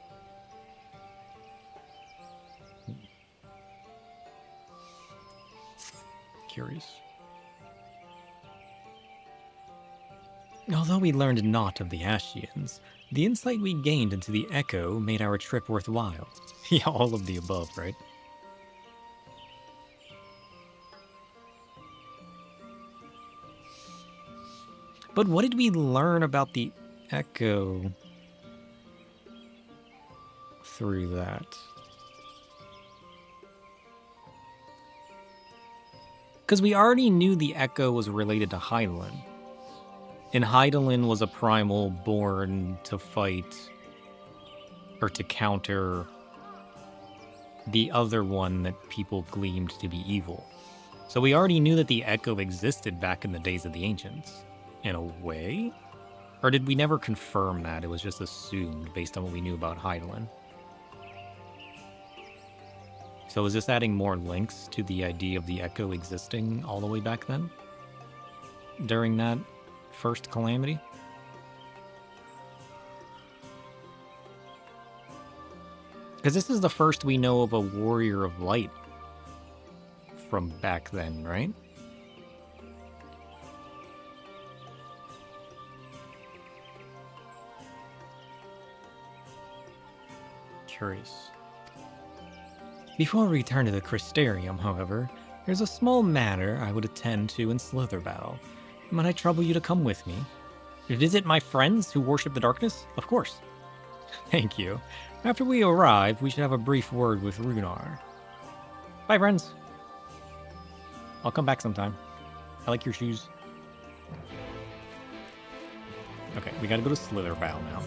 Curious. Although we learned naught of the Ashians, the insight we gained into the Echo made our trip worthwhile. Yeah, all of the above, right? But what did we learn about the Echo through that? Because we already knew the Echo was related to Hydaelyn. And Hydaelyn was a primal born to fight, or to counter, the other one that people gleamed to be evil. So we already knew that the Echo existed back in the days of the Ancients, in a way? Or did we never confirm that? It was just assumed based on what we knew about Hydaelyn. So is this adding more links to the idea of the Echo existing all the way back then? During that first calamity? Because this is the first we know of a Warrior of Light from back then, right? Curious. Before we return to the Crystarium, however, there's a small matter I would attend to in Slitherbow. Might I trouble you to come with me? Visit my friends who worship the darkness? Of course. Thank you. After we arrive, we should have a brief word with Runar. Bye, friends. I'll come back sometime. I like your shoes. Okay, we gotta go to Slitherbow now.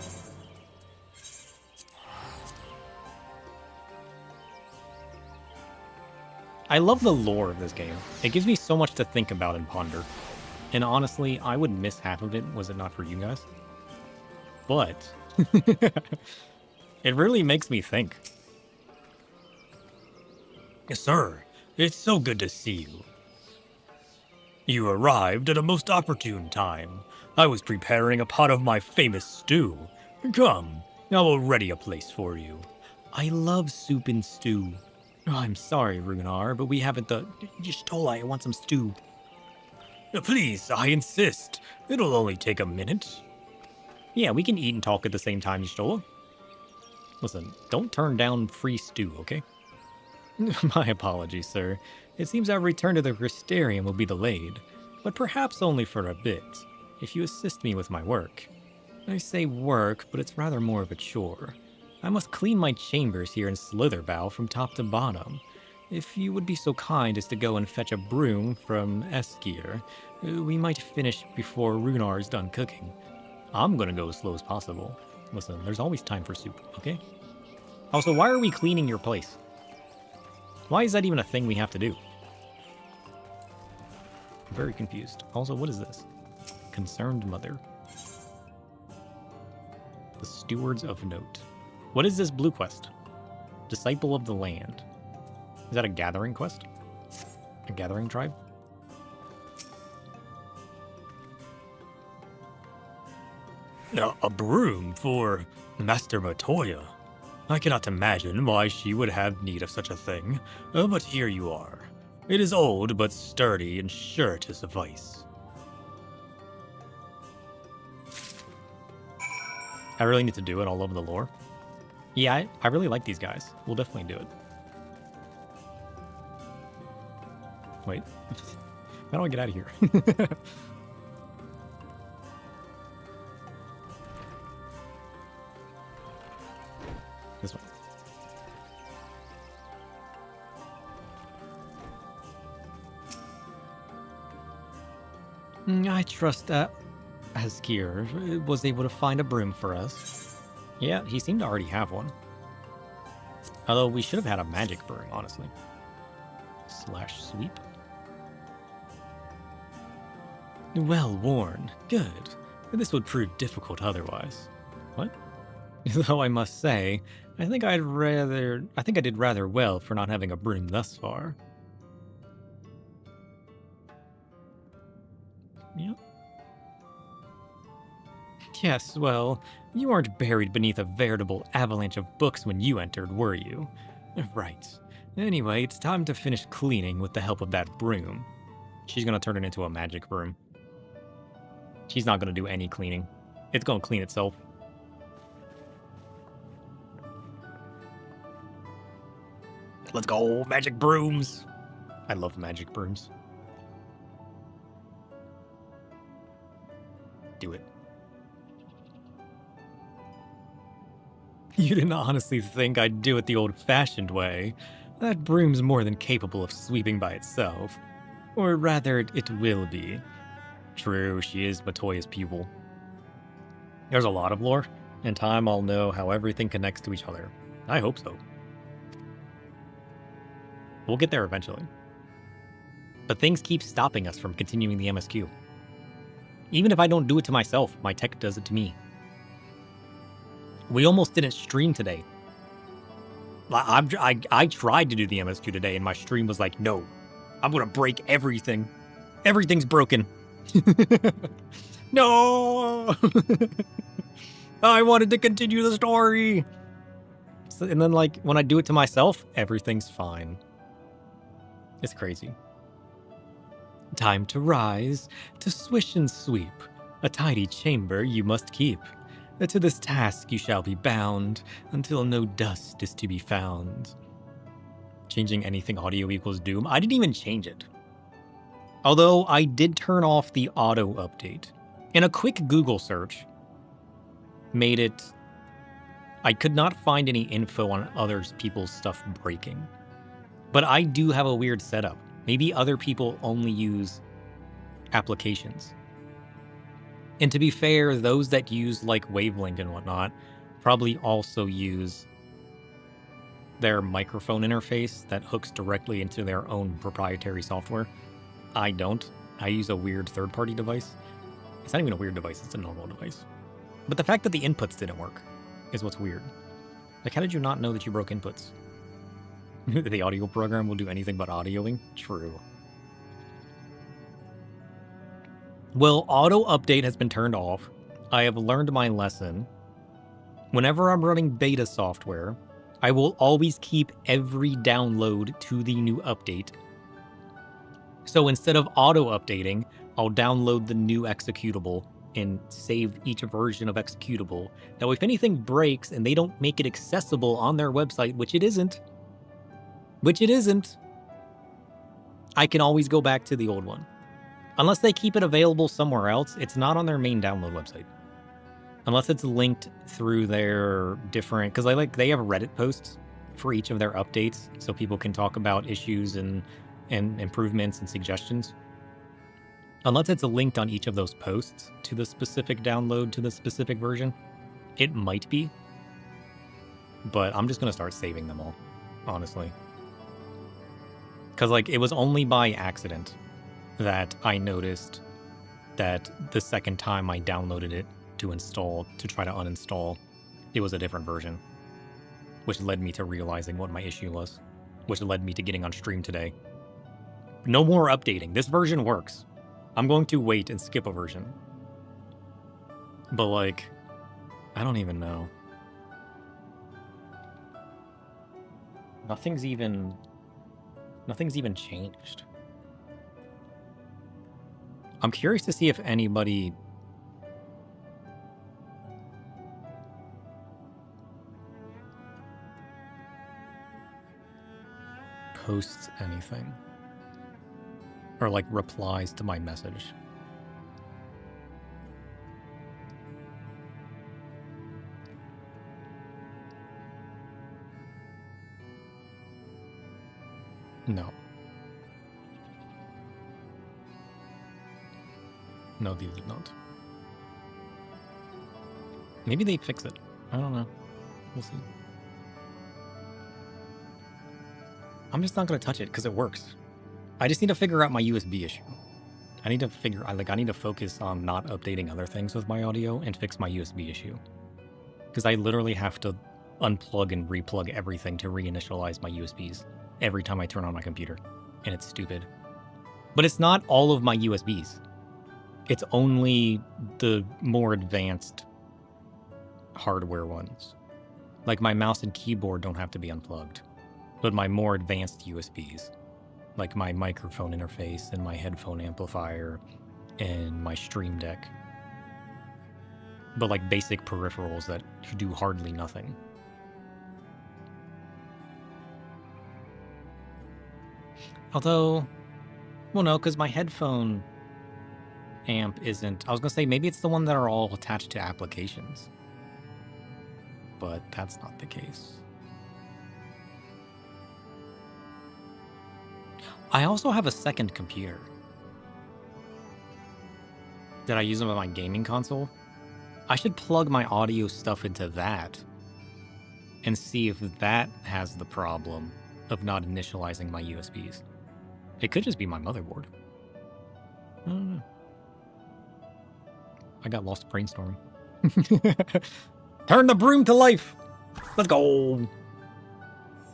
I love the lore of this game. It gives me so much to think about and ponder. And honestly, I would miss half of it was it not for you guys. But it really makes me think. Yes, sir. It's so good to see you. You arrived at a most opportune time. I was preparing a pot of my famous stew. Come, I will ready a place for you. I love soup and stew. Oh, I'm sorry, Runar, but we haven't Y'shtola, I want some stew. Please, I insist. It'll only take a minute. Yeah, we can eat and talk at the same time, Y'shtola. Listen, don't turn down free stew, okay? My apologies, sir. It seems our return to the Crystarium will be delayed, but perhaps only for a bit, if you assist me with my work. I say work, but it's rather more of a chore. I must clean my chambers here in Slitherbow from top to bottom. If you would be so kind as to go and fetch a broom from Eskir, we might finish before Runar's done cooking. I'm gonna go as slow as possible. Listen, there's always time for soup, okay? Also, why are we cleaning your place? Why is that even a thing we have to do? I'm very confused. Also, what is this? Concerned Mother. The Stewards of Note. What is this blue quest? Disciple of the Land. Is that a gathering quest? A gathering tribe? A broom for Master Matoya. I cannot imagine why she would have need of such a thing, but here you are. It is old but sturdy and sure to suffice. I really need to do it all over the lore. Yeah, I really like these guys. We'll definitely do it. Wait. How do I get out of here? This one. I trust that Askir was able to find a broom for us. Yeah, he seemed to already have one. Although we should have had a magic broom, honestly. Slash sweep. Well worn. Good. This would prove difficult otherwise. What? Though I must say, I think I did rather well for not having a broom thus far. Yep. Yes, well, you weren't buried beneath a veritable avalanche of books when you entered, were you? Right. Anyway, it's time to finish cleaning with the help of that broom. She's gonna turn it into a magic broom. She's not gonna do any cleaning. It's gonna clean itself. Let's go, magic brooms! I love magic brooms. Do it. You didn't honestly think I'd do it the old-fashioned way. That broom's more than capable of sweeping by itself. Or rather, it will be. True, she is Matoya's pupil. There's a lot of lore. In time, I'll know how everything connects to each other. I hope so. We'll get there eventually. But things keep stopping us from continuing the MSQ. Even if I don't do it to myself, my tech does it to me. We almost didn't stream today. I tried to do the MSQ today, and my stream was like, no, I'm gonna break everything. Everything's broken. No! I wanted to continue the story. And then, like, when I do it to myself, everything's fine. It's crazy. Time to rise, to swish and sweep. A tidy chamber you must keep. To this task you shall be bound, until no dust is to be found. Changing anything audio equals doom? I didn't even change it. Although I did turn off the auto update. In a quick Google search, made it... I could not find any info on other people's stuff breaking. But I do have a weird setup. Maybe other people only use applications. And to be fair, those that use like Wavelength and whatnot probably also use their microphone interface that hooks directly into their own proprietary software. I don't. I use a weird third-party device. It's not even a weird device, it's a normal device. But the fact that the inputs didn't work is what's weird. Like, how did you not know that you broke inputs? The audio program will do anything but audioing? True. Well, auto update has been turned off. I have learned my lesson. Whenever I'm running beta software, I will always keep every download to the new update. So instead of auto updating, I'll download the new executable and save each version of executable. Now, if anything breaks and they don't make it accessible on their website, which it isn't, I can always go back to the old one. Unless they keep it available somewhere else, it's not on their main download website. Unless it's linked through their different, because they have Reddit posts for each of their updates, so people can talk about issues and improvements and suggestions. Unless it's linked on each of those posts to the specific download to the specific version, it might be. But I'm just gonna start saving them all, honestly. Because it was only by accident that I noticed that the second time I downloaded it to install, to try to uninstall, it was a different version. Which led me to realizing what my issue was. Which led me to getting on stream today. No more updating. This version works. I'm going to wait and skip a version. But I don't even know. Nothing's even changed. I'm curious to see if anybody posts anything or replies to my message. No. No, they did not. Maybe they fix it. I don't know. We'll see. I'm just not going to touch it because it works. I just need to figure out my USB issue. I need to I need to focus on not updating other things with my audio and fix my USB issue. Because I literally have to unplug and replug everything to reinitialize my USBs every time I turn on my computer. And it's stupid. But it's not all of my USBs. It's only the more advanced hardware ones. My mouse and keyboard don't have to be unplugged. But my more advanced USBs, my microphone interface and my headphone amplifier and my Stream Deck. But basic peripherals that do hardly nothing. Although, well no, because my headphone amp isn't, I was going to say maybe it's the one that are all attached to applications. But that's not the case. I also have a second computer that I use on my gaming console. I should plug my audio stuff into that and see if that has the problem of not initializing my USBs. It could just be my motherboard. I don't know. I got lost brainstorming. Turn the broom to life! Let's go!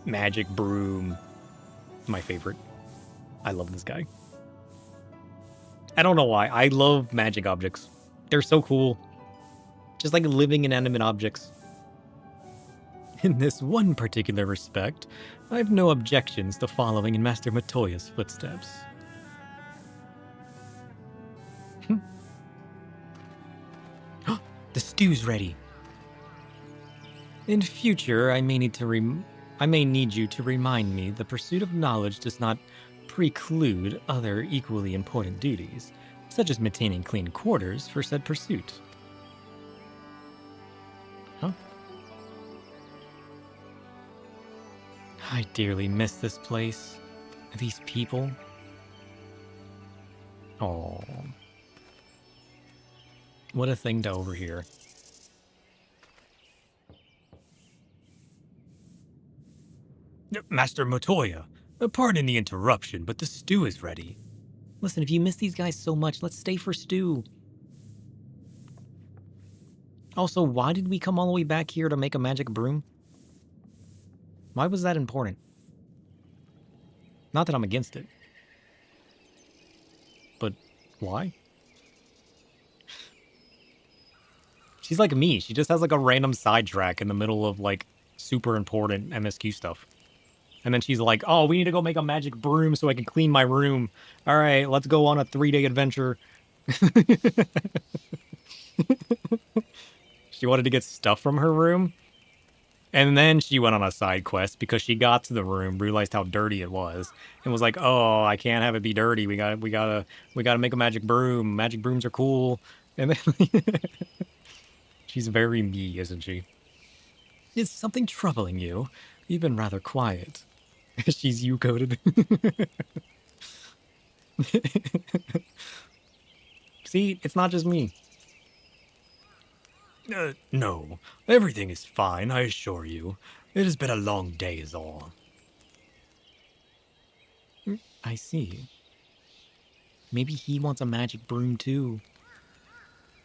Magic broom. My favorite. I love this guy. I don't know why. I love magic objects. They're so cool. Just like living inanimate objects. In this one particular respect, I have no objections to following in Master Matoya's footsteps. The stew's ready. In future, I may need you to remind me the pursuit of knowledge does not preclude other equally important duties, such as maintaining clean quarters for said pursuit. Huh? I dearly miss this place. These people. Oh. What a thing to overhear. Master Matoya, pardon the interruption, but the stew is ready. Listen, if you miss these guys so much, let's stay for stew. Also, why did we come all the way back here to make a magic broom? Why was that important? Not that I'm against it. But why? She's like me. She just has like a random sidetrack in the middle of like super important MSQ stuff. And then she's like, oh, we need to go make a magic broom so I can clean my room. All right, let's go on a 3-day adventure. She wanted to get stuff from her room. And then she went on a side quest because she got to the room, realized how dirty it was, and was like, "Oh, I can't have it be dirty. We gotta make a magic broom. Magic brooms are cool." And then she's very me, isn't she? Is something troubling you? You've been rather quiet. She's you coded. See, it's not just me. No. Everything is fine, I assure you. It has been a long day is all. I see. Maybe he wants a magic broom too.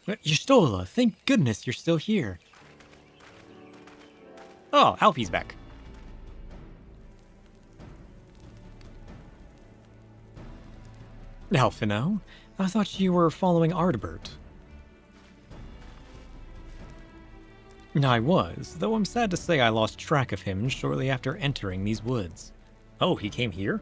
Y'shtola, thank goodness you're still here. Oh, Alfie's back. Alphino, I thought you were following Ardbert. I was, though I'm sad to say I lost track of him shortly after entering these woods. Oh, he came here?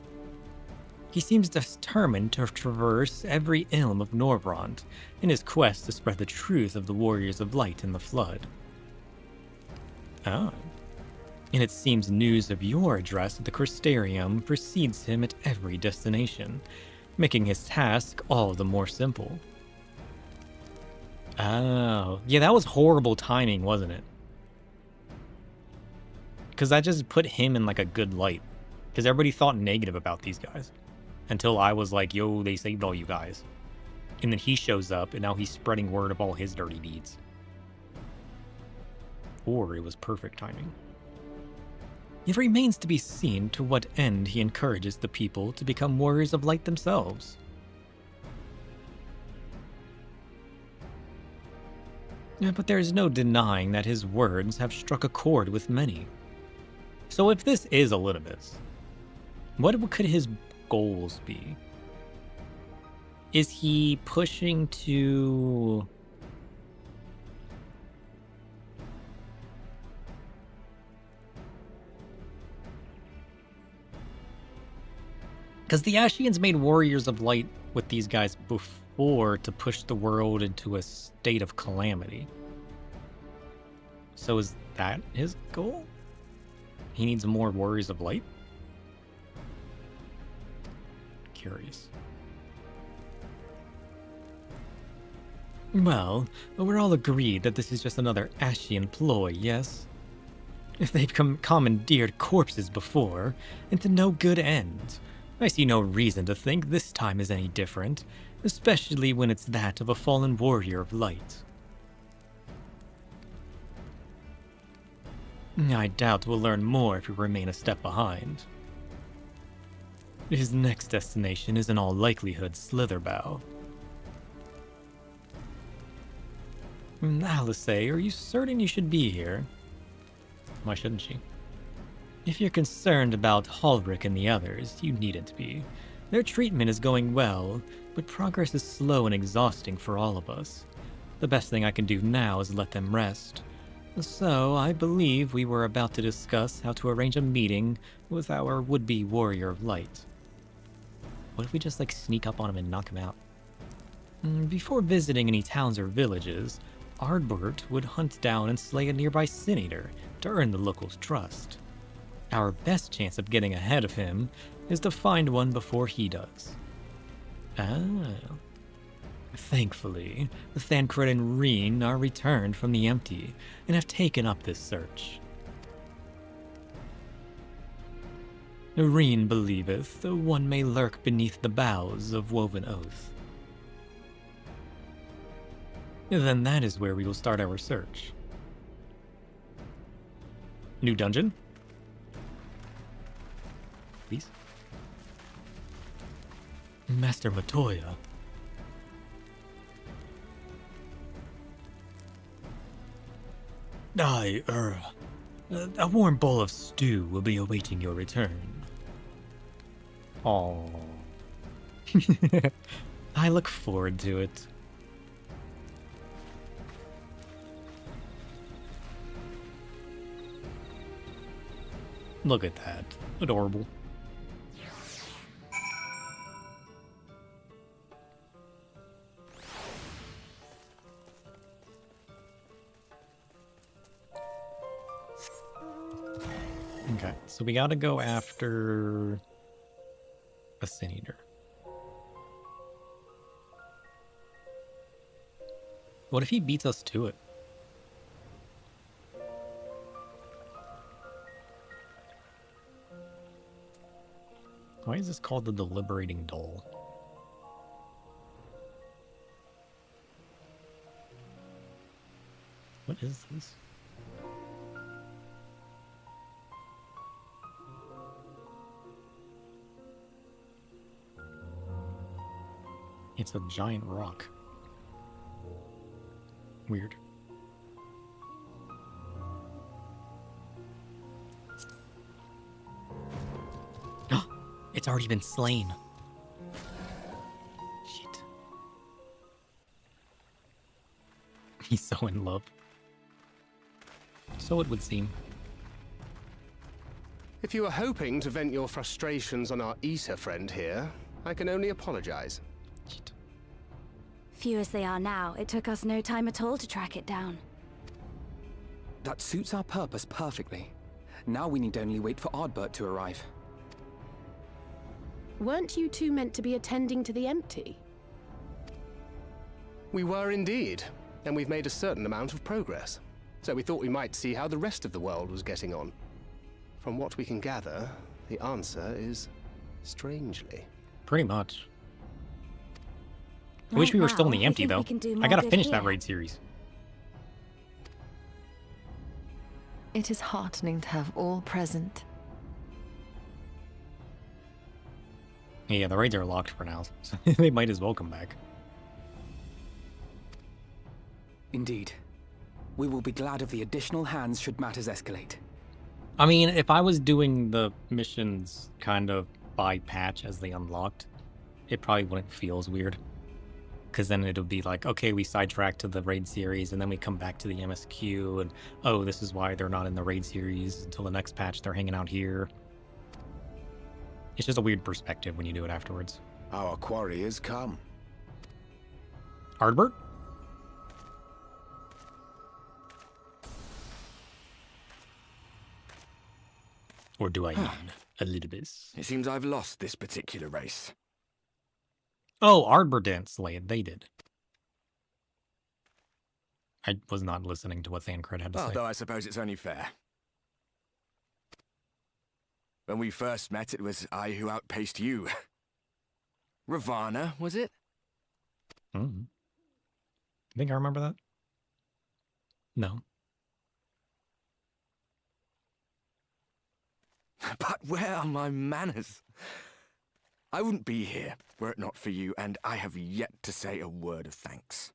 He seems determined to traverse every ilm of Norvrond in his quest to spread the truth of the Warriors of Light in the Flood. Oh. And it seems news of your address at the Crystarium precedes him at every destination, making his task all the more simple. Oh, yeah, that was horrible timing, wasn't it? Because that just put him in like a good light. Because everybody thought negative about these guys. Until I was like, yo, they saved all you guys. And then he shows up, and now he's spreading word of all his dirty deeds. Or it was perfect timing. It remains to be seen to what end he encourages the people to become warriors of light themselves. But there is no denying that his words have struck a chord with many. So if this is Elidibus, what could his goals be? Is he pushing to... Because the Ashians made Warriors of Light with these guys before to push the world into a state of calamity. So is that his goal? He needs more Warriors of Light? Curious. Well, we're all agreed that this is just another Ashian ploy, yes? If they've commandeered corpses before, and to no good end, I see no reason to think this time is any different, especially when it's that of a fallen warrior of light. I doubt we'll learn more if we remain a step behind. His next destination is in all likelihood Slitherbow. Alice, are you certain you should be here? Why shouldn't she? If you're concerned about Halric and the others, you needn't be. Their treatment is going well, but progress is slow and exhausting for all of us. The best thing I can do now is let them rest. So, I believe we were about to discuss how to arrange a meeting with our would-be Warrior of Light. What if we just, sneak up on him and knock him out? Before visiting any towns or villages, Ardbert would hunt down and slay a nearby Sin Eater to earn the locals' trust. Our best chance of getting ahead of him is to find one before he does. Ah. Thankfully, Thancred and Reen are returned from the Empty and have taken up this search. Reen believeth one may lurk beneath the boughs of Woven Oath. Then that is where we will start our search. New dungeon? Please. Master Matoya. A warm bowl of stew will be awaiting your return. Aww. I look forward to it. Look at that. Adorable. Okay, so we gotta go after a Sin Eater. What if he beats us to it? Why is this called the Deliberating Doll? What is this? It's a giant rock. Weird. It's already been slain. Shit. He's so in love. So it would seem. If you were hoping to vent your frustrations on our Issa friend here, I can only apologize. Few as they are now, it took us no time at all to track it down. That suits our purpose perfectly. Now we need only wait for Ardbert to arrive. Weren't you two meant to be attending to the empty? We were indeed, and we've made a certain amount of progress. So we thought we might see how the rest of the world was getting on. From what we can gather, the answer is strangely. Pretty much. I wish we were still in the empty, though. I gotta finish that raid series. It is heartening to have all present. Yeah, the raids are locked for now, so they might as well come back. Indeed. We will be glad of the additional hands should matters escalate. I mean, if I was doing the missions kind of by patch as they unlocked, it probably wouldn't feel as weird. Because then it'll be like, okay, we sidetrack to the raid series, and then we come back to the MSQ, and oh, this is why they're not in the raid series until the next patch. They're hanging out here. It's just a weird perspective when you do it afterwards. Our quarry has come. Ardbert? Or do I need a little bit? It seems I've lost this particular race. Oh, Ardbert didn't slay it. They did. I was not listening to what Thancred had to say. Although I suppose it's only fair. When we first met, it was I who outpaced you. Ravana, was it? Mm-hmm. You think I remember that? No. But where are my manners? I wouldn't be here were it not for you, and I have yet to say a word of thanks.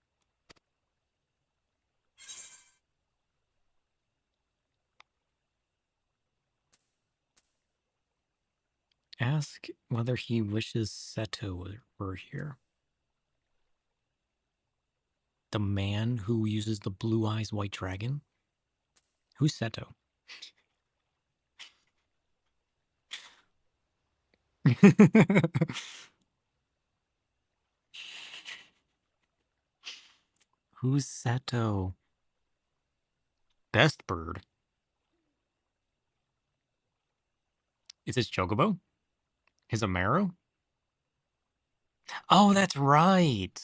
Ask whether he wishes Seto were here. The man who uses the blue eyes white dragon? Who's Seto? Who's Seto? Best bird. Is this Chocobo? His Amaro? Oh, that's right.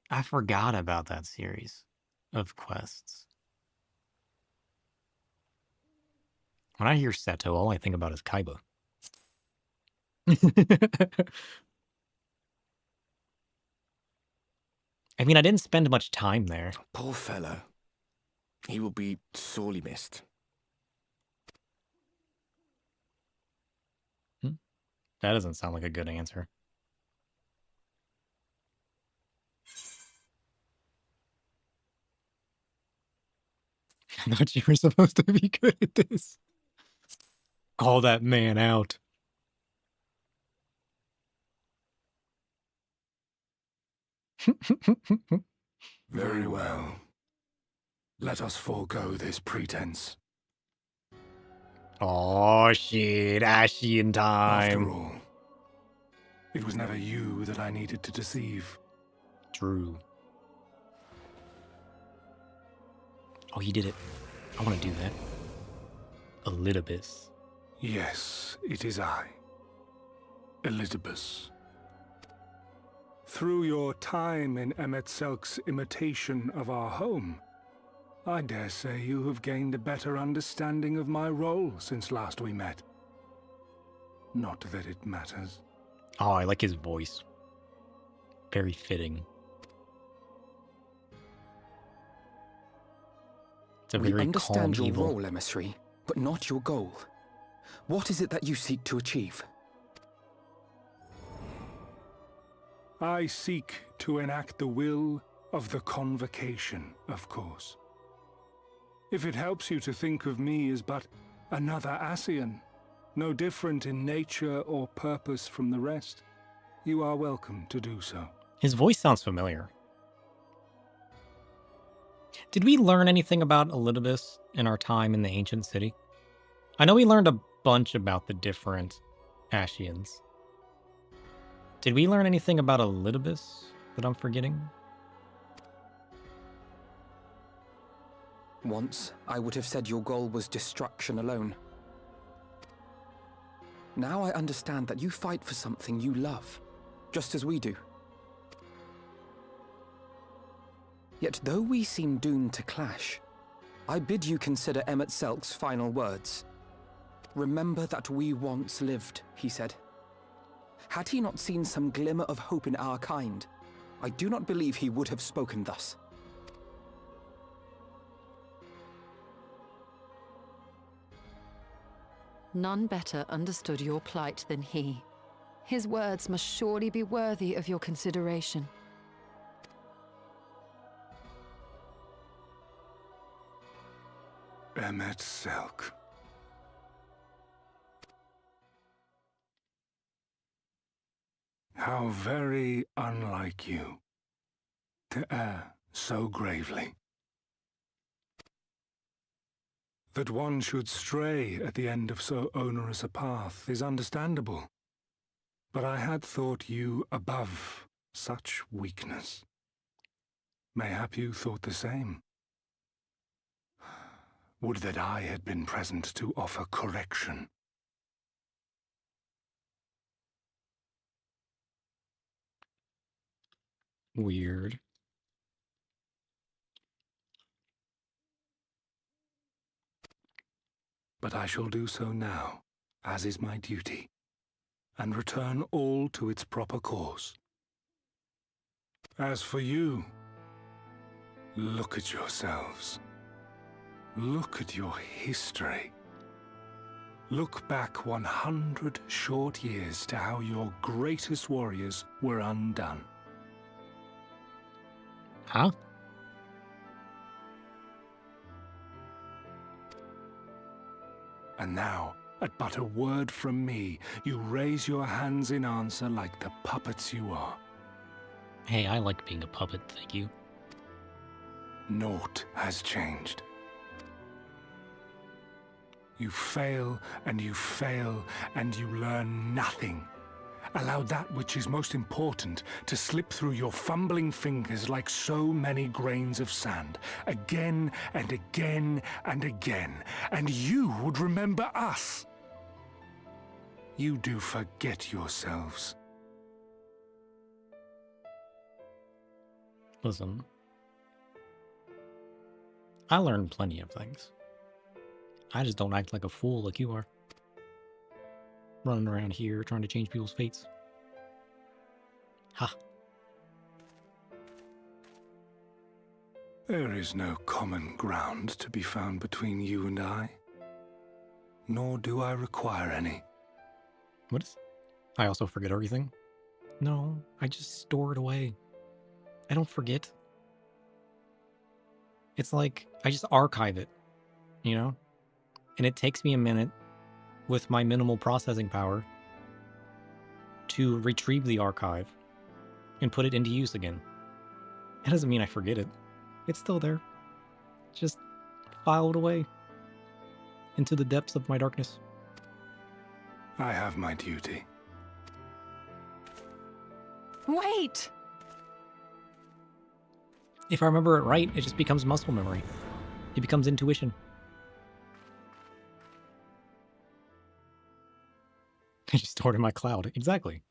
I forgot about that series of quests. When I hear Seto, all I think about is Kaiba. I mean, I didn't spend much time there. Poor fellow. He will be sorely missed. That doesn't sound like a good answer. I thought you were supposed to be good at this. Call that man out. Very well. Let us forego this pretense. Oh shit, Ashian time. After all, it was never you that I needed to deceive. True. Oh, he did it. I want to do that. Elidibus. Yes, it is I. Elidibus. Through your time in Emet-Selk's imitation of our home, I dare say you have gained a better understanding of my role since last we met. Not that it matters. Oh, I like his voice. Very fitting. It's a very We understand calm your evil. role, emissary, but not your goal. What is it that you seek to achieve? I seek to enact the will of the Convocation, of course. If it helps you to think of me as but another Ascian, no different in nature or purpose from the rest, you are welcome to do so. His voice sounds familiar. Did we learn anything about Elidibus in our time in the ancient city? I know we learned a bunch about the different Ashians. Did we learn anything about Elidibus that I'm forgetting? Once, I would have said your goal was destruction alone. Now I understand that you fight for something you love, just as we do. Yet though we seem doomed to clash, I bid you consider Emet-Selk's final words. Remember that we once lived, he said. Had he not seen some glimmer of hope in our kind, I do not believe he would have spoken thus. None better understood your plight than he. His words must surely be worthy of your consideration. Emet-Selk. How very unlike you to err so gravely. That one should stray at the end of so onerous a path is understandable, but I had thought you above such weakness. Mayhap you thought the same. Would that I had been present to offer correction. Weird. But I shall do so now, as is my duty, and return all to its proper course. As for you, look at yourselves. Look at your history. Look back 100 short years to how your greatest warriors were undone. Huh? And now, at but a word from me, you raise your hands in answer like the puppets you are. Hey, I like being a puppet, thank you. Naught has changed. You fail, and you fail, and you learn nothing. Allow that which is most important to slip through your fumbling fingers like so many grains of sand, again and again and again, and you would remember us. You do forget yourselves. Listen. I learned plenty of things. I just don't act like a fool like you are. Running around here trying to change people's fates. Ha. There is no common ground to be found between you and I. Nor do I require any. What is... I also forget everything? No, I just store it away. I don't forget. It's like, I just archive it, you know? And it takes me a minute, with my minimal processing power, to retrieve the archive and put it into use again. That doesn't mean I forget it. It's still there. Just filed away. into the depths of my darkness? I have my duty. Wait! If I remember it right, it just becomes muscle memory. It becomes intuition. I just stored in my cloud. Exactly.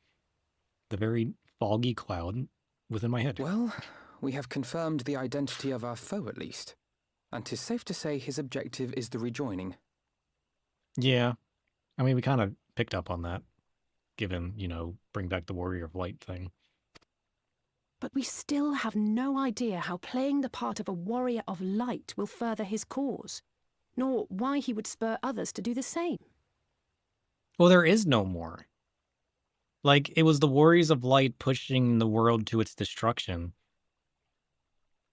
The very foggy cloud within my head. Well, we have confirmed the identity of our foe at least. And 'tis safe to say his objective is the rejoining. Yeah. I mean, we kind of picked up on that. Given, bring back the Warrior of Light thing. But we still have no idea how playing the part of a Warrior of Light will further his cause, nor why he would spur others to do the same. Well, there is no more. Like, it was the Warriors of Light pushing the world to its destruction.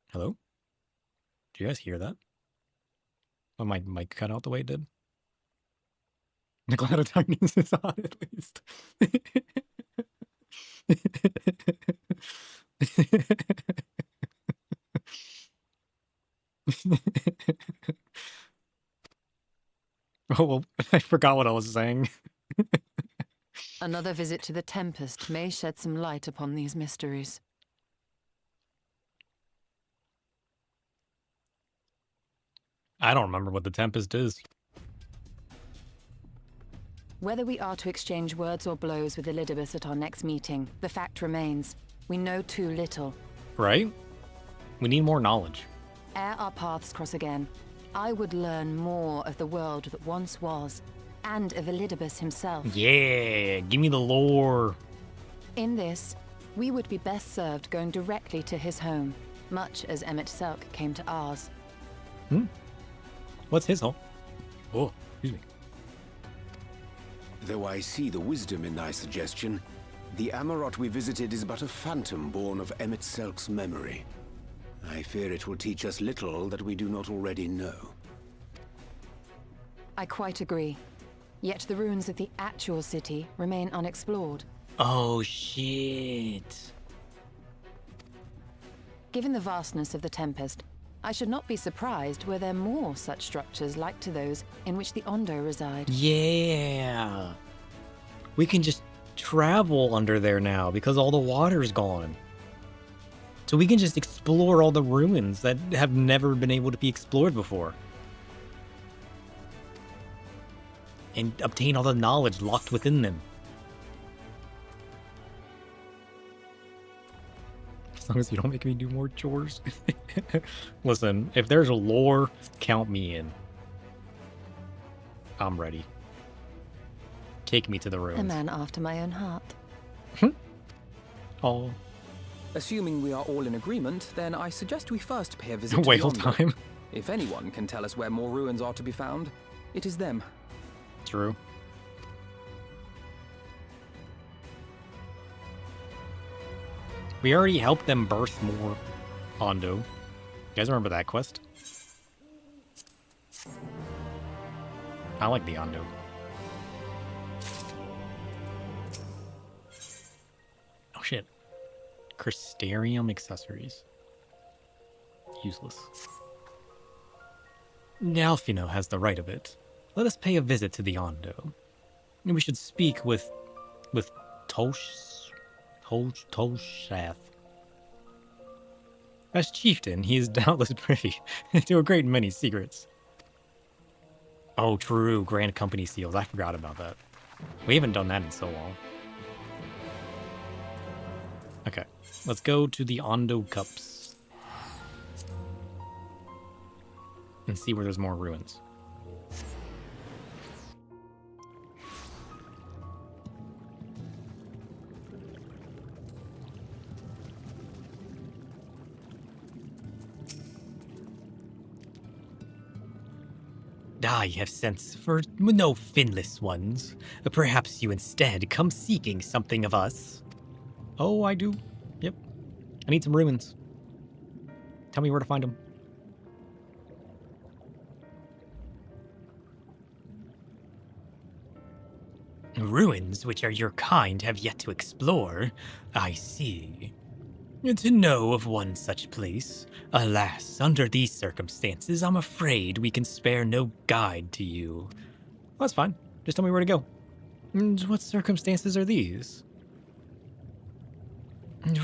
Hello? Do you guys hear that? Oh, my mic cut out the way it did? The Cloud of Darkness is on, at least. Oh, well, I forgot what I was saying. Another visit to the Tempest may shed some light upon these mysteries. I don't remember what the Tempest is. Whether we are to exchange words or blows with Elidibus at our next meeting, the fact remains, we know too little. Right? We need more knowledge. Ere our paths cross again, I would learn more of the world that once was, and of Elidibus himself. Yeah, give me the lore. In this, we would be best served going directly to his home, much as Emmett Selk came to ours. What's his home? Oh, excuse me. Though I see the wisdom in thy suggestion, the Amarot we visited is but a phantom born of Emmett Selk's memory. I fear it will teach us little that we do not already know. I quite agree. Yet the ruins of the actual city remain unexplored. Oh, shit. Given the vastness of the Tempest, I should not be surprised were there more such structures like to those in which the Ondo reside. Yeah. We can just travel under there now because all the water's gone. So we can just explore all the ruins that have never been able to be explored before. And obtain all the knowledge locked within them. As long as you don't make me do more chores. Listen, if there's a lore, count me in. I'm ready. Take me to the ruins. A man after my own heart. Oh. Assuming we are all in agreement, then I suggest we first pay a visit to Whale the Ondo. time. If anyone can tell us where more ruins are to be found, it is them. True. We already helped them birth more Ondo. You guys remember that quest? I like the Ondo. Oh shit. Crystarium accessories. Useless. Alfino has the right of it. Let us pay a visit to the Ondo. We should speak with Toshath. As chieftain, he is doubtless privy to a great many secrets. Oh, true. Grand Company seals. I forgot about that. We haven't done that in so long. Okay. Let's go to the Ondo Cups. And see where there's more ruins. I have sense for no finless ones. Perhaps you instead come seeking something of us. Oh, I do. Yep. I need some ruins. Tell me where to find them. Ruins which are your kind have yet to explore. I see. To know of one such place. Alas, under these circumstances, I'm afraid we can spare no guide to you. Well, that's fine. Just tell me where to go. And what circumstances are these?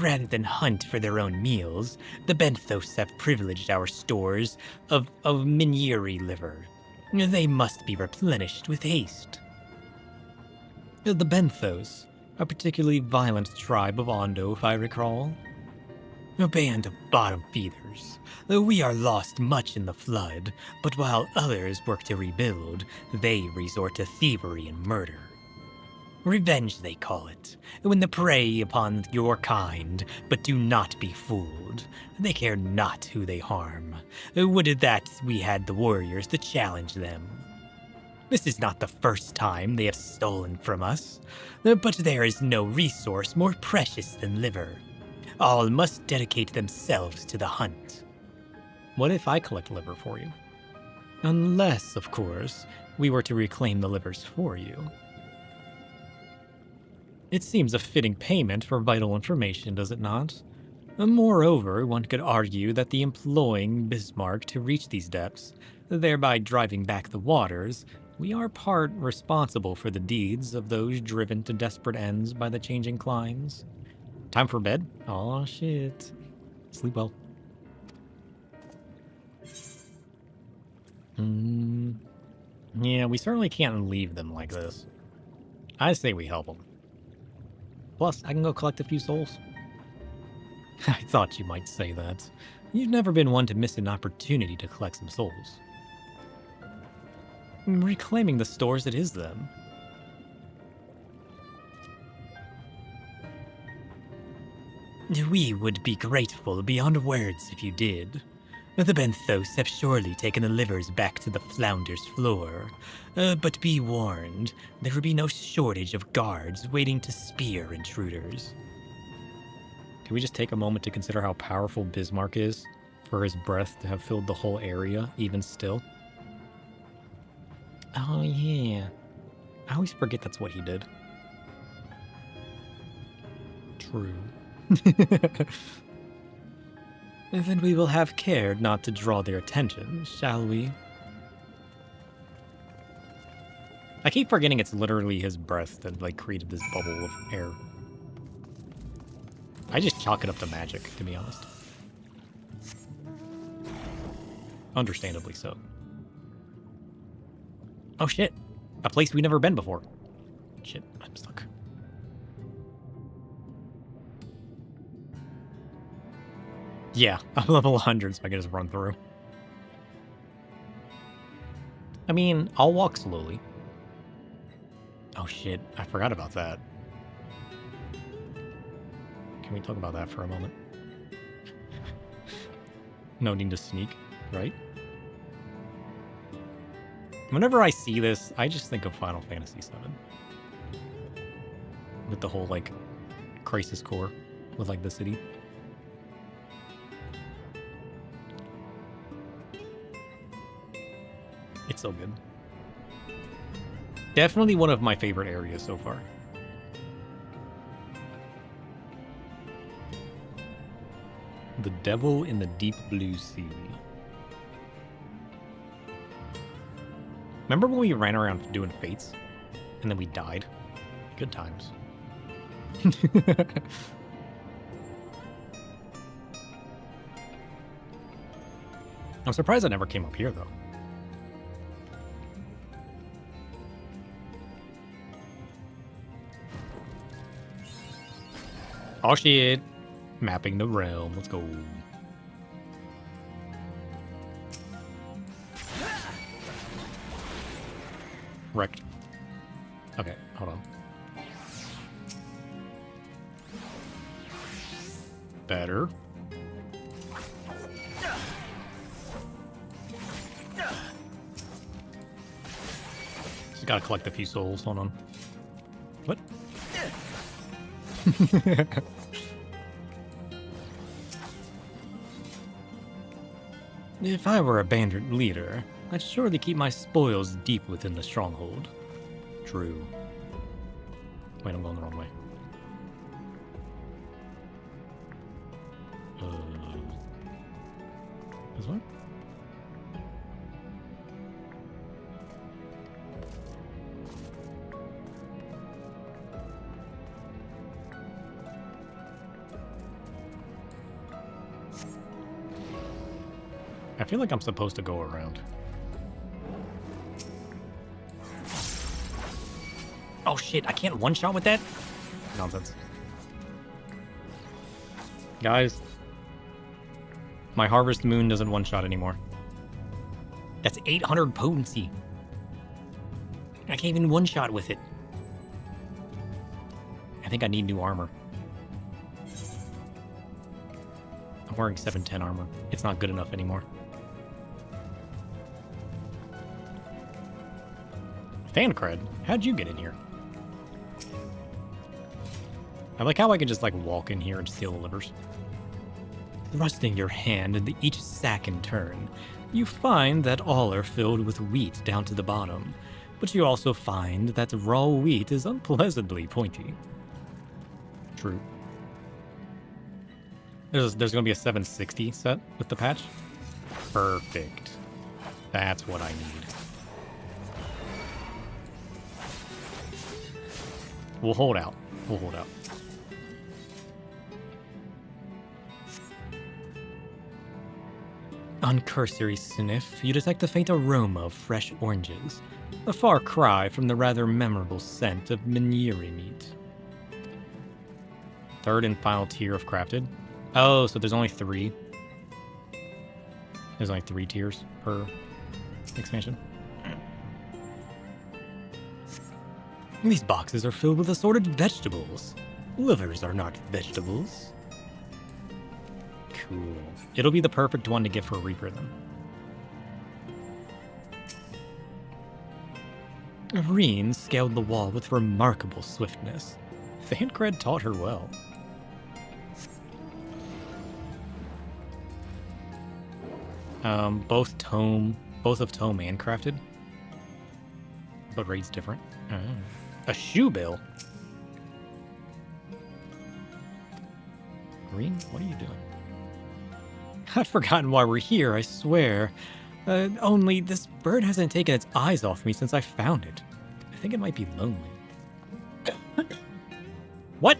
Rather than hunt for their own meals, the Benthos have privileged our stores of Miniri liver. They must be replenished with haste. The Benthos, a particularly violent tribe of Ondo, if I recall. A band of bottom feeders. We are lost much in the flood, but while others work to rebuild, they resort to thievery and murder. Revenge, they call it, when they prey upon your kind, but do not be fooled. They care not who they harm. Would that we had the warriors to challenge them. This is not the first time they have stolen from us, but there is no resource more precious than liver. All must dedicate themselves to the hunt. What if I collect liver for you? Unless, of course, we were to reclaim the livers for you. It seems a fitting payment for vital information, does it not? Moreover, one could argue that the employing Bismarck to reach these depths, thereby driving back the waters, we are part responsible for the deeds of those driven to desperate ends by the changing climes. Time for bed? Aw, shit. Sleep well. Yeah, we certainly can't leave them like this. I say we help them. Plus, I can go collect a few souls. I thought you might say that. You've never been one to miss an opportunity to collect some souls. Reclaiming the stores, it is then. We would be grateful beyond words if you did. The Benthos have surely taken the livers back to the Flounder's floor. But be warned, there will be no shortage of guards waiting to spear intruders. Can we just take a moment to consider how powerful Bismarck is for his breath to have filled the whole area, even still? Oh yeah. I always forget that's what he did. True. Then we will have cared not to draw their attention, shall we? I keep forgetting it's literally his breath that, like, created this bubble of air. I just chalk it up to magic, to be honest. Understandably so. Oh shit! A place we've never been before. Shit, I'm stuck. Yeah, I'm level 100, so I can just run through. I mean, I'll walk slowly. Oh shit, I forgot about that. Can we talk about that for a moment? No need to sneak, right? Whenever I see this, I just think of Final Fantasy VII. With the whole, like, crisis core with, like, the city. It's so good. Definitely one of my favorite areas so far. The Devil in the Deep Blue Sea. Remember when we ran around doing fates? And then we died? Good times. I'm surprised I never came up here, though. Oh shit. Mapping the realm. Let's go. Wrecked. Okay, hold on. Better. Just gotta collect a few souls. Hold on. What? If I were a bandit leader, I'd surely keep my spoils deep within the stronghold. True. Wait, I'm going the wrong way. This one? I feel like I'm supposed to go around. Oh shit, I can't one-shot with that? Nonsense. Guys, my Harvest Moon doesn't one-shot anymore. That's 800 potency. I can't even one-shot with it. I think I need new armor. I'm wearing 710 armor. It's not good enough anymore. Thancred, how'd you get in here? I like how I can just like walk in here and steal the livers. Thrusting your hand into each sack in turn, you find that all are filled with wheat down to the bottom, but you also find that raw wheat is unpleasantly pointy. True. There's going to be a 760 set with the patch. Perfect. That's what I need. We'll hold out. We'll hold out. On cursory sniff, you detect a faint aroma of fresh oranges, a far cry from the rather memorable scent of Meniri meat. Third and final tier of crafted. Oh, so there's only 3. There's only 3 tiers per expansion. These boxes are filled with assorted vegetables. Livers are not vegetables. Cool. It'll be the perfect one to give for Reaper then. Reen scaled the wall with remarkable swiftness. Thancred taught her well. Both of Tome and Crafted. But raid's different. A shoe bill? Green, what are you doing? I've forgotten why we're here, I swear. Only this bird hasn't taken its eyes off me since I found it. I think it might be lonely. What?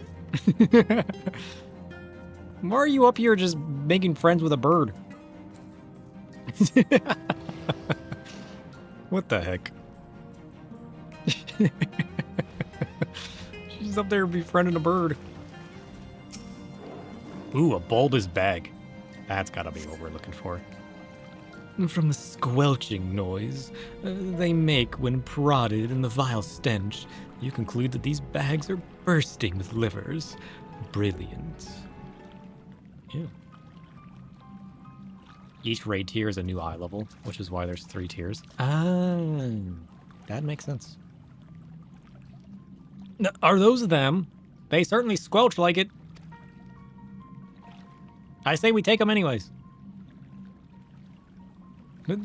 Why are you up here just making friends with a bird? What the heck? She's up there befriending a bird. Ooh, a bulbous bag. That's gotta be what we're looking for. From the squelching noise they make when prodded in the vile stench, you conclude that these bags are bursting with livers. Brilliant. Ew. Each raid tier is a new eye level, which is why there's 3 tiers. Ah, that makes sense. Are those them? They certainly squelch like it. I say we take them anyways.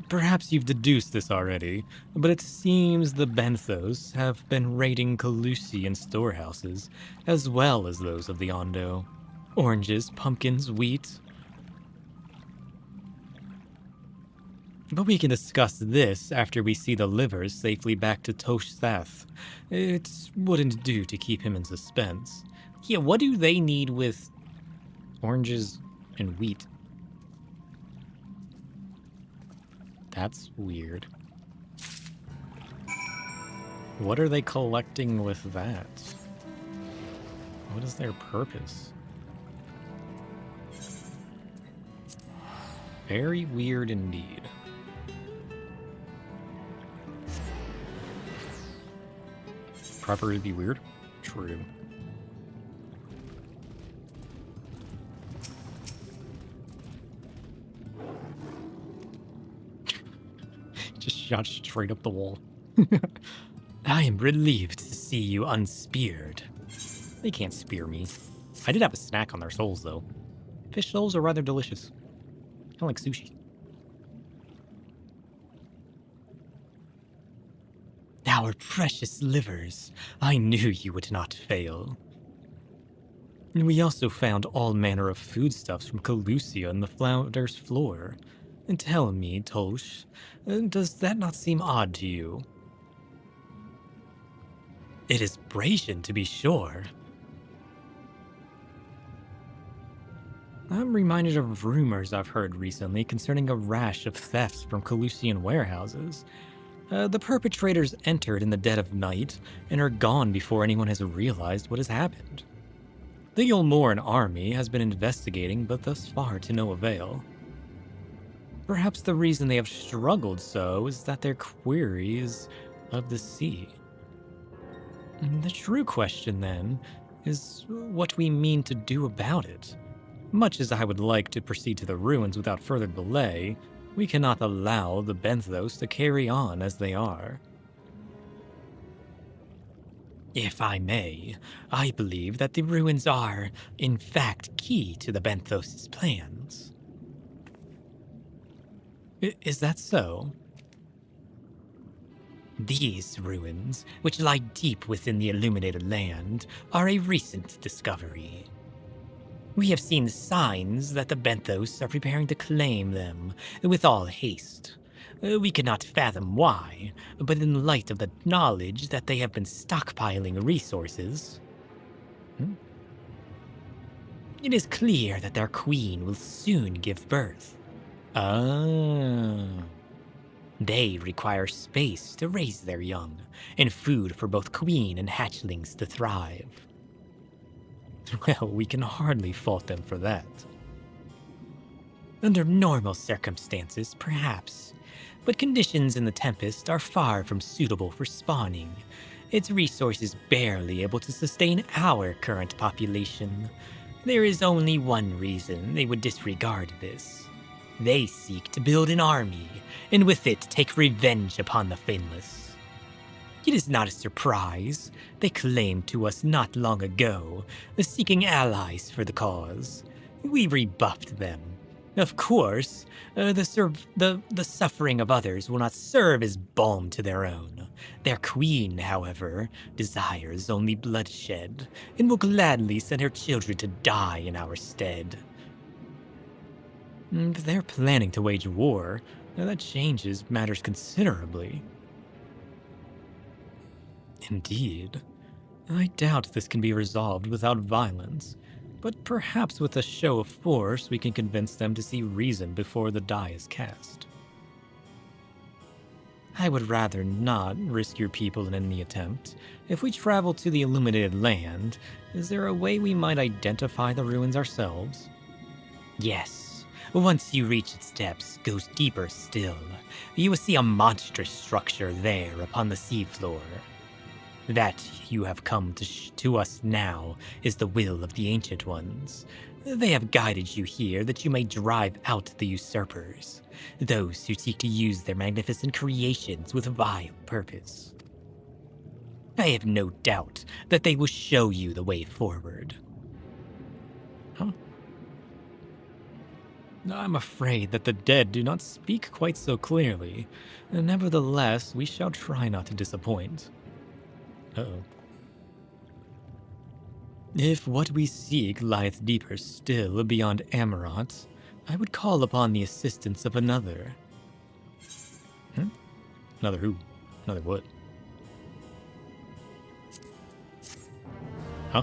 Perhaps you've deduced this already, but it seems the Benthos have been raiding Calusian storehouses, as well as those of the Ondo. Oranges, pumpkins, wheat. But we can discuss this after we see the livers safely back to Tosh-Sath. It wouldn't do to keep him in suspense. Yeah, what do they need with oranges and wheat? That's weird. What are they collecting with that? What is their purpose? Very weird indeed. Proper to be weird? True. Just shot straight up the wall. I am relieved to see you unspeared. They can't spear me. I did have a snack on their souls, though. Fish souls are rather delicious. Kind of like sushi. Our precious livers. I knew you would not fail. We also found all manner of foodstuffs from Calusia in the Flounder's floor. And tell me, Tosh, does that not seem odd to you? It is Bracian, to be sure. I'm reminded of rumors I've heard recently concerning a rash of thefts from Calusian warehouses. The perpetrators entered in the dead of night and are gone before anyone has realized what has happened. The Yulmoran army has been investigating, but thus far to no avail. Perhaps the reason they have struggled so is that their query is of the sea. The true question, then, is what we mean to do about it. Much as I would like to proceed to the ruins without further delay, we cannot allow the Benthos to carry on as they are. If I may, I believe that the ruins are, in fact, key to the Benthos' plans. Is that so? These ruins, which lie deep within the illuminated land, are a recent discovery. We have seen signs that the Benthos are preparing to claim them with all haste. We cannot fathom why, but in light of the knowledge that they have been stockpiling resources, it is clear that their queen will soon give birth. They require space to raise their young, and food for both queen and hatchlings to thrive. Well, we can hardly fault them for that. Under normal circumstances, perhaps, but conditions in the Tempest are far from suitable for spawning, its resources barely able to sustain our current population. There is only one reason they would disregard this. They seek to build an army, and with it take revenge upon the Finless. It is not a surprise. They claimed to us not long ago, seeking allies for the cause. We rebuffed them. Of course, the suffering of others will not serve as balm to their own. Their queen, however, desires only bloodshed, and will gladly send her children to die in our stead. If they're planning to wage war, that changes matters considerably. Indeed. I doubt this can be resolved without violence, but perhaps with a show of force we can convince them to see reason before the die is cast. I would rather not risk your people in any attempt. If we travel to the illuminated land, is there a way we might identify the ruins ourselves? Yes. Once you reach its depths, goes deeper still, you will see a monstrous structure there upon the seafloor. That you have come to us now is the will of the Ancient Ones. They have guided you here that you may drive out the usurpers, those who seek to use their magnificent creations with vile purpose. I have no doubt that they will show you the way forward. I'm afraid that the dead do not speak quite so clearly. Nevertheless, we shall try not to disappoint. Uh-oh. If what we seek lieth deeper still beyond Amarant, I would call upon the assistance of another. Another who? Another what? Huh?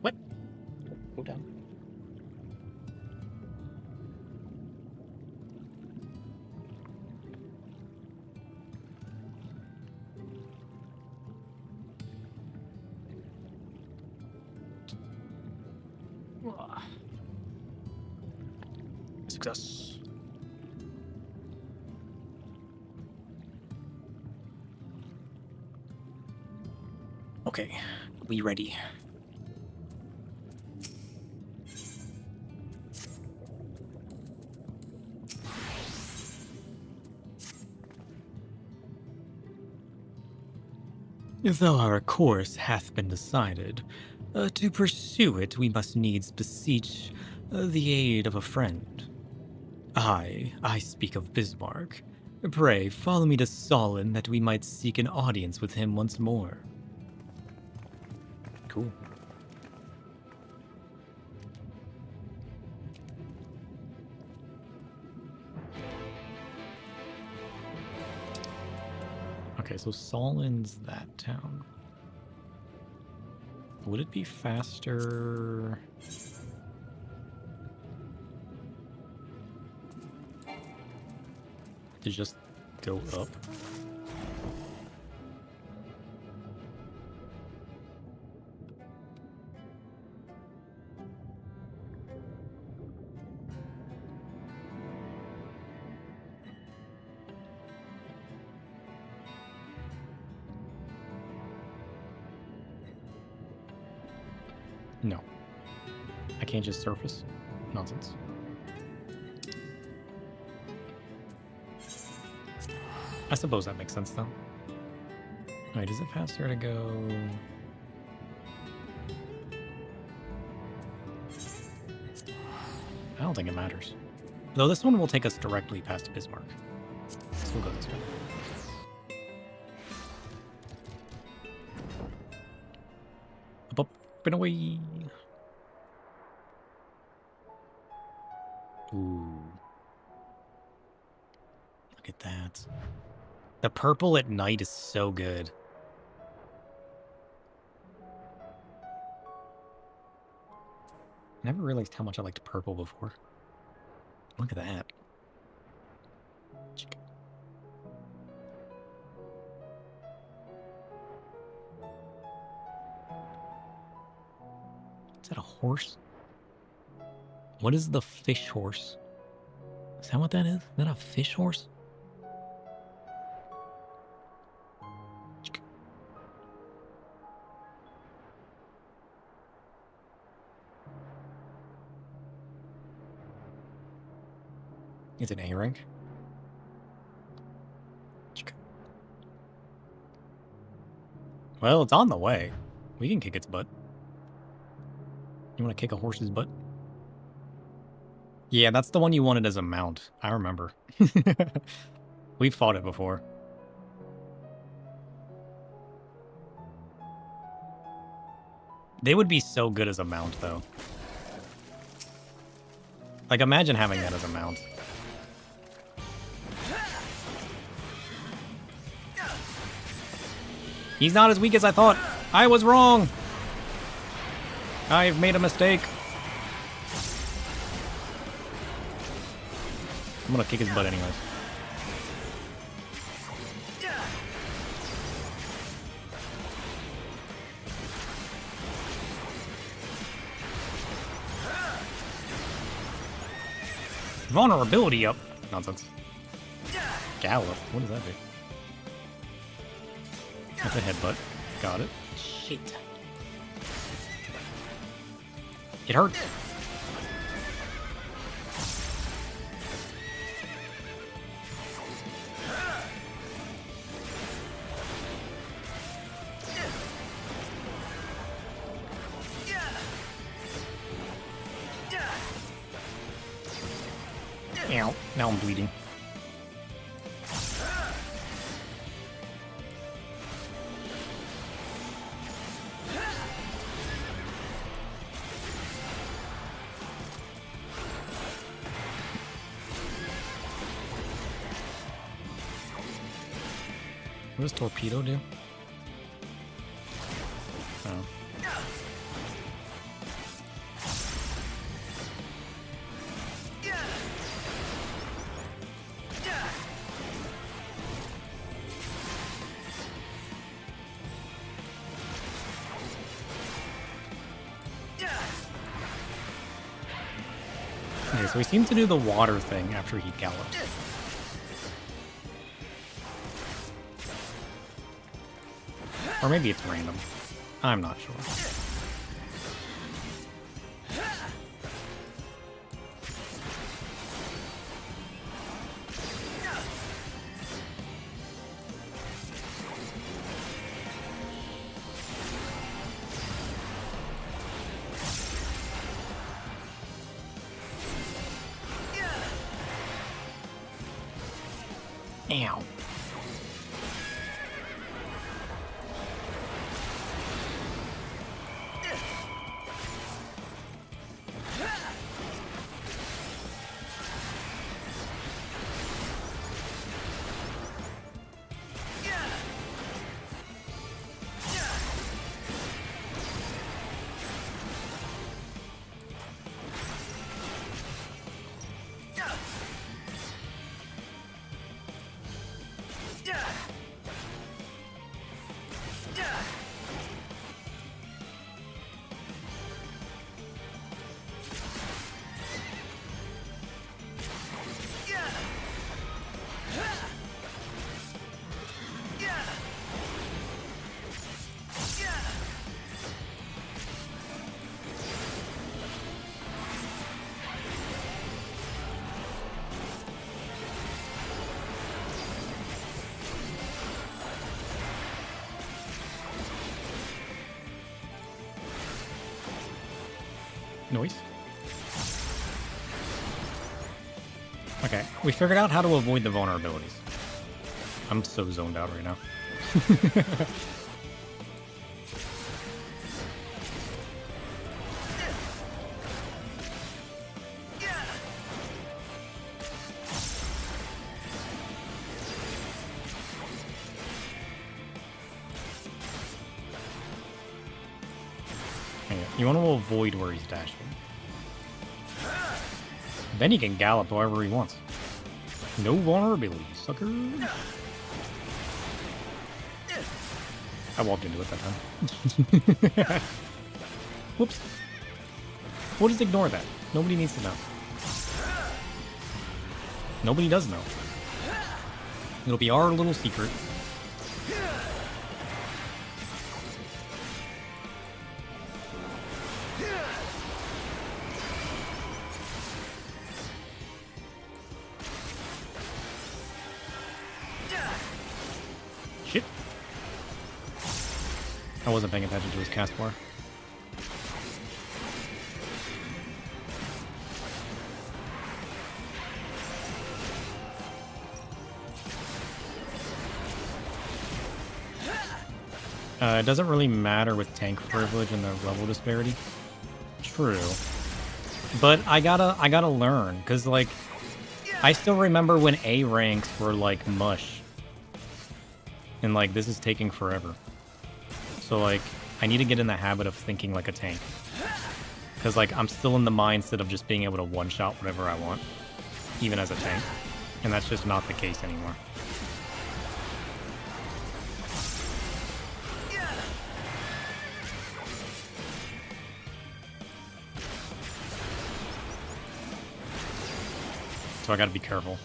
What? Go down. Success. Okay, we ready. Though our course hath been decided, to pursue it we must needs beseech the aid of a friend. I speak of Bismarck. Pray, follow me to Solon that we might seek an audience with him once more. Cool. Okay, so Solon's that town. Would it be faster? To just go up? No. I can't just surface? Nonsense. I suppose that makes sense, though. Alright, is it faster to go... I don't think it matters. Though this one will take us directly past Bismarck. So we'll go this way. Up, up, and away! Ooh. Look at that. The purple at night is so good. Never realized how much I liked purple before. Look at that. Is that a horse? What is the fish horse? Is that what that is? Is that a fish horse? Is it A rank? Well, it's on the way. We can kick its butt. You want to kick a horse's butt? Yeah, that's the one you wanted as a mount. I remember. We've fought it before. They would be so good as a mount, though. Like, imagine having that as a mount. He's not as weak as I thought. I was wrong. I've made a mistake. I'm gonna kick his butt anyways. Vulnerability up. Nonsense. Gallop. What does that do? That's a headbutt. Got it. Shit. It hurts. Ow. Now I'm bleeding. What does torpedo do? Oh. Okay, so he seemed to do the water thing after he galloped. Or maybe it's random. I'm not sure. Ow. Noise. Okay, we figured out how to avoid the vulnerabilities. I'm so zoned out right now. You want to avoid where he's dashing. Then he can gallop however he wants. No vulnerability, sucker. I walked into it that time. Whoops. We'll just ignore that. Nobody needs to know. Nobody does know. It'll be our little secret. Shit. I wasn't paying attention to his cast bar. It doesn't really matter with tank privilege and the level disparity. True. But I gotta learn, cause like, I still remember when A ranks were like mush. And like, this is taking forever. So like, I need to get in the habit of thinking like a tank. Cause like, I'm still in the mindset of just being able to one-shot whatever I want. Even as a tank. And that's just not the case anymore. So I gotta be careful.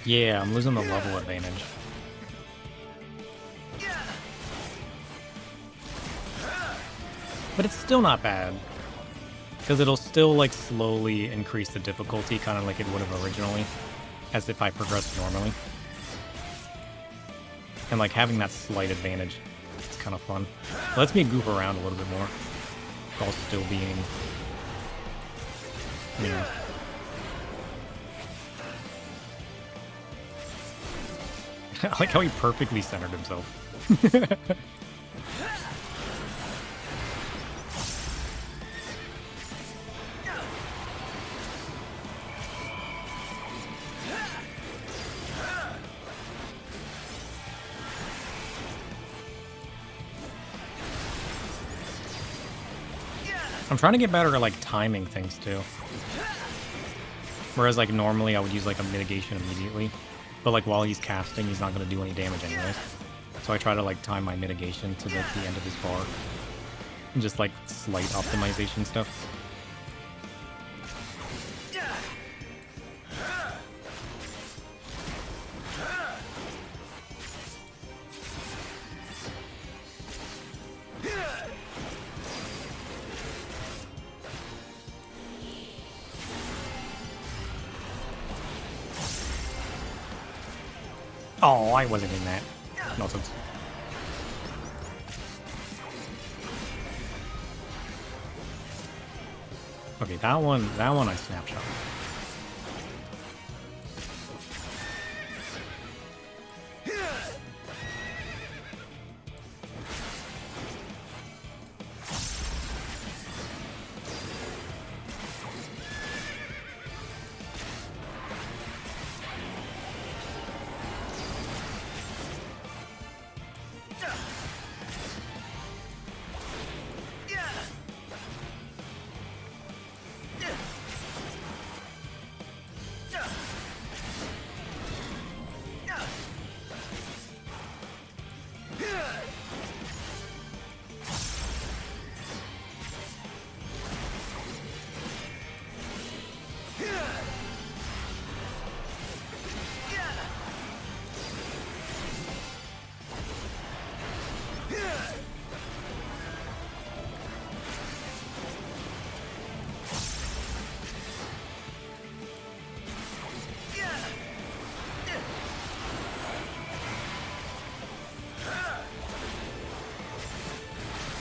Yeah, I'm losing the level advantage. But it's still not bad. Because it'll still, like, slowly increase the difficulty, kind of like it would have originally. As if I progressed normally. And, like, having that slight advantage, it's kind of fun. It lets me goof around a little bit more. While still being, you know... I like how he perfectly centered himself. I'm trying to get better at like timing things too. Whereas like normally I would use like a mitigation immediately. But like while he's casting, he's not going to do any damage anyways. So I try to like time my mitigation to like the end of his bar. And just like slight optimization stuff. Oh, I wasn't in that. Nonsense. Okay, that one I snapshot.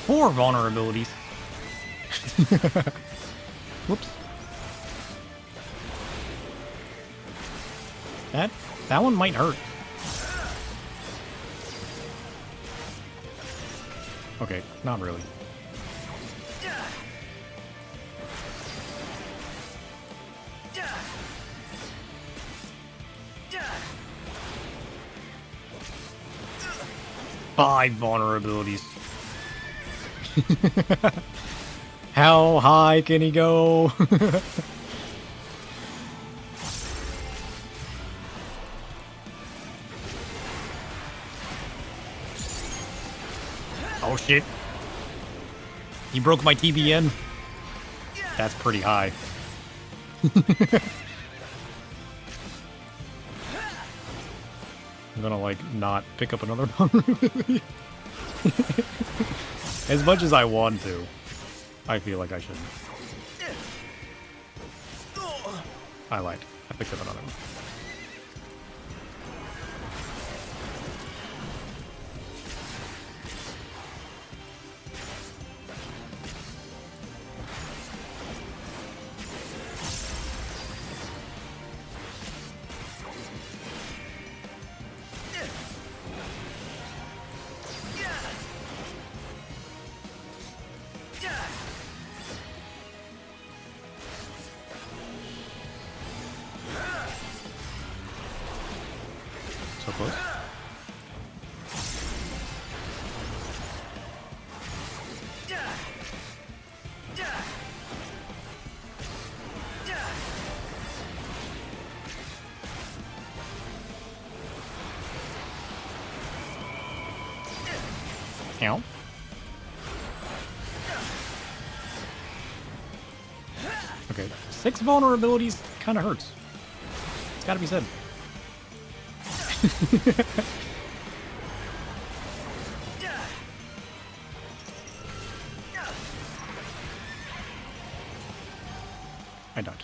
Four vulnerabilities. Whoops. That one might hurt. Okay, not really. Five vulnerabilities. How high can he go? Oh shit. He broke my TBN. That's pretty high. I'm gonna like not pick up another vulnerability. As much as I want to, I feel like I shouldn't. I lied. I picked up another one. So close. Ow. Okay, 6 vulnerabilities kind of hurts. It's gotta be said. I don't.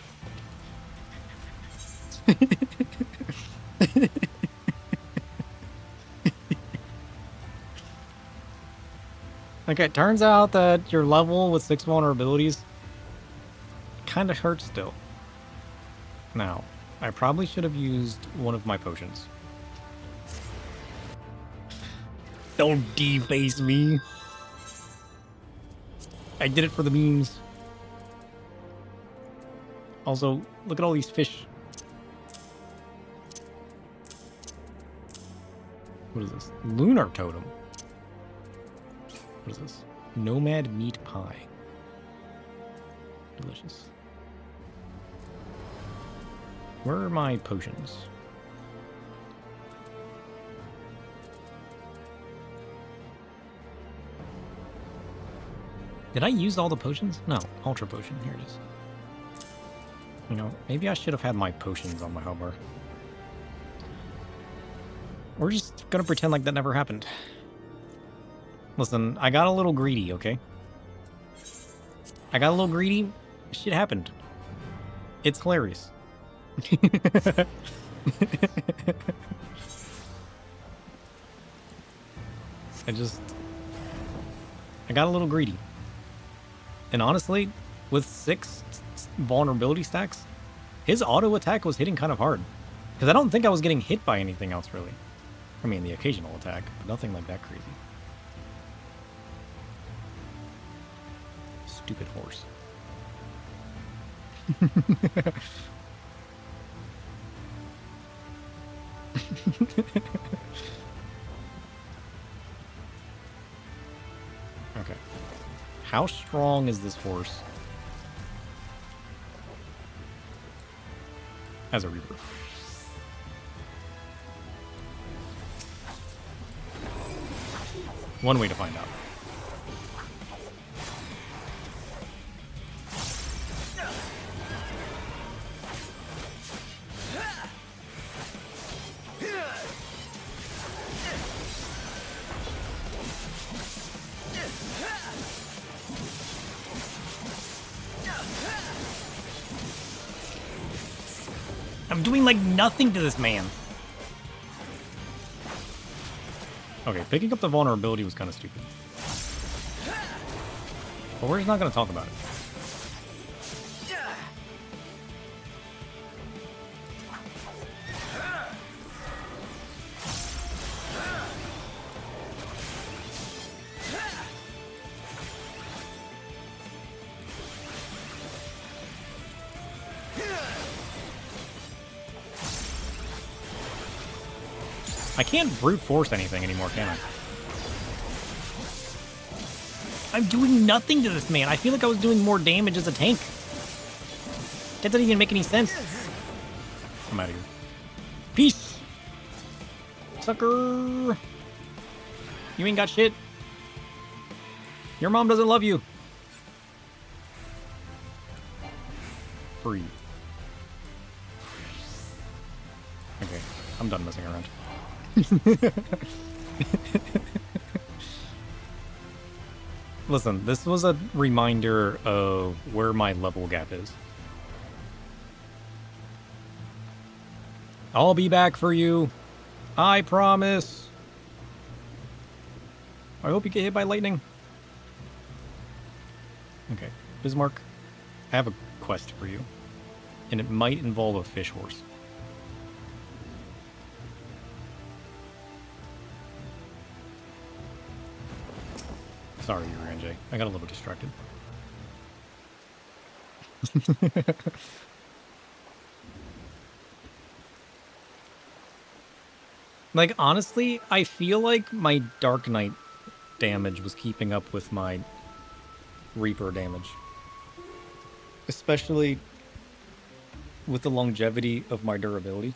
Okay, it turns out that your level with 6 vulnerabilities kind of hurts still. Now, I probably should have used one of my potions. Don't deface me. I did it for the memes. Also, look at all these fish. What is this? Lunar totem. What is this? Nomad meat pie. Delicious. Where are my potions? Did I use all the potions? No, ultra potion. Here it is. You know, maybe I should have had my potions on my hotbar. We're just gonna pretend like that never happened. Listen, I got a little greedy, okay? I got a little greedy. Shit happened. It's hilarious. I got a little greedy. And honestly, with 6 vulnerability stacks, his auto attack was hitting kind of hard. Because I don't think I was getting hit by anything else, really. I mean, the occasional attack, but nothing like that crazy. Stupid horse. Okay. How strong is this horse? As a Reaper. One way to find out. I'm doing like nothing to this man. Okay, picking up the vulnerability was kind of stupid. But we're just not going to talk about it. I can't brute force anything anymore, can I? I'm doing nothing to this man. I feel like I was doing more damage as a tank. That doesn't even make any sense. I'm out of here. Peace! Sucker! You ain't got shit. Your mom doesn't love you. Free. Okay, I'm done messing around. Listen, this was a reminder of where my level gap is. I'll be back for you. I promise. I hope you get hit by lightning. Okay, Bismarck, I have a quest for you. And it might involve a fish horse. Sorry, Uranjay. I got a little distracted. Like, honestly, I feel like my Dark Knight damage was keeping up with my Reaper damage. Especially with the longevity of my durability.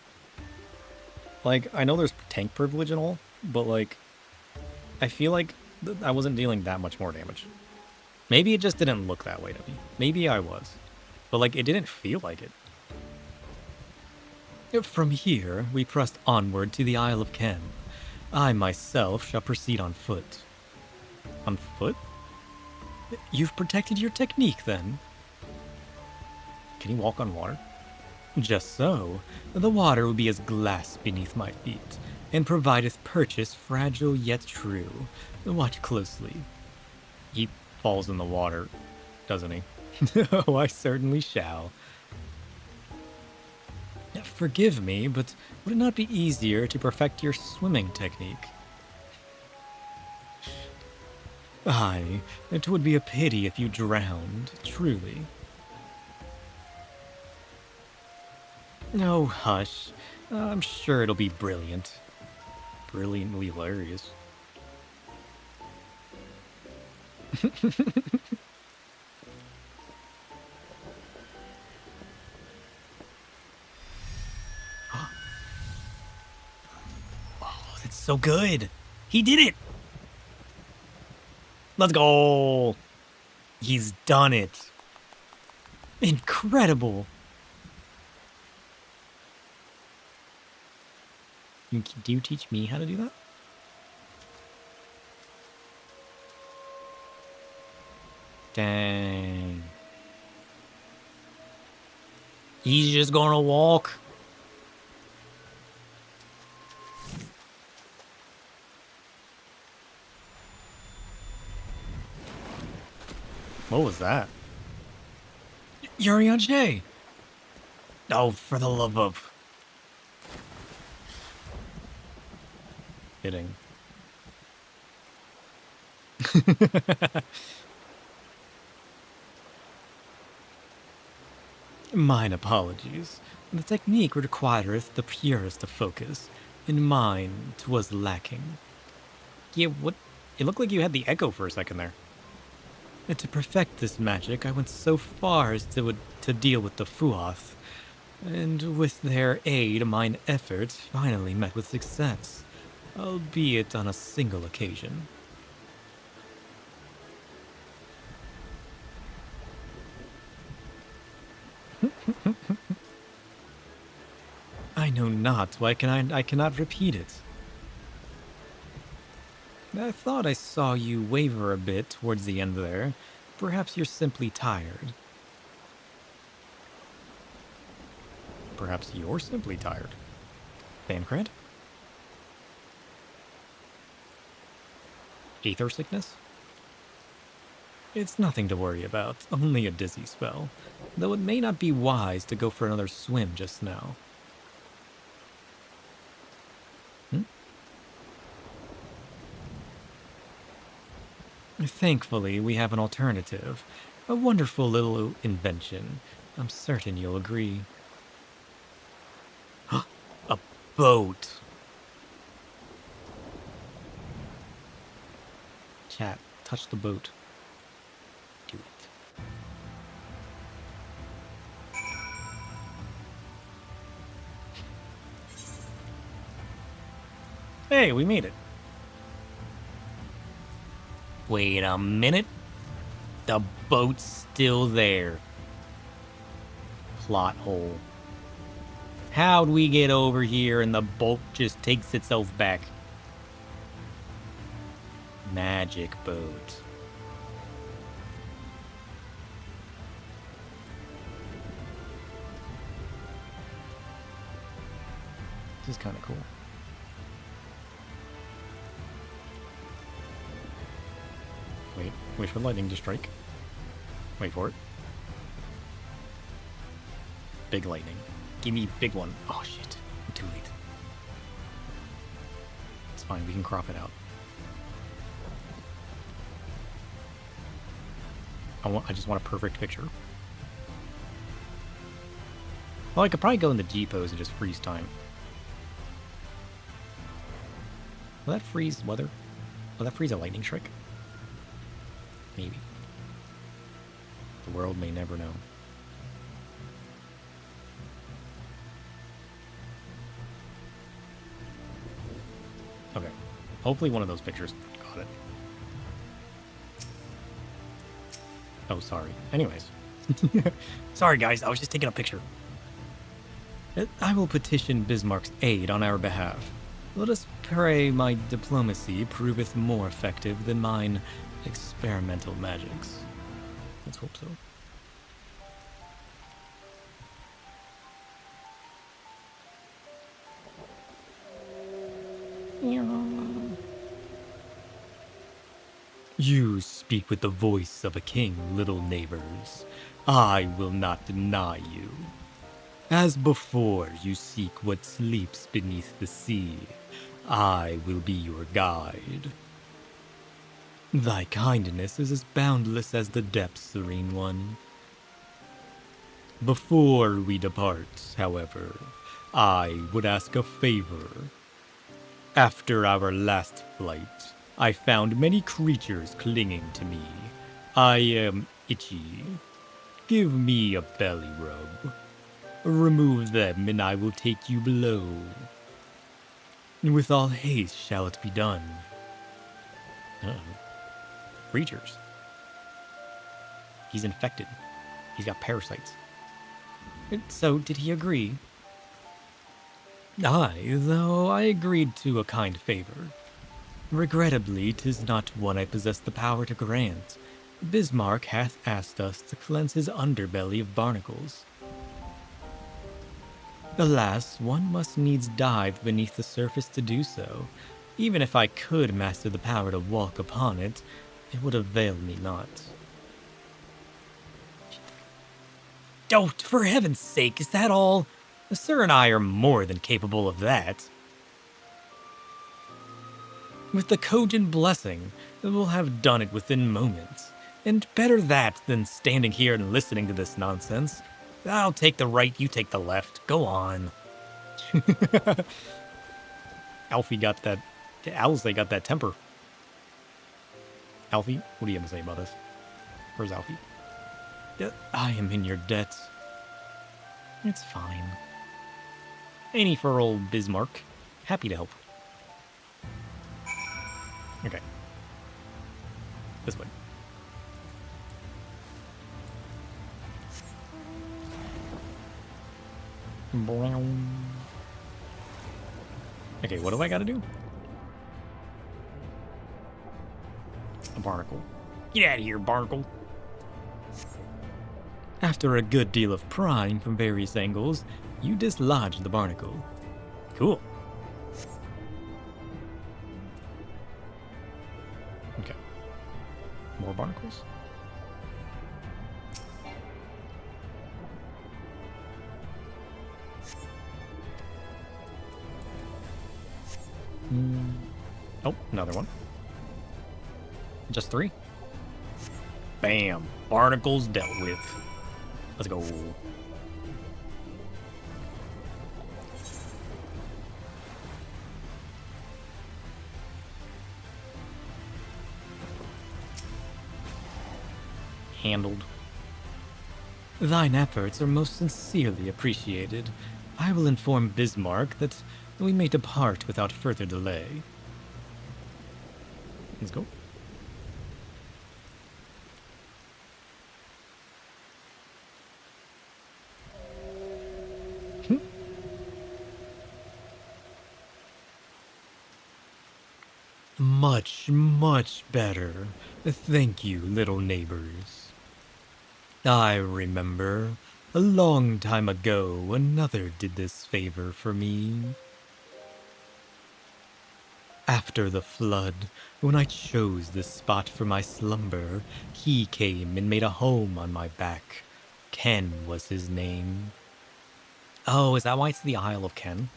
Like, I know there's tank privilege and all, but, like, I feel like I wasn't dealing that much more damage. Maybe it just didn't look that way to me. Maybe I was. But, like, it didn't feel like it. From here, we pressed onward to the Isle of Ken. I myself shall proceed on foot. On foot? You've protected your technique, then? Can you walk on water? Just so. The water will be as glass beneath my feet, and provideth purchase fragile yet true. Watch closely. He falls in the water, doesn't he? Oh, I certainly shall. Forgive me, but would it not be easier to perfect your swimming technique? Aye, it would be a pity if you drowned, truly. Oh, hush. I'm sure it'll be brilliant. Brilliantly hilarious. Oh, that's so good. He did it. Let's go. He's done it. Incredible. Do you teach me how to do that? Dang. He's just gonna walk. What was that? Urianger! Oh, for the love of... Kidding. Mine apologies. The technique requireth the purest of focus. In mine, 'twas lacking. Yeah, what? It looked like you had the echo for a second there. And to perfect this magic, I went so far as to deal with the Fuath. And with their aid, mine efforts finally met with success, albeit on a single occasion. I know not why I cannot repeat it. I thought I saw you waver a bit towards the end there. Perhaps you're simply tired. Perhaps you're simply tired. Thancred? Aether sickness? It's nothing to worry about, only a dizzy spell, though it may not be wise to go for another swim just now. Thankfully, we have an alternative. A wonderful little invention. I'm certain you'll agree. A boat! Chat, touch the boat. Do it. Hey, we made it. Wait a minute. The boat's still there. Plot hole. How'd we get over here and the boat just takes itself back? Magic boat. This is kind of cool. Wait for lightning to strike. Wait for it. Big lightning. Give me big one. Oh shit. I'm too late. It's fine, we can crop it out. I just want a perfect picture. Well, I could probably go in the G pose and just freeze time. Will that freeze weather? Will that freeze a lightning strike? Maybe. The world may never know. Okay. Hopefully one of those pictures got it. Oh, sorry. Anyways. Sorry, guys. I was just taking a picture. I will petition Bismarck's aid on our behalf. Let us pray my diplomacy proveth more effective than mine experimental magics. Let's hope so. You speak with the voice of a king, little neighbors. I will not deny you. As before you seek what sleeps beneath the sea, I will be your guide. Thy kindness is as boundless as the depths, Serene One. Before we depart, however, I would ask a favor. After our last flight, I found many creatures clinging to me. I am itchy. Give me a belly rub. Remove them and I will take you below. With all haste shall it be done. Creatures. He's infected. He's got parasites. So, did he agree? Aye, though I agreed to a kind favor. Regrettably, 'tis not one I possess the power to grant. Bismarck hath asked us to cleanse his underbelly of barnacles. Alas, one must needs dive beneath the surface to do so. Even if I could master the power to walk upon it, it would avail me not. Oh, for heaven's sake, is that all? The Sir and I are more than capable of that. With the cogent blessing, we'll have done it within moments. And better that than standing here and listening to this nonsense. I'll take the right, you take the left. Go on. Alfie got that... Alistair got that temper. Alfie, what are you going to say about this? Where's Alfie? I am in your debt. It's fine. Any for old Bismarck. Happy to help. Okay. This way. Okay, what do I gotta do? A barnacle. Get out of here, barnacle. After a good deal of prying from various angles, you dislodge the barnacle. Cool. Okay. More barnacles. Oh, another one. Just 3? Bam. Barnacles dealt with. Let's go. Handled. Thine efforts are most sincerely appreciated. I will inform Bismarck that we may depart without further delay. Let's go. Much, much better. Thank you, little neighbors. I remember, a long time ago, another did this favor for me. After the flood, when I chose this spot for my slumber, he came and made a home on my back. Ken was his name. Oh, is that why it's the Isle of Ken?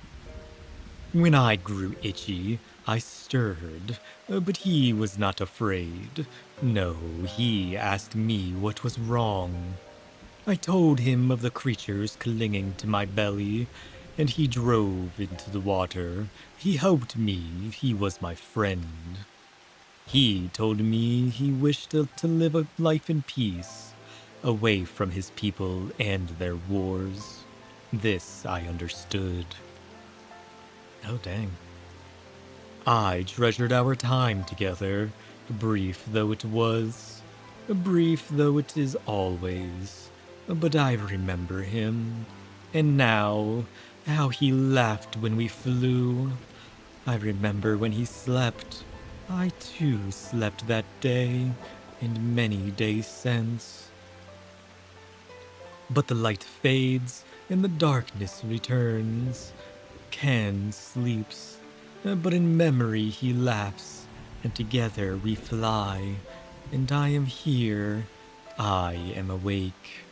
When I grew itchy, I stirred, but he was not afraid. No, he asked me what was wrong. I told him of the creatures clinging to my belly, and he drove into the water. He helped me, he was my friend. He told me he wished to live a life in peace, away from his people and their wars. This I understood. Oh, dang. I treasured our time together, brief though it was, brief though it is always, but I remember him, and now, how he laughed when we flew. I remember when he slept. I too slept that day, and many days since. But the light fades, and the darkness returns. Ken sleeps. But in memory he laughs, and together we fly, and I am here, I am awake.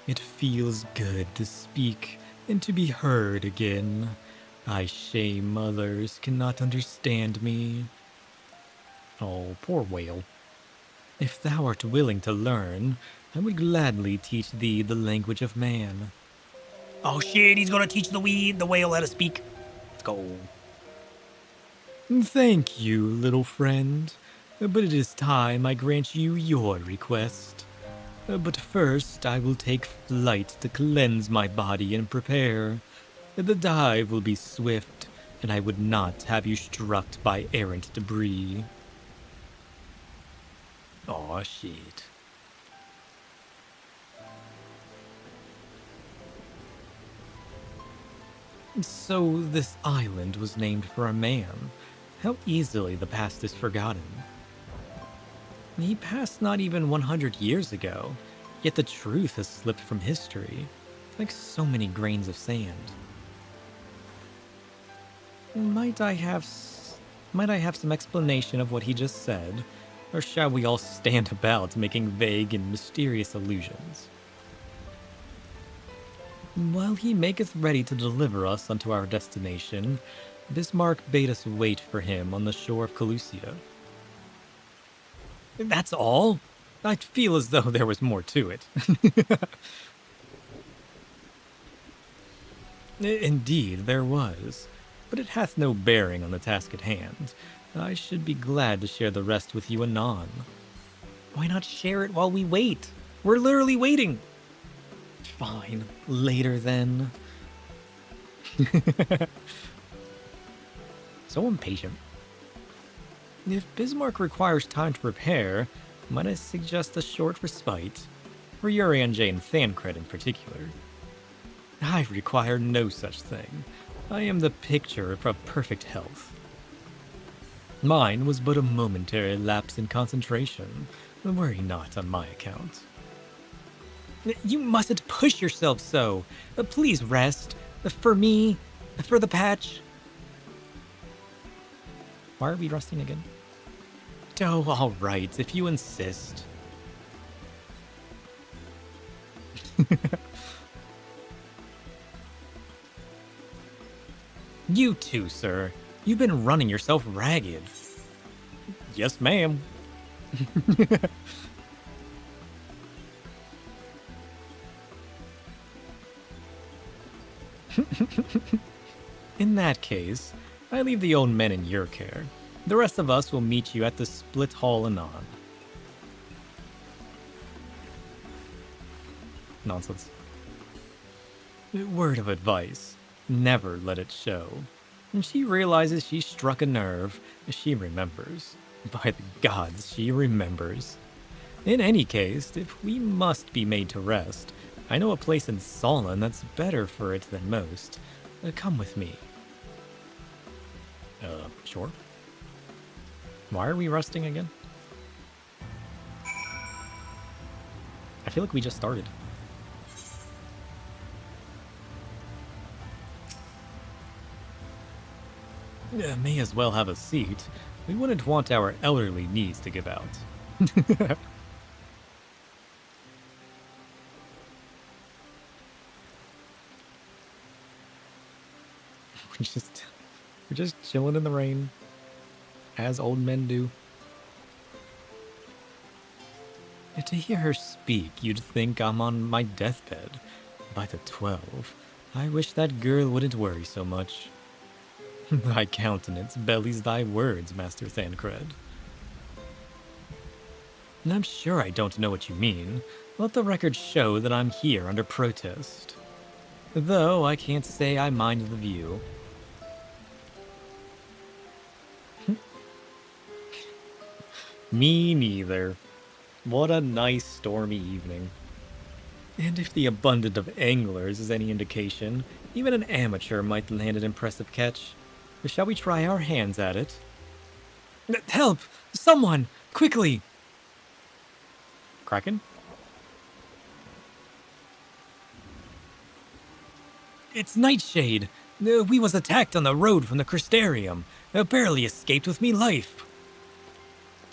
It feels good to speak and to be heard again. I shame others cannot understand me. Oh, poor whale. If thou art willing to learn, I would gladly teach thee the language of man. Oh shit, he's gonna teach the whale how to speak. Let's go. Thank you, little friend, but it is time I grant you your request. But first, I will take flight to cleanse my body and prepare. The dive will be swift, and I would not have you struck by errant debris. Aw, shit. So this island was named for a man. How easily the past is forgotten. He passed not even 100 years ago, yet the truth has slipped from history, like so many grains of sand. Might I have some explanation of what he just said, or shall we all stand about making vague and mysterious allusions? While he maketh ready to deliver us unto our destination, Bismarck bade us wait for him on the shore of Calusia. That's all? I feel as though there was more to it. Indeed, there was, but it hath no bearing on the task at hand. I should be glad to share the rest with you anon. Why not share it while we wait? We're literally waiting. Fine, later then. So impatient. If Bismarck requires time to prepare, might I suggest a short respite? For Urianger and Thancred in particular. I require no such thing. I am the picture of perfect health. Mine was but a momentary lapse in concentration. Worry not on my account. You mustn't push yourself so. Please rest. For me. For the patch. Why are we resting again? Oh, all right, if you insist. You too, sir. You've been running yourself ragged. Yes, ma'am. In that case, I leave the old men in your care. The rest of us will meet you at the split hall anon. Nonsense. Word of advice. Never let it show. When she realizes she struck a nerve, she remembers. By the gods, she remembers. In any case, if we must be made to rest, I know a place in Solon that's better for it than most. Come with me. Sure. Why are we resting again? I feel like we just started. May as well have a seat. We wouldn't want our elderly knees to give out. We're just chilling in the rain, as old men do. To hear her speak, you'd think I'm on my deathbed. By the 12, I wish that girl wouldn't worry so much. Thy countenance bellies thy words, Master Thancred. I'm sure I don't know what you mean. Let the record show that I'm here under protest. Though I can't say I mind the view. Me neither. What a nice stormy evening. And if the abundance of anglers is any indication, even an amateur might land an impressive catch. Shall we try our hands at it? Help! Someone! Quickly! Kraken? It's Nightshade! We was attacked on the road from the Crystarium. Barely escaped with me life.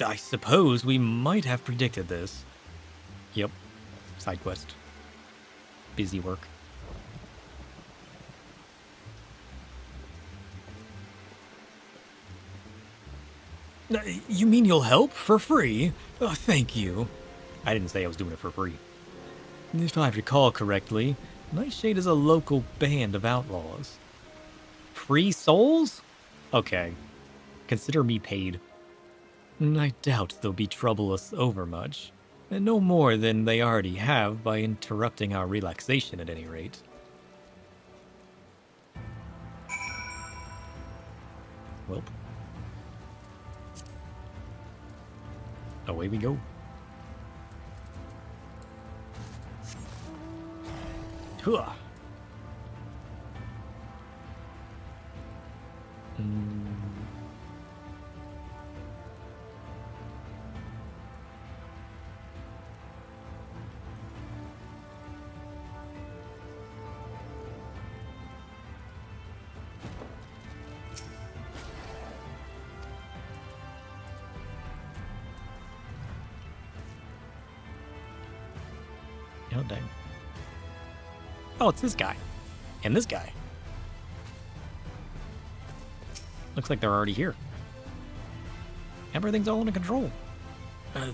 I suppose we might have predicted this. Yep. Side quest. Busy work. You mean you'll help? For free? Oh, thank you. I didn't say I was doing it for free. If I recall correctly, Nightshade is a local band of outlaws. Free souls? Okay. Consider me paid. I doubt they'll be trouble us overmuch. And no more than they already have by interrupting our relaxation at any rate. Welp. Away we go. Huh. Oh, dang. Oh, it's this guy. And this guy. Looks like they're already here. Everything's all under control.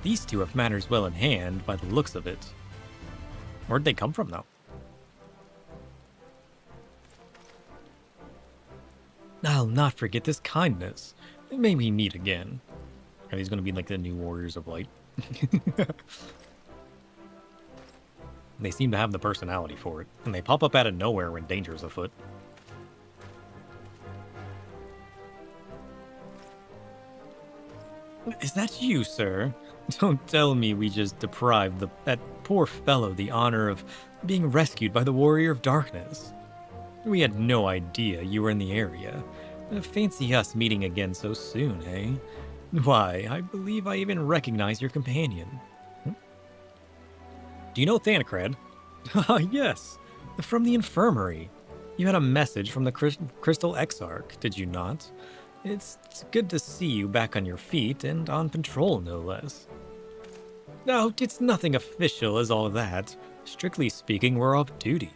These two have matters well in hand by the looks of it. Where'd they come from, though? I'll not forget this kindness. May we meet again. Are these going to be like the new Warriors of Light? They seem to have the personality for it, and they pop up out of nowhere when danger's afoot. Is that you, sir? Don't tell me we just deprived that poor fellow the honor of being rescued by the Warrior of Darkness. We had no idea you were in the area. Fancy us meeting again so soon, eh? Why, I believe I even recognize your companion. Do you know Thancred? Ah, yes. From the infirmary. You had a message from the Crystal Exarch, did you not? It's good to see you back on your feet and on patrol, no less. No, it's nothing official as all that. Strictly speaking, we're off duty.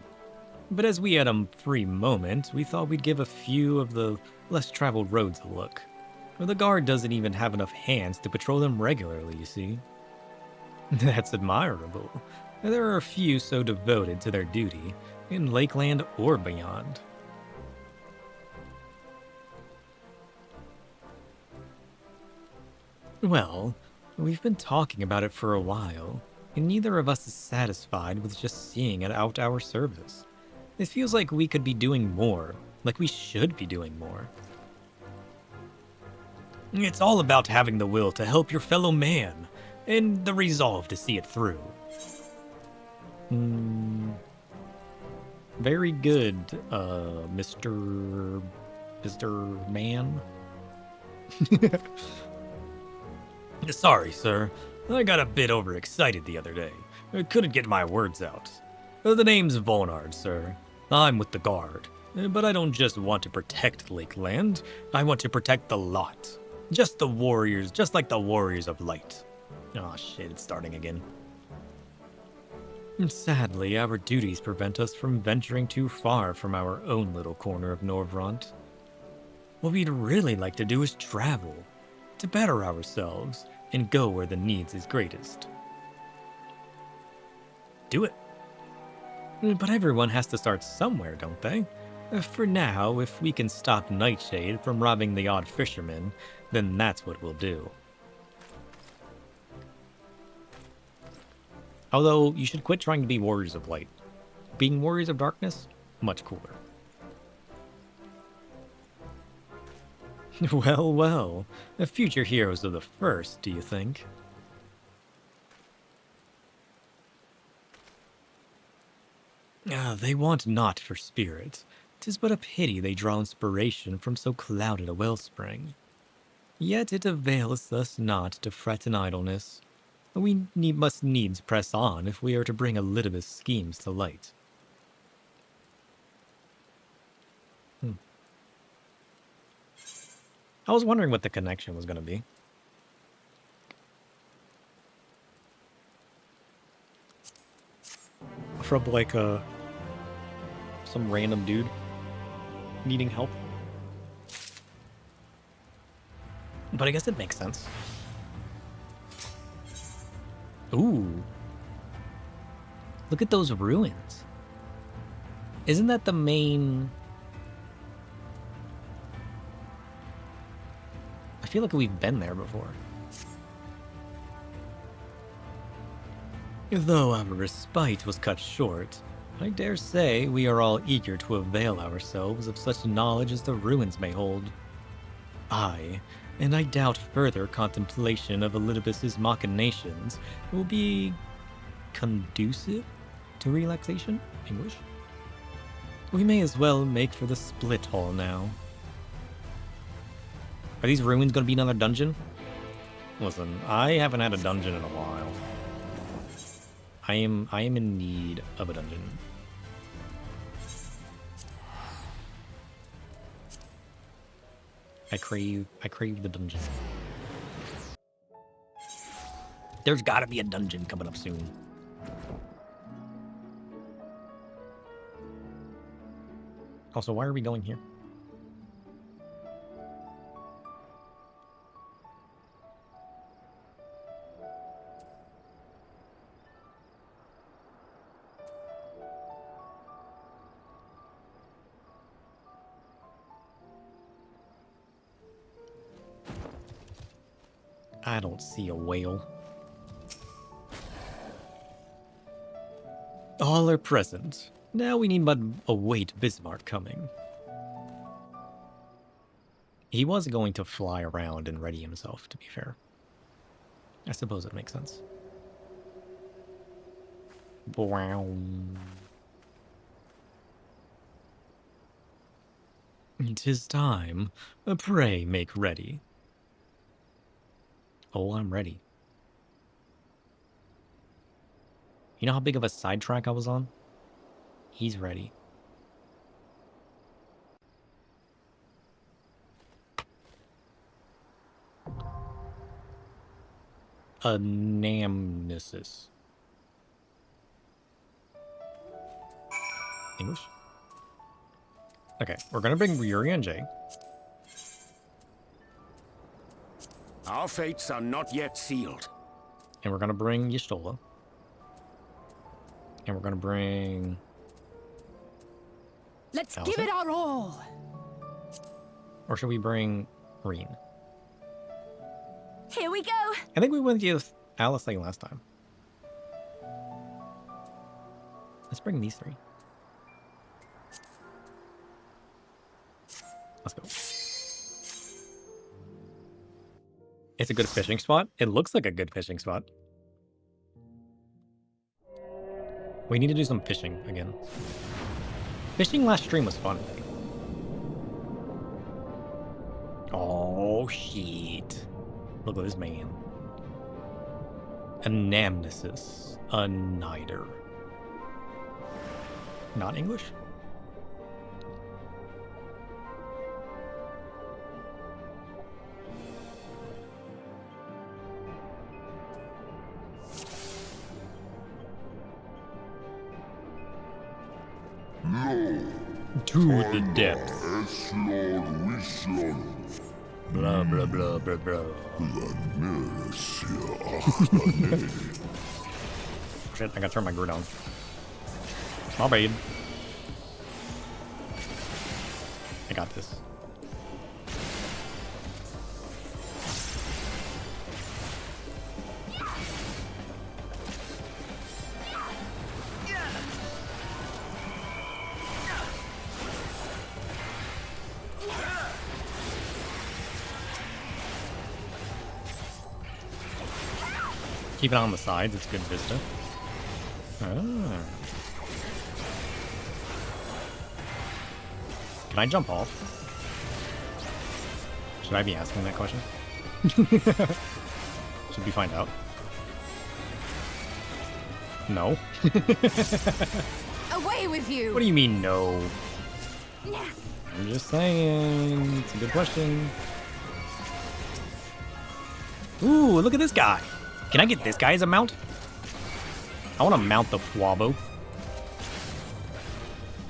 But as we had a free moment, we thought we'd give a few of the less traveled roads a look. The guard doesn't even have enough hands to patrol them regularly, you see. That's admirable. There are a few so devoted to their duty, in Lakeland or beyond. Well, we've been talking about it for a while, and neither of us is satisfied with just seeing it out our service. It feels like we could be doing more, like we should be doing more. It's all about having the will to help your fellow man, and the resolve to see it through. Very good, Mr. Man. Sorry, sir. I got a bit overexcited the other day. I couldn't get my words out. The name's Volnard, sir. I'm with the Guard. But I don't just want to protect Lakeland. I want to protect the lot. Just the warriors, just like the Warriors of Light. Oh shit, it's starting again. Sadly, our duties prevent us from venturing too far from our own little corner of Norvront. What we'd really like to do is travel, to better ourselves, and go where the needs is greatest. Do it. But everyone has to start somewhere, don't they? For now, if we can stop Nightshade from robbing the odd fisherman, then that's what we'll do. Although, you should quit trying to be Warriors of Light. Being Warriors of Darkness? Much cooler. Well, well. Future heroes of the first, do you think? They want naught for spirit. 'Tis but a pity they draw inspiration from so clouded a wellspring. Yet it availeth us not to fret in idleness. We must needs press on if we are to bring Elidibeth's schemes to light. I was wondering what the connection was going to be. From like some random dude needing help. But I guess it makes sense. Ooh. Look at those ruins. Isn't that the main... I feel like we've been there before. Though our respite was cut short, I dare say we are all eager to avail ourselves of such knowledge as the ruins may hold. Aye, and I doubt further contemplation of Elidibeth's machinations will be conducive to relaxation? English? We may as well make for the split hall now. Are these ruins going to be another dungeon? Listen, I haven't had a dungeon in a while. I am in need of a dungeon. I crave the dungeon. There's gotta be a dungeon coming up soon. Also, why are we going here? I don't see a whale. All are present. Now we need but await Bismarck coming. He was going to fly around and ready himself, to be fair. I suppose it makes sense. Wow. 'Tis time. Pray make ready. Oh, I'm ready. You know how big of a sidetrack I was on? He's ready. Anamnesis. English? Okay, we're gonna bring Yuri and Jay. Our fates are not yet sealed. And we're gonna bring Y'shtola. And we're gonna bring... Let's Allison? give it our all. Or should we bring Reen? Here we go. I think we went with Alice like last time. Let's bring these three. Let's go. It's a good fishing spot. It looks like a good fishing spot. We need to do some fishing again. Fishing last stream was fun. Oh, shit. Look at this man. Anamnesis. A niter. Not English? To the depths. Blah, blah, blah, blah, blah. Shit, I gotta turn my grid on. My bad. I got this. Keep it on the sides, it's good vista. Ah. Can I jump off? Should I be asking that question? Should we find out? No. Away with you! What do you mean, no? I'm just saying. It's a good question. Ooh, look at this guy. Can I get this guy as a mount? I want to mount the Fwabo.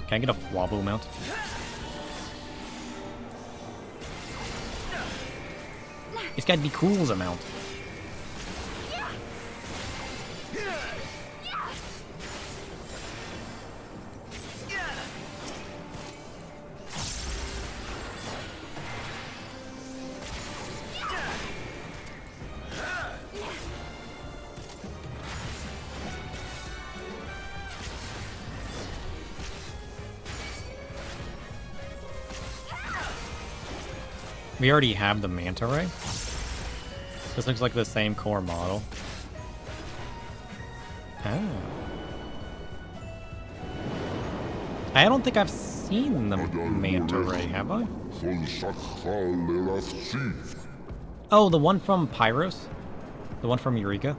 Can I get a Fwabo mount? It's got to be cool as a mount. We already have the manta ray. This looks like the same core model. Oh. I don't think I've seen the manta ray, have I? Oh, the one from Pyros? The one from Eureka?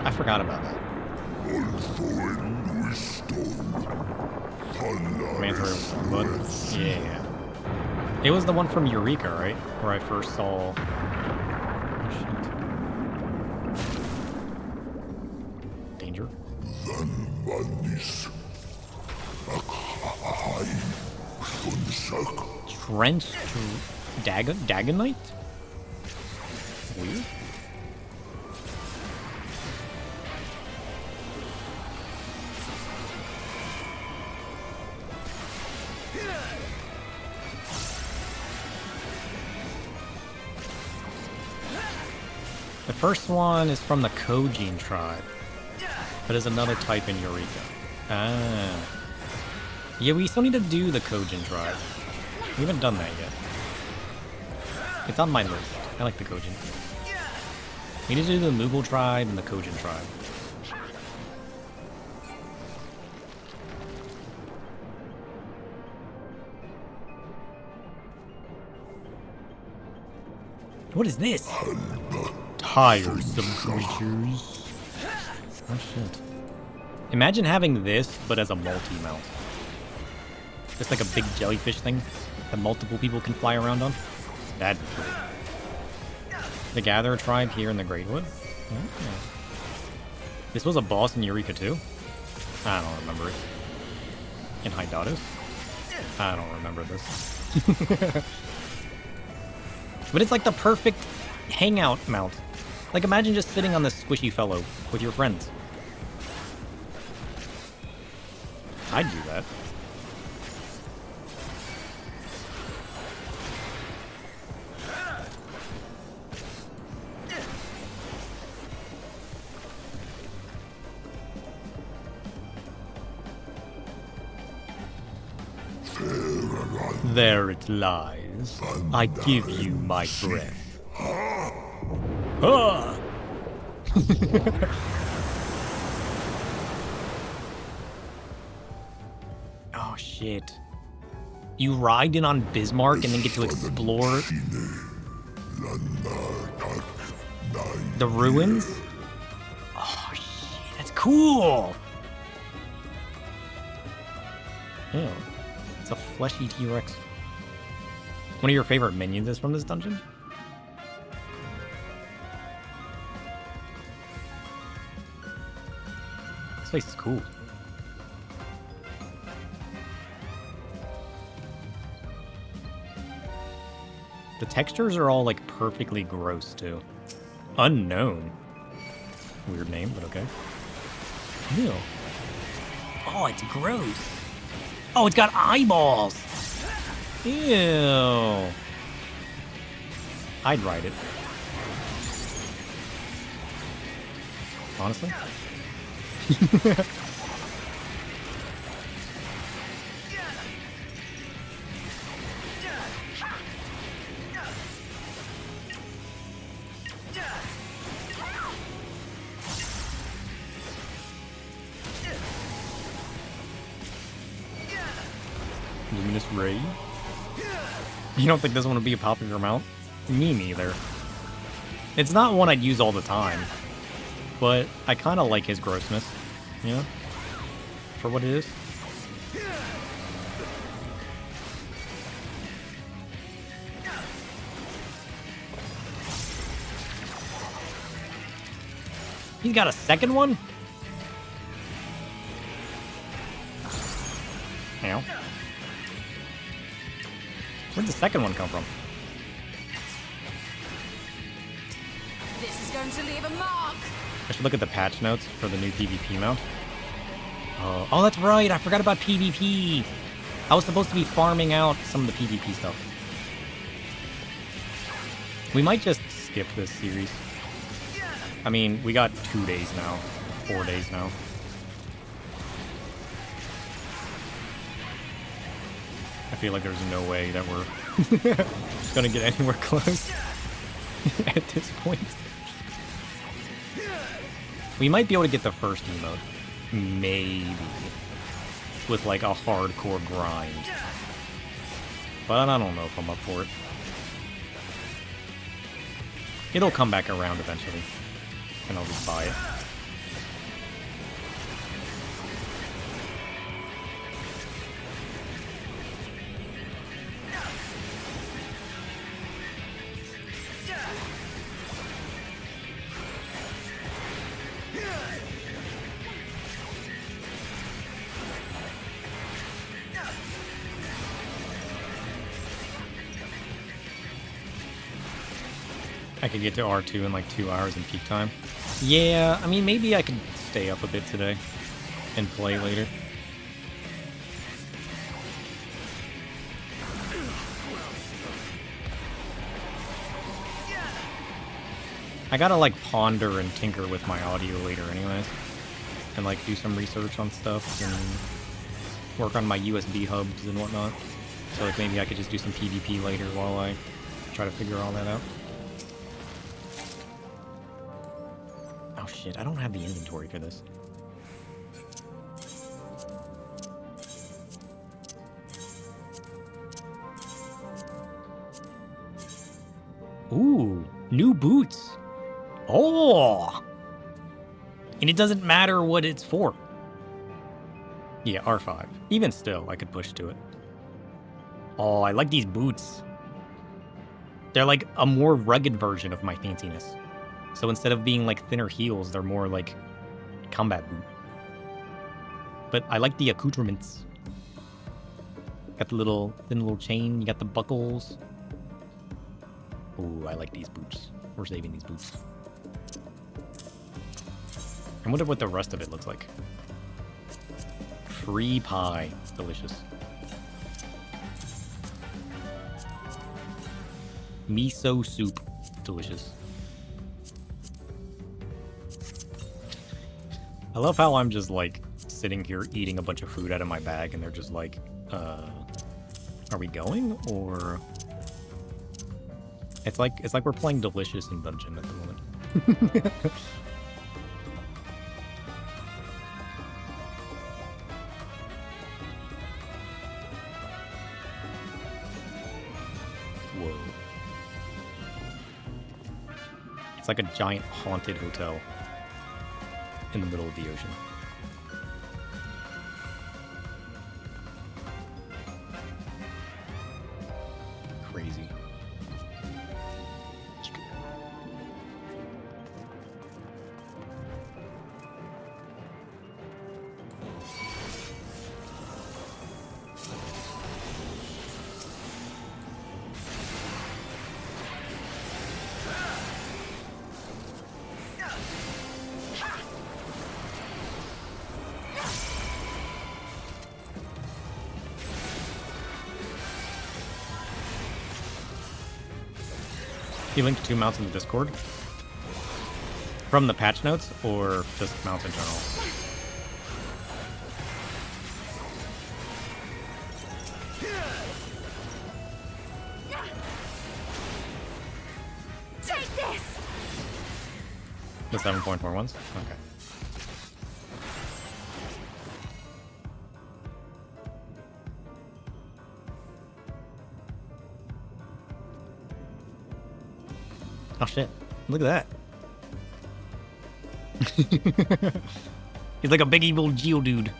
I forgot about that. Manta ray, but yeah. It was the one from Eureka, right? Where I first saw... Oh, shit. Danger. Trench Dagonite? Weird. The first one is from the Kojin tribe, but is another type in Eureka. Ah. Yeah, we still need to do the Kojin tribe. We haven't done that yet. It's on my list. I like the Kojin. We need to do the Moogle tribe and the Kojin tribe. What is this? Tiresome creatures. Oh shit. Imagine having this, but as a multi-mount. Just like a big jellyfish thing that multiple people can fly around on. That'd be cool. The Gatherer tribe here in the Greatwood. Oh. This was a boss in Eureka too? I don't remember it. In Hydatos? I don't remember this. But it's like the perfect hangout mount. Like imagine just sitting on this squishy fellow with your friends. I'd do that. There it lies. I give you my breath. Ah! Oh shit. You ride in on Bismarck and then get to explore the ruins? Oh shit, that's cool! Yeah. It's a fleshy T-Rex. One of your favorite minions is from this dungeon? This place is cool. The textures are all like perfectly gross too. Unknown. Weird name, but okay. Ew. Oh, it's gross. Oh, it's got eyeballs. Ew. I'd ride it. Honestly. Luminous Ray? You don't think this one would be a popular mount? Me neither. It's not one I'd use all the time, but I kind of like his grossness, you know? For what it is. He's got a second one? Ow. Where'd the second one come from? This is going to leave a mark. I should look at the patch notes for the new PvP mount. Oh, that's right. I forgot about PvP. I was supposed to be farming out some of the PvP stuff. We might just skip this series. I mean, we got 2 days now. 4 days now. I feel like there's no way that we're gonna get anywhere close at this point. We might be able to get the first emote. Maybe. With like a hardcore grind. But I don't know if I'm up for it. It'll come back around eventually. And I'll just buy it. I could get to R2 in like 2 hours in peak time. Yeah, I mean, maybe I could stay up a bit today and play later. I gotta like ponder and tinker with my audio later anyways. And like do some research on stuff and work on my USB hubs and whatnot. So like maybe I could just do some PvP later while I try to figure all that out. Oh shit, I don't have the inventory for this. Ooh, new boots. Oh! And it doesn't matter what it's for. Yeah, R5. Even still, I could push to it. Oh, I like these boots. They're like a more rugged version of my fanciness. So instead of being like thinner heels, they're more like combat boot. But I like the accoutrements. Got the little thin little chain, you got the buckles. Ooh, I like these boots. We're saving these boots. I wonder what the rest of it looks like. Free pie. Delicious. Miso soup. Delicious. I love how I'm just like sitting here eating a bunch of food out of my bag and they're just like, are we going? Or it's like we're playing Delicious in Dungeon at the moment. Whoa. It's like a giant haunted hotel in the middle of the ocean. Crazy. You linked 2 mounts in the Discord? From the patch notes, or just mounts in general? Take this! The 7.4 ones? Okay. Oh shit, look at that. He's like a big evil Geodude.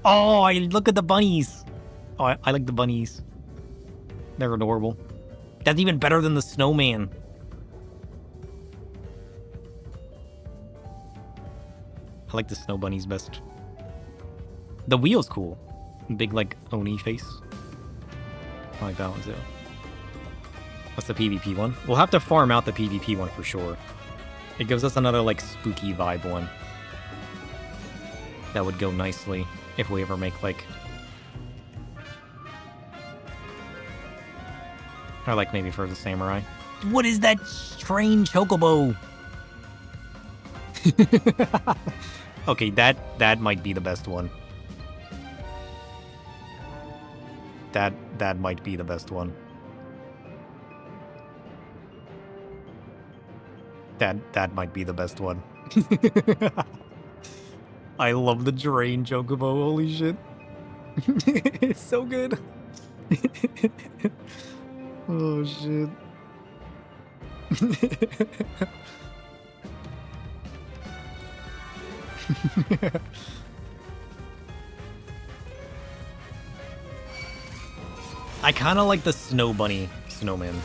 Oh, look at the bunnies. Oh, I like the bunnies. They're adorable. That's even better than the snowman. I like the snow bunnies best. The wheel's cool. Big like Oni face. I like that one too. What's the PvP one? We'll have to farm out the PvP one for sure. It gives us another, like, spooky vibe one. That would go nicely if we ever make, like... Or, like, maybe for the samurai. What is that strange chocobo? Okay, that might be the best one. That might be the best one. That might be the best one. I love the Drain Chocobo, holy shit. It's so good. Oh shit. I kind of like the Snow Bunny snowman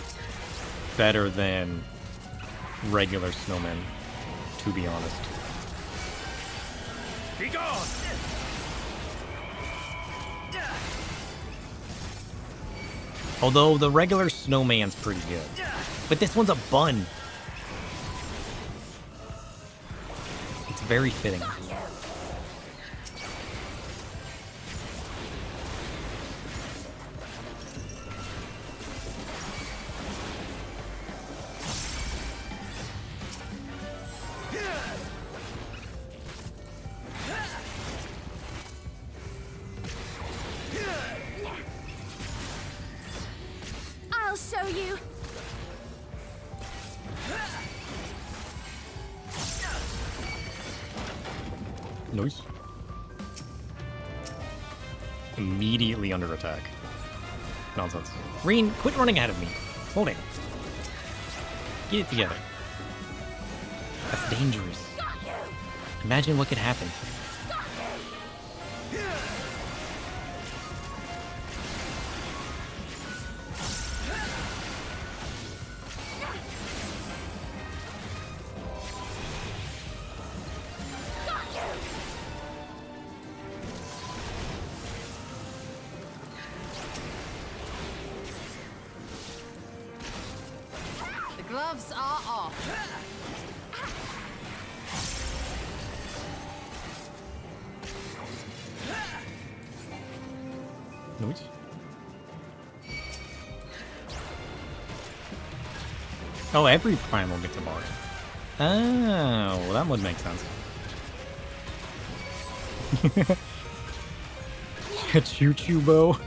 better than regular snowmen, to be honest. Be gone! Although the regular snowman's pretty good. But this one's a bun. It's very fitting. I'll show you. Nice. Immediately under attack. Nonsense. Reen, quit running ahead of me. Slow down. Get it together. That's dangerous. Imagine what could happen. The gloves are off. Noise. Oh, every primal gets a bar. Oh, well, that would make sense. A choo-choo bow.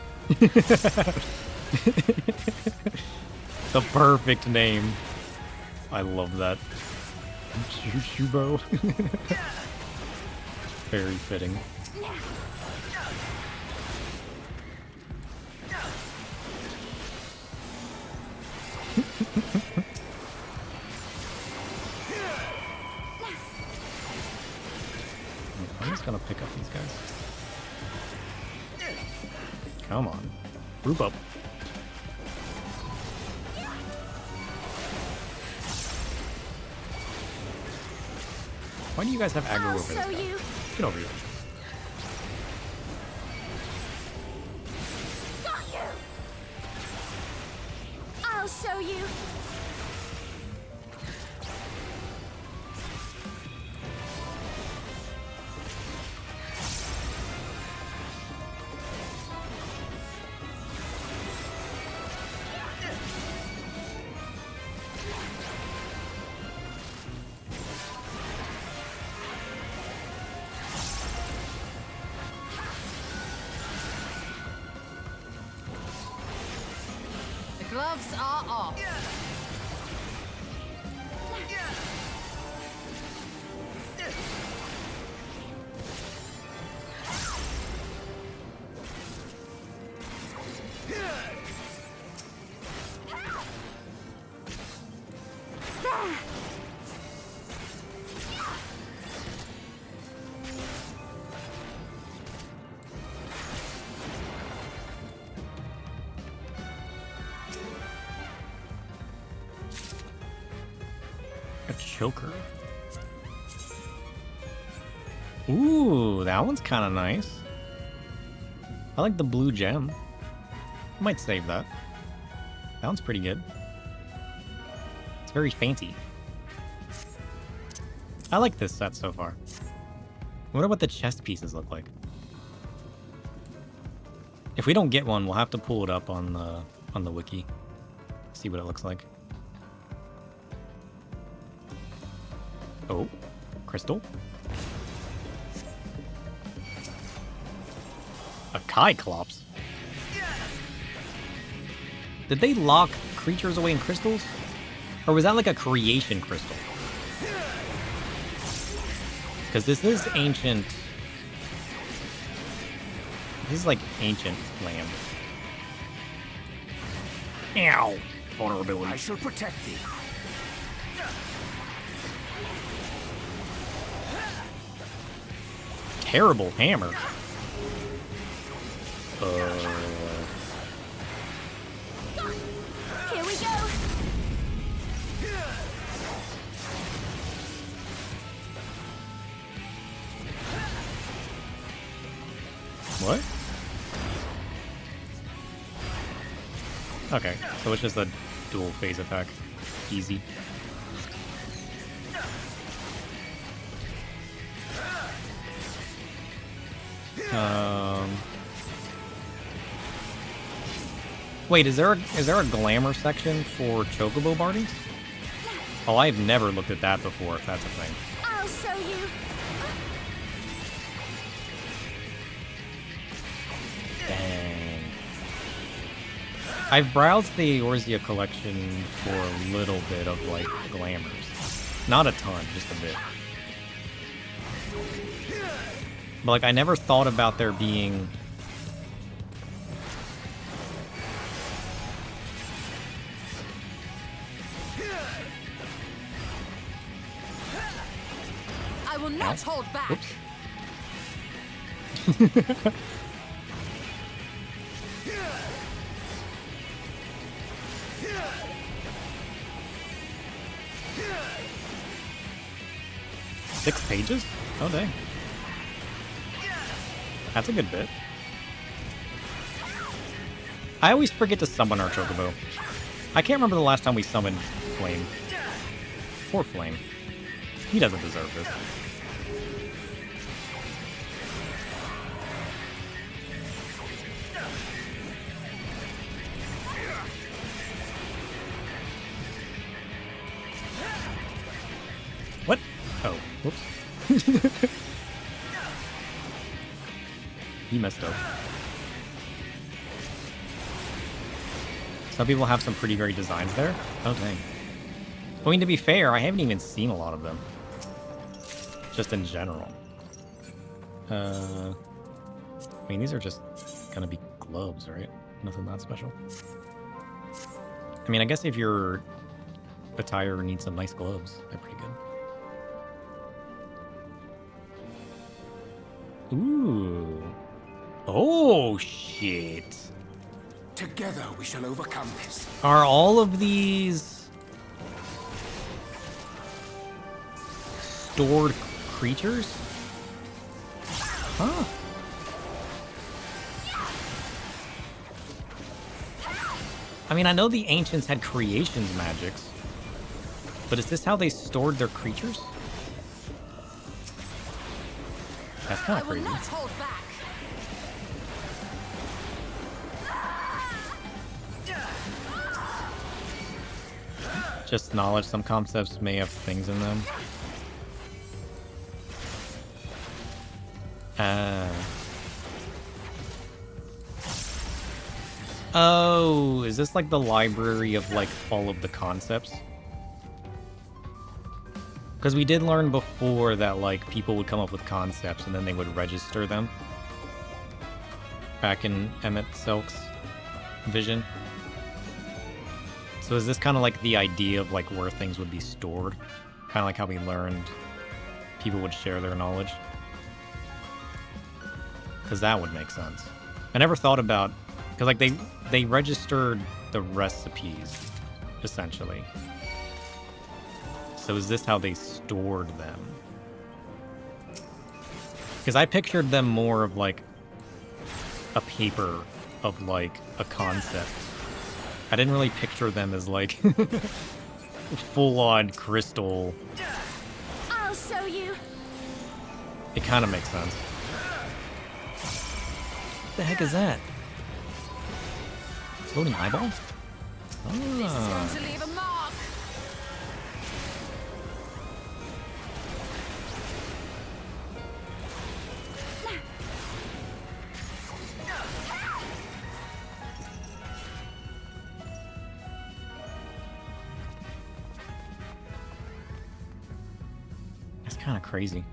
The perfect name. I love that. Choo-choo bow. Very fitting. I'm just gonna pick up these guys. Come on. Group up. Why do you guys have aggro over this guy? Get over here. I'll show you. The gloves are off. A choker. Ooh, that one's kind of nice. I like the blue gem. Might save that. That one's pretty good. It's very fancy. I like this set so far. I wonder what the chest pieces look like. If we don't get one, we'll have to pull it up on the wiki. See what it looks like. Oh, crystal. A Cyclops. Did they lock creatures away in crystals? Or was that like a creation crystal? Because this is ancient. This is like ancient land. Ow! Vulnerability. I shall protect thee. Terrible hammer. Here we go. What? Okay, so it's just a dual phase attack. Easy. Wait, is there a glamour section for Chocobo Bardies? Oh, I've never looked at that before, if that's a thing. I'll show you. Dang. I've browsed the Eorzea collection for a little bit of, like, glamours. Not a ton, just a bit. But, like, I never thought about there being... I will not hold back. Oops. 6 pages? Oh, dang. That's a good bit. I always forget to summon our Chocobo. I can't remember the last time we summoned Flame. Poor Flame. He doesn't deserve this. What? Oh, whoops. He messed up. Some people have some pretty great designs there. Oh, dang. I mean, to be fair, I haven't even seen a lot of them. Just in general. I mean, these are just gonna be globes, right? Nothing that special. I mean, I guess if your attire needs some nice globes, they're pretty good. Ooh. Oh, shit. Together we shall overcome this. Are all of these stored creatures? Huh. I mean, I know the ancients had creations magics, but is this how they stored their creatures? That's kind of crazy. Just knowledge, some concepts may have things in them. Oh, is this like the library of like all of the concepts? Because we did learn before that like people would come up with concepts and then they would register them. Back in Emmett Silk's vision. So is this kind of like the idea of like where things would be stored? Kind of like how we learned people would share their knowledge? Because that would make sense. I never thought about... Because like they registered the recipes, essentially. So is this how they stored them? Because I pictured them more of like a paper of like a concept. I didn't really picture them as like full-on crystal. I'll show you. It kind of makes sense. What the heck is that? Floating eyeball? This is going to leave a mark. That's kind of crazy.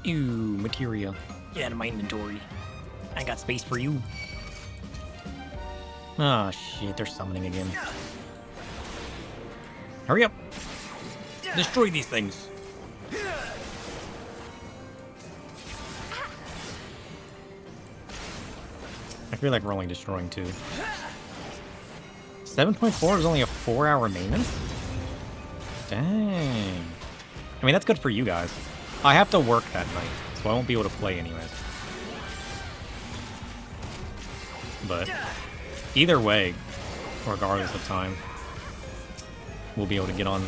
Ooh, materia. Get out of my inventory. I got space for you. Oh shit, they're summoning again. Hurry up! Destroy these things! I feel like we're only destroying 2. 7.4 is only a 4-hour maintenance? Dang. I mean, that's good for you guys. I have to work that night, so I won't be able to play anyways. But either way, regardless of time, we'll be able to get on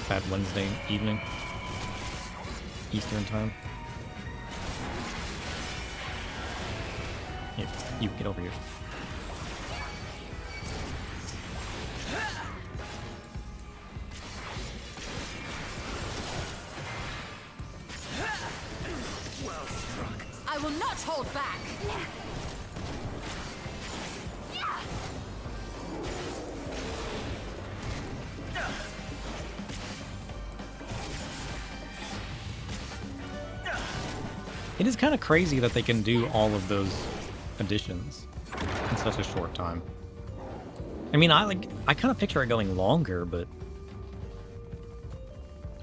that Wednesday evening, Eastern time. Here, you get over here. I will not hold back. It is kind of crazy that they can do all of those additions in such a short time. I mean, I kind of picture it going longer, but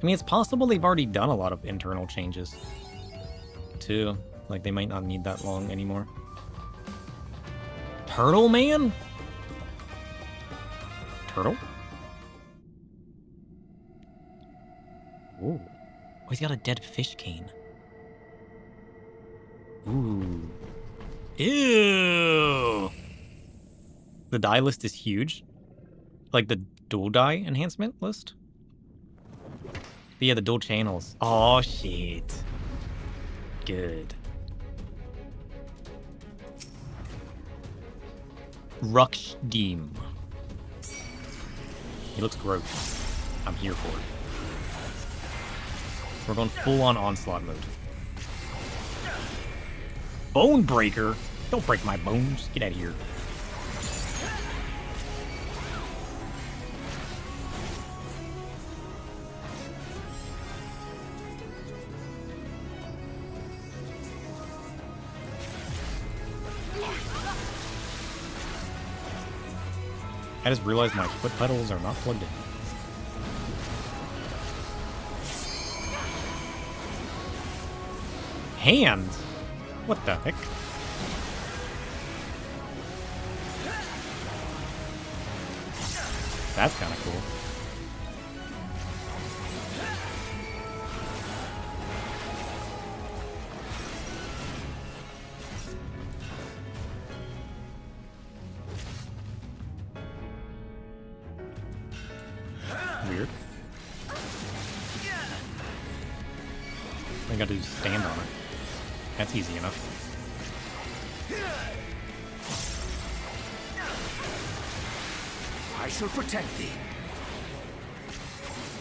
I mean, it's possible they've already done a lot of internal changes too. Like, they might not need that long anymore. Turtle Man? Turtle? Ooh. Oh, he's got a dead fish cane. Ooh. Ew! The die list is huge. Like the dual die enhancement list. But yeah, the dual channels. Oh, shit. Good. Ruxdeem. He looks gross. I'm here for it. We're going full on onslaught mode. Bone breaker? Don't break my bones. Get out of here. I just realized my foot pedals are not plugged in. Hands? What the heck? That's kind of cool. Weird. I gotta do stand on it. That's easy enough. I shall protect thee.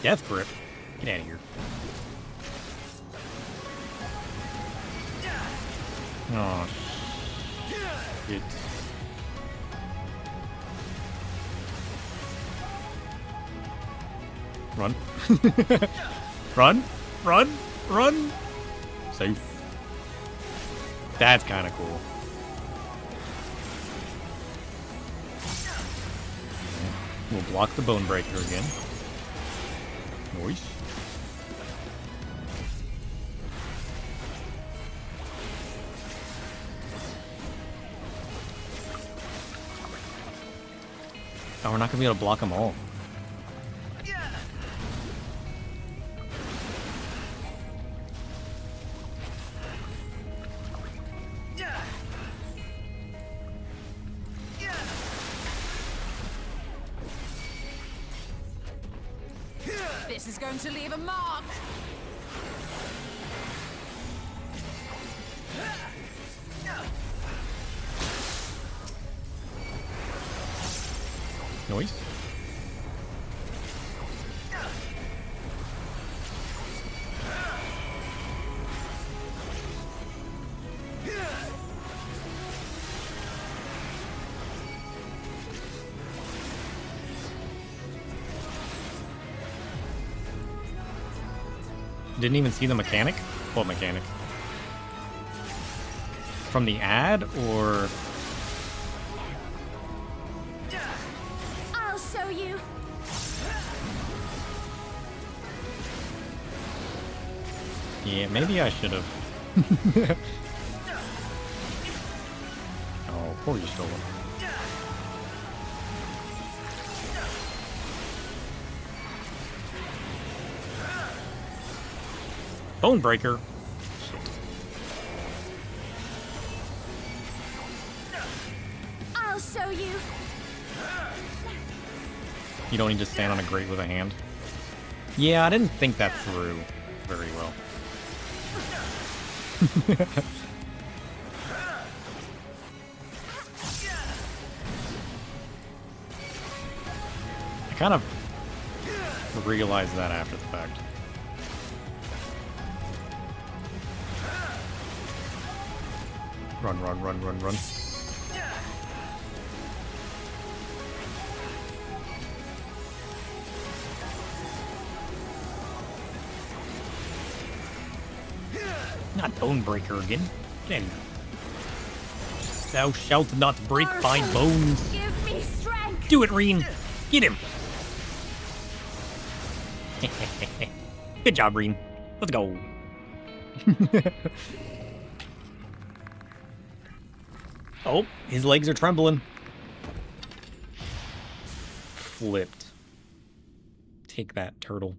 Death grip. Get out of here. Oh, shit. Run. Run. Run. Run. Safe. That's kind of cool. We'll block the bone breaker again. Nice. Oh, we're not gonna be able to block them all. This is going to leave a mark. Noise. Didn't even see the mechanic? What mechanic? From the ad, or... I'll show you. Yeah, maybe I should have. Oh, poor you stole it. Bone breaker. I'll show you. You don't need to stand on a grate with a hand. Yeah, I didn't think that through very well. I kind of realized that after the fact. Run, run, run, run, run. Not Bonebreaker again. Then thou shalt not break my bones. Give me strength. Do it, Reen. Get him. Good job, Reen. Let's go. Oh, his legs are trembling. Flipped. Take that, turtle.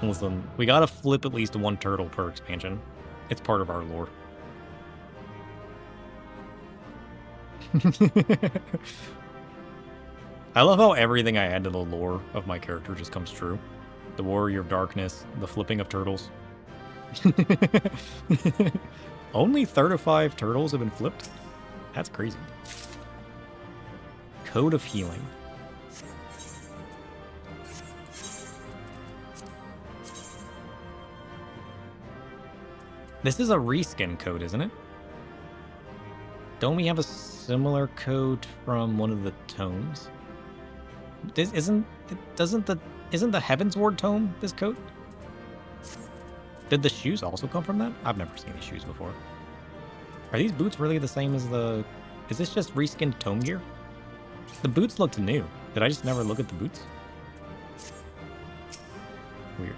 Listen, we gotta flip at least one turtle per expansion. It's part of our lore. I love how everything I add to the lore of my character just comes true. The Warrior of Darkness, the flipping of turtles. Only 35 turtles have been flipped? That's crazy. Code of Healing. This is a reskin code, isn't it? Don't we have a similar code from one of the tomes? Isn't the Heaven's Ward tome this code? Did the shoes also come from that? I've never seen these shoes before. Are these boots really the same as the... Is this just reskinned tome gear? The boots looked new. Did I just never look at the boots? Weird.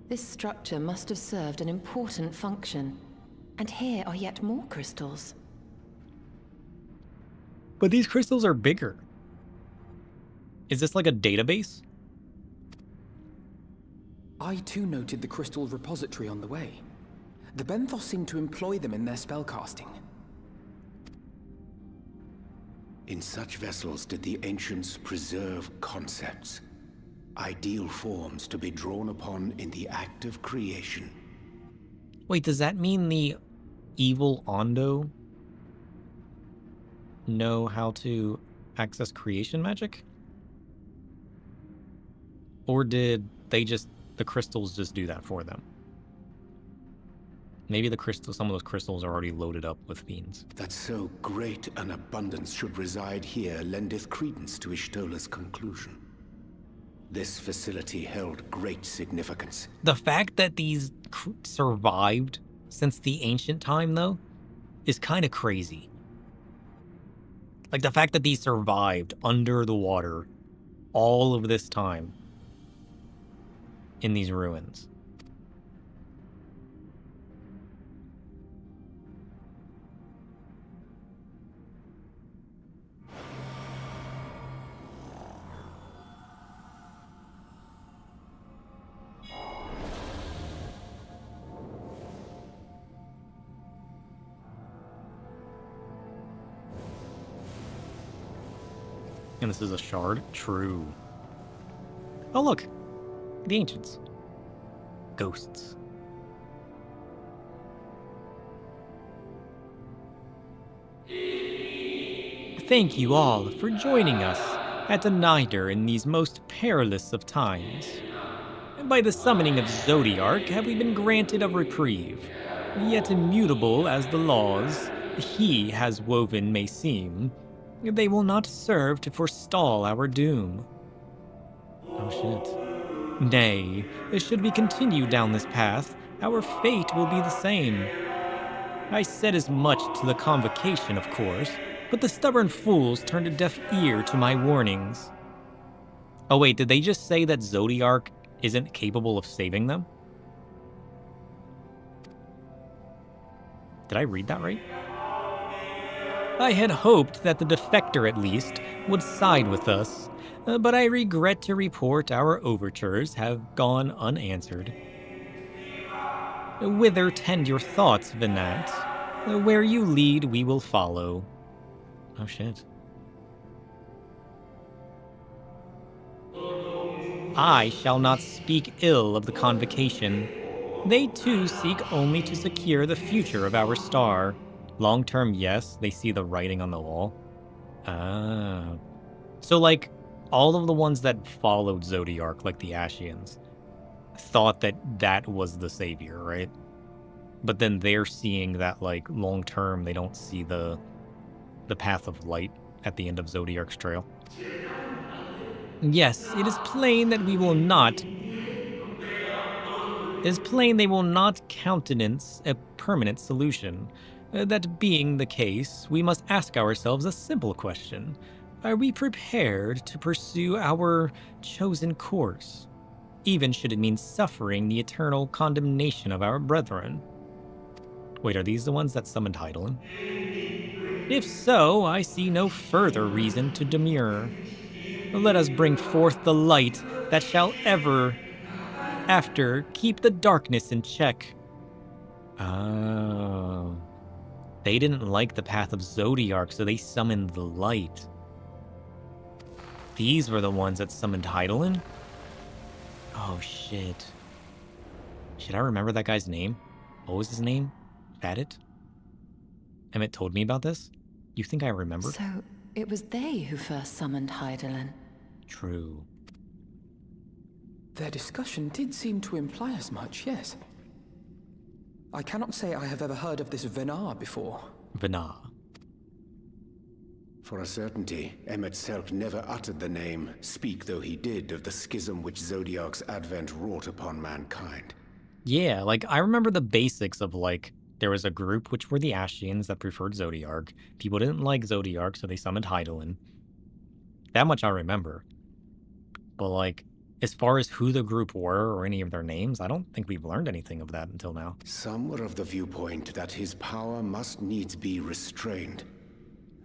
This structure must have served an important function. And here are yet more crystals. But these crystals are bigger. Is this like a database? I too noted the crystal repository on the way. The Benthos seem to employ them in their spellcasting. In such vessels did the ancients preserve concepts, ideal forms to be drawn upon in the act of creation. Wait, does that mean the evil Ondo know how to access creation magic? Or did they just, the crystals just do that for them? Maybe the crystals, some of those crystals are already loaded up with fiends. That so great an abundance should reside here lendeth credence to Ishtola's conclusion. This facility held great significance. The fact that these survived since the ancient time, though, is kind of crazy. Like, the fact that these survived under the water all of this time in these ruins. And this is a shard? True. Oh, look. The ancients. Ghosts. Thank you all for joining us at the Nider in these most perilous of times. By the summoning of Zodiark have we been granted a reprieve. Yet immutable as the laws he has woven may seem, they will not serve to forestall our doom. Oh shit. Nay, should we continue down this path, our fate will be the same. I said as much to the convocation, of course, but the stubborn fools turned a deaf ear to my warnings. Oh wait, did they just say that Zodiark isn't capable of saving them? Did I read that right? I had hoped that the defector, at least, would side with us, but I regret to report our overtures have gone unanswered. Whither tend your thoughts, Venat? Where you lead, we will follow. Oh shit. I shall not speak ill of the convocation. They too seek only to secure the future of our star. Long term, yes, they see the writing on the wall. Ah. So, like, all of the ones that followed Zodiark, like the Ashians, thought that that was the savior, right? But then they're seeing that, like, long term, they don't see the path of light at the end of Zodiark's trail. Yes, it is plain that we will not. It is plain they will not countenance a permanent solution. That being the case, we must ask ourselves a simple question. Are we prepared to pursue our chosen course, even should it mean suffering the eternal condemnation of our brethren? Wait, are these the ones that summoned Heidelin? If so, I see no further reason to demur. Let us bring forth the light that shall ever after keep the darkness in check. Oh. They didn't like the path of Zodiark, so they summoned the light. These were the ones that summoned Heidelin? Oh, shit. Should I remember that guy's name? What was his name? Fadit? Emmett told me about this? You think I remember? So, it was they who first summoned Heidelin. True. Their discussion did seem to imply as much, yes. I cannot say I have ever heard of this Venar before. Venar. For a certainty, Emmett Selk never uttered the name, speak though he did of the schism which Zodiark's advent wrought upon mankind. Yeah, like, I remember the basics of, like, there was a group which were the Ashians that preferred Zodiark. People didn't like Zodiark, so they summoned Heidelin. That much I remember. But, like, as far as who the group were or any of their names, I don't think we've learned anything of that until now. Some were of the viewpoint that his power must needs be restrained.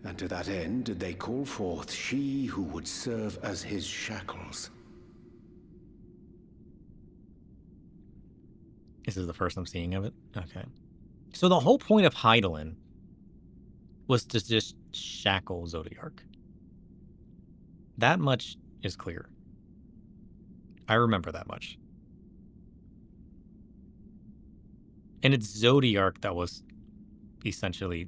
And to that end did they call forth she who would serve as his shackles. This is the first I'm seeing of it? Okay. So the whole point of Heidelin was to just shackle Zodiark. That much is clear. I remember that much. And it's Zodiark that was essentially...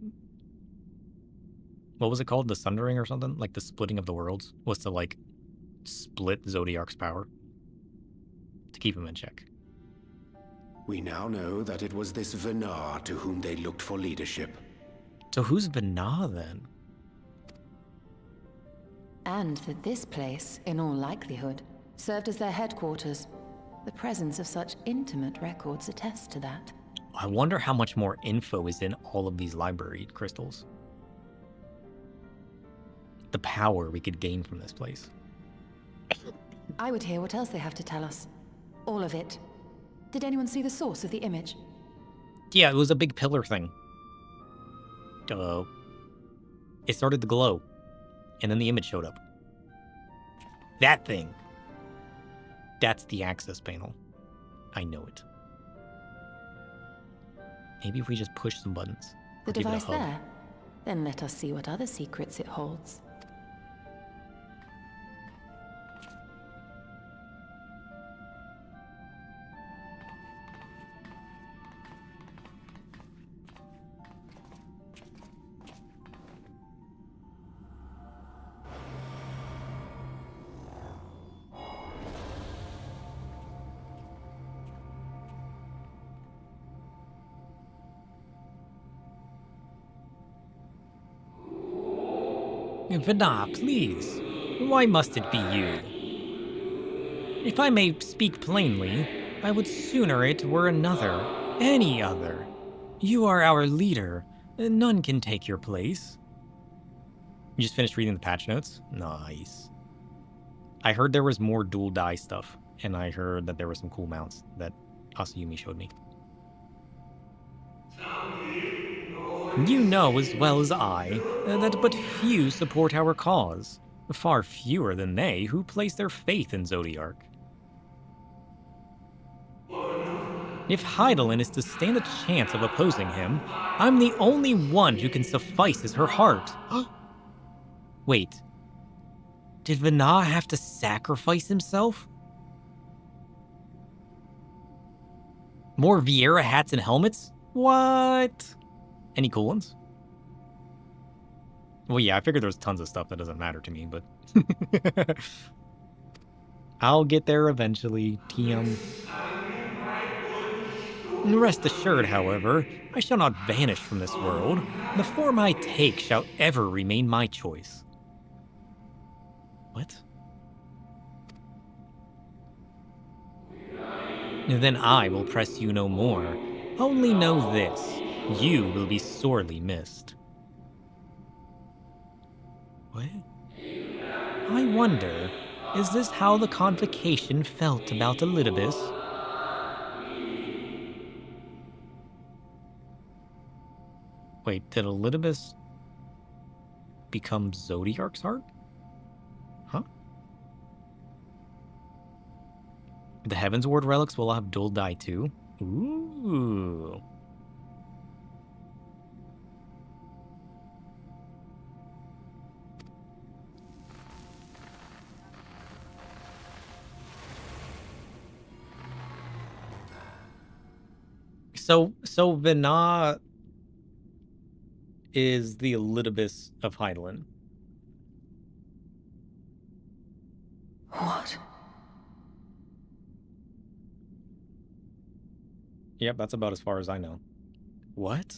What was it called? The Sundering or something? Like the splitting of the worlds? Was to, like, split Zodiark's power. To keep him in check. We now know that it was this Venar to whom they looked for leadership. So who's Venar, then? And that this place, in all likelihood, served as their headquarters. The presence of such intimate records attests to that. I wonder how much more info is in all of these library crystals. The power we could gain from this place. I would hear what else they have to tell us. All of it. Did anyone see the source of the image? Yeah, it was a big pillar thing. It started to glow. And then the image showed up. That thing. That's the access panel. I know it. Maybe if we just push some buttons. The device there? Then let us see what other secrets it holds. Vana, please. Why must it be you? If I may speak plainly, I would sooner it were another, any other. You are our leader. None can take your place. You just finished reading the patch notes? Nice. I heard there was more dual die stuff, and I heard that there were some cool mounts that Asayumi showed me. You know as well as I that but few support our cause. Far fewer than they who place their faith in Zodiark. If Heidelin is to stand a chance of opposing him, I'm the only one who can suffice as her heart. Wait. Did Vana have to sacrifice himself? More Vieira hats and helmets? What? Any cool ones? Well, yeah, I figured there was tons of stuff that doesn't matter to me, but... I'll get there eventually, TM. Rest assured, however, I shall not vanish from this world. The form I take shall ever remain my choice. What? Then I will press you no more. Only know this, you will be sorely missed. What? I wonder, is this how the Convocation felt about Elidibus? Wait, did Elidibus become Zodiark's heart? Huh? The Heaven's Ward relics will have dual die too? Ooh. So Vana is the Elidibus of Heidelin. What? Yep, that's about as far as I know. What?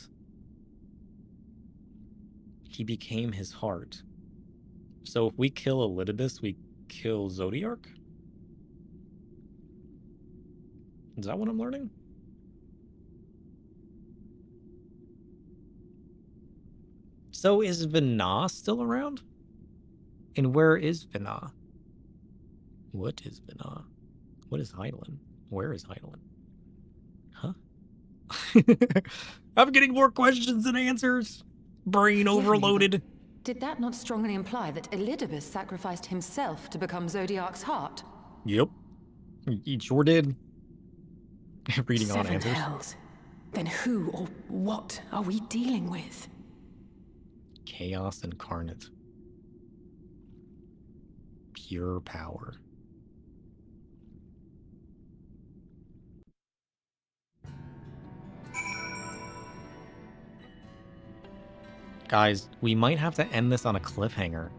He became his heart. So if we kill Elidibus, we kill Zodiark? Is that what I'm learning? So is Vana still around? And where is Vana? What is Vana? What is Heidelin? Where is Heidelin? Huh? I'm getting more questions than answers. Brain overloaded. Did that not strongly imply that Elidibus sacrificed himself to become Zodiark's heart? Yep. He sure did. Reading on Seven answers. hells. Then who or what are we dealing with? Chaos incarnate. Pure power. Guys, we might have to end this on a cliffhanger.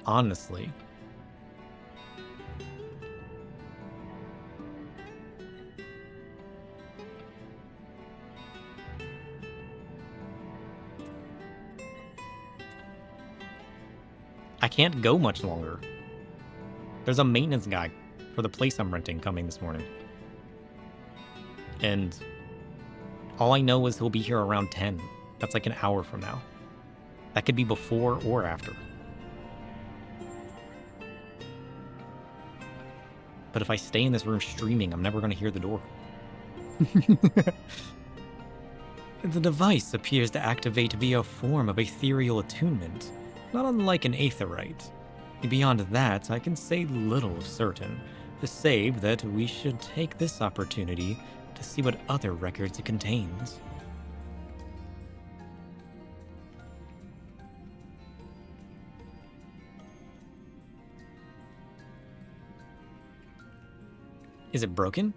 Honestly. I can't go much longer. There's a maintenance guy for the place I'm renting coming this morning. And all I know is he'll be here around 10. That's like an hour from now. That could be before or after. But if I stay in this room streaming, I'm never going to hear the door. The device appears to activate via a form of ethereal attunement, not unlike an aetherite. Beyond that, I can say little of certain, save that we should take this opportunity to see what other records it contains. Is it broken?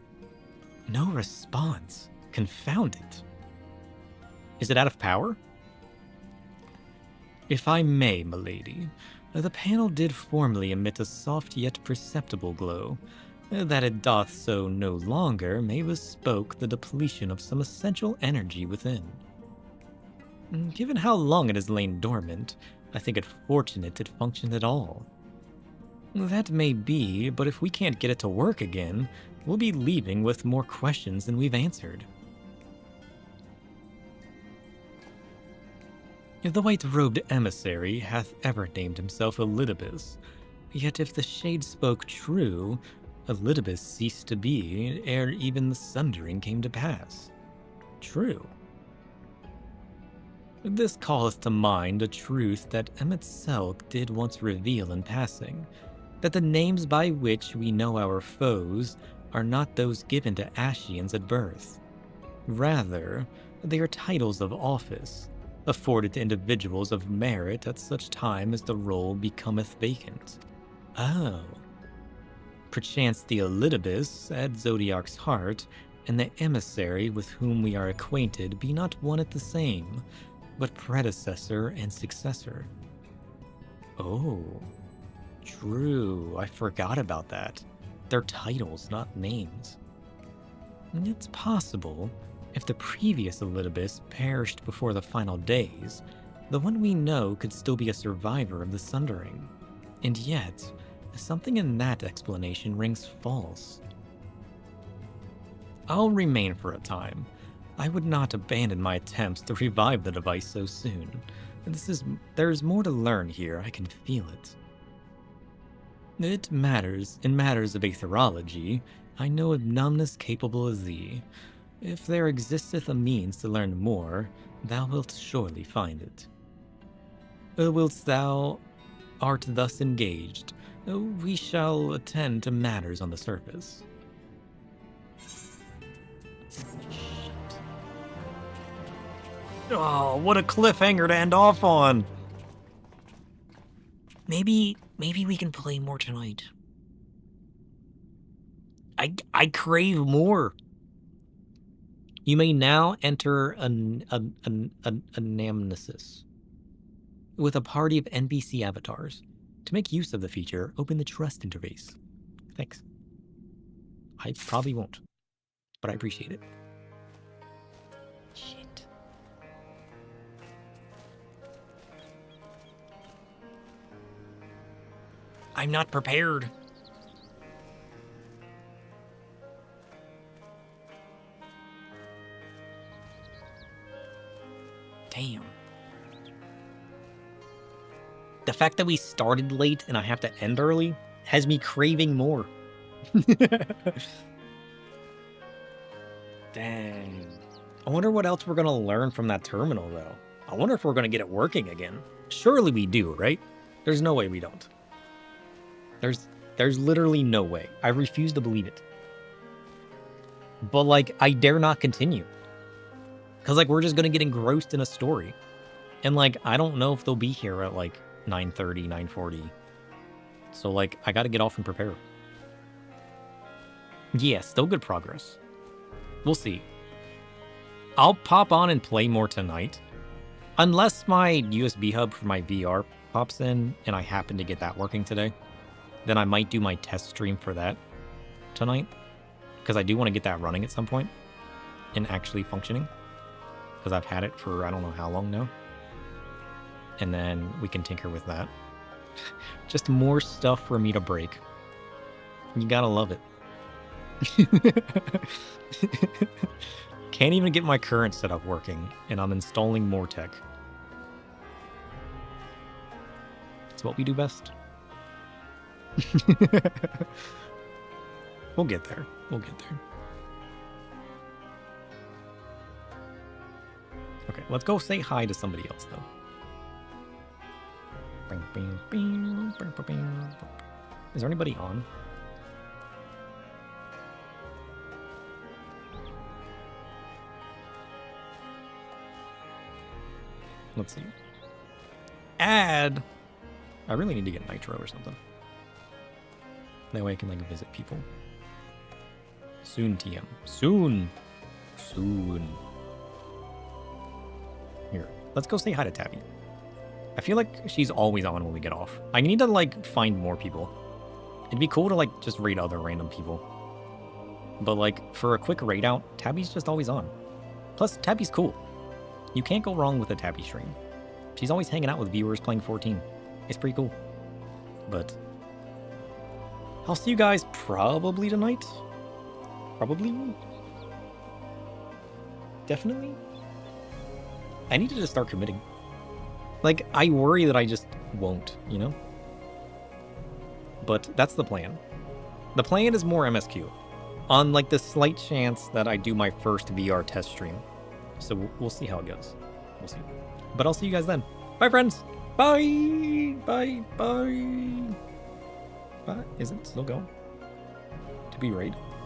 No response. Confound it. Is it out of power? If I may, milady, the panel did formerly emit a soft yet perceptible glow. That it doth so no longer may bespoke the depletion of some essential energy within. Given how long it has lain dormant, I think it fortunate it functioned at all. That may be, but if we can't get it to work again, we'll be leaving with more questions than we've answered. If the white-robed emissary hath ever named himself Elidibus, yet if the shade spoke true, Elidibus ceased to be ere even the sundering came to pass. True. This calleth to mind a truth that Emmett Selk did once reveal in passing, that the names by which we know our foes are not those given to Ashians at birth. Rather, they are titles of office, afforded to individuals of merit at such time as the role becometh vacant. Oh. Perchance the Elidibus at Zodiac's heart and the emissary with whom we are acquainted be not one at the same, but predecessor and successor. Oh. True, I forgot about that. They're titles, not names. It's possible, if the previous Elidibus perished before the final days, the one we know could still be a survivor of the Sundering. And yet, something in that explanation rings false. I'll remain for a time. I would not abandon my attempts to revive the device so soon. There's more to learn here, I can feel it. In matters of aetherology, I know of numbness capable as thee. If there existeth a means to learn more, thou wilt surely find it. Whilst thou art thus engaged, we shall attend to matters on the surface. Oh, what a cliffhanger to end off on! Maybe we can play more tonight. I crave more. You may now enter an anamnesis with a party of NPC avatars. To make use of the feature, open the trust interface. Thanks. I probably won't, but I appreciate it. Shit. I'm not prepared. Damn. The fact that we started late and I have to end early has me craving more. Dang. I wonder what else we're gonna learn from that terminal, though. I wonder if we're gonna get it working again. Surely we do, right? There's no way we don't. There's literally no way. I refuse to believe it. But, like, I dare not continue. Because, like, we're just gonna get engrossed in a story. And, like, I don't know if they'll be here at, like, 9:30, 9:40. So, like, I gotta get off and prepare. Yeah, still good progress. We'll see. I'll pop on and play more tonight. Unless my USB hub for my VR pops in and I happen to get that working today, then I might do my test stream for that tonight. Because I do want to get that running at some point and actually functioning. Because I've had it for I don't know how long now. And then we can tinker with that. Just more stuff for me to break. You gotta love it. Can't even get my current setup working, and I'm installing more tech. It's what we do best. We'll get there. We'll get there. Okay, let's go say hi to somebody else, though. Is there anybody on? Let's see. Add! I really need to get Nitro or something. That way I can, like, visit people. Soon, TM. Soon! Soon. Here. Let's go say hi to Tabby. I feel like she's always on when we get off. I need to, like, find more people. It'd be cool to, like, just raid other random people. But, like, for a quick raid out, Tabby's just always on. Plus, Tabby's cool. You can't go wrong with a Tabby stream. She's always hanging out with viewers playing 14. It's pretty cool. But I'll see you guys probably tonight. Probably. Definitely. I need to just start committing. Like, I worry that I just won't, you know? But that's the plan. The plan is more MSQ. On, like, the slight chance that I do my first VR test stream. So we'll see how it goes. We'll see. But I'll see you guys then. Bye, friends! Bye! Bye, bye! Bye. Is it still going? To be raid?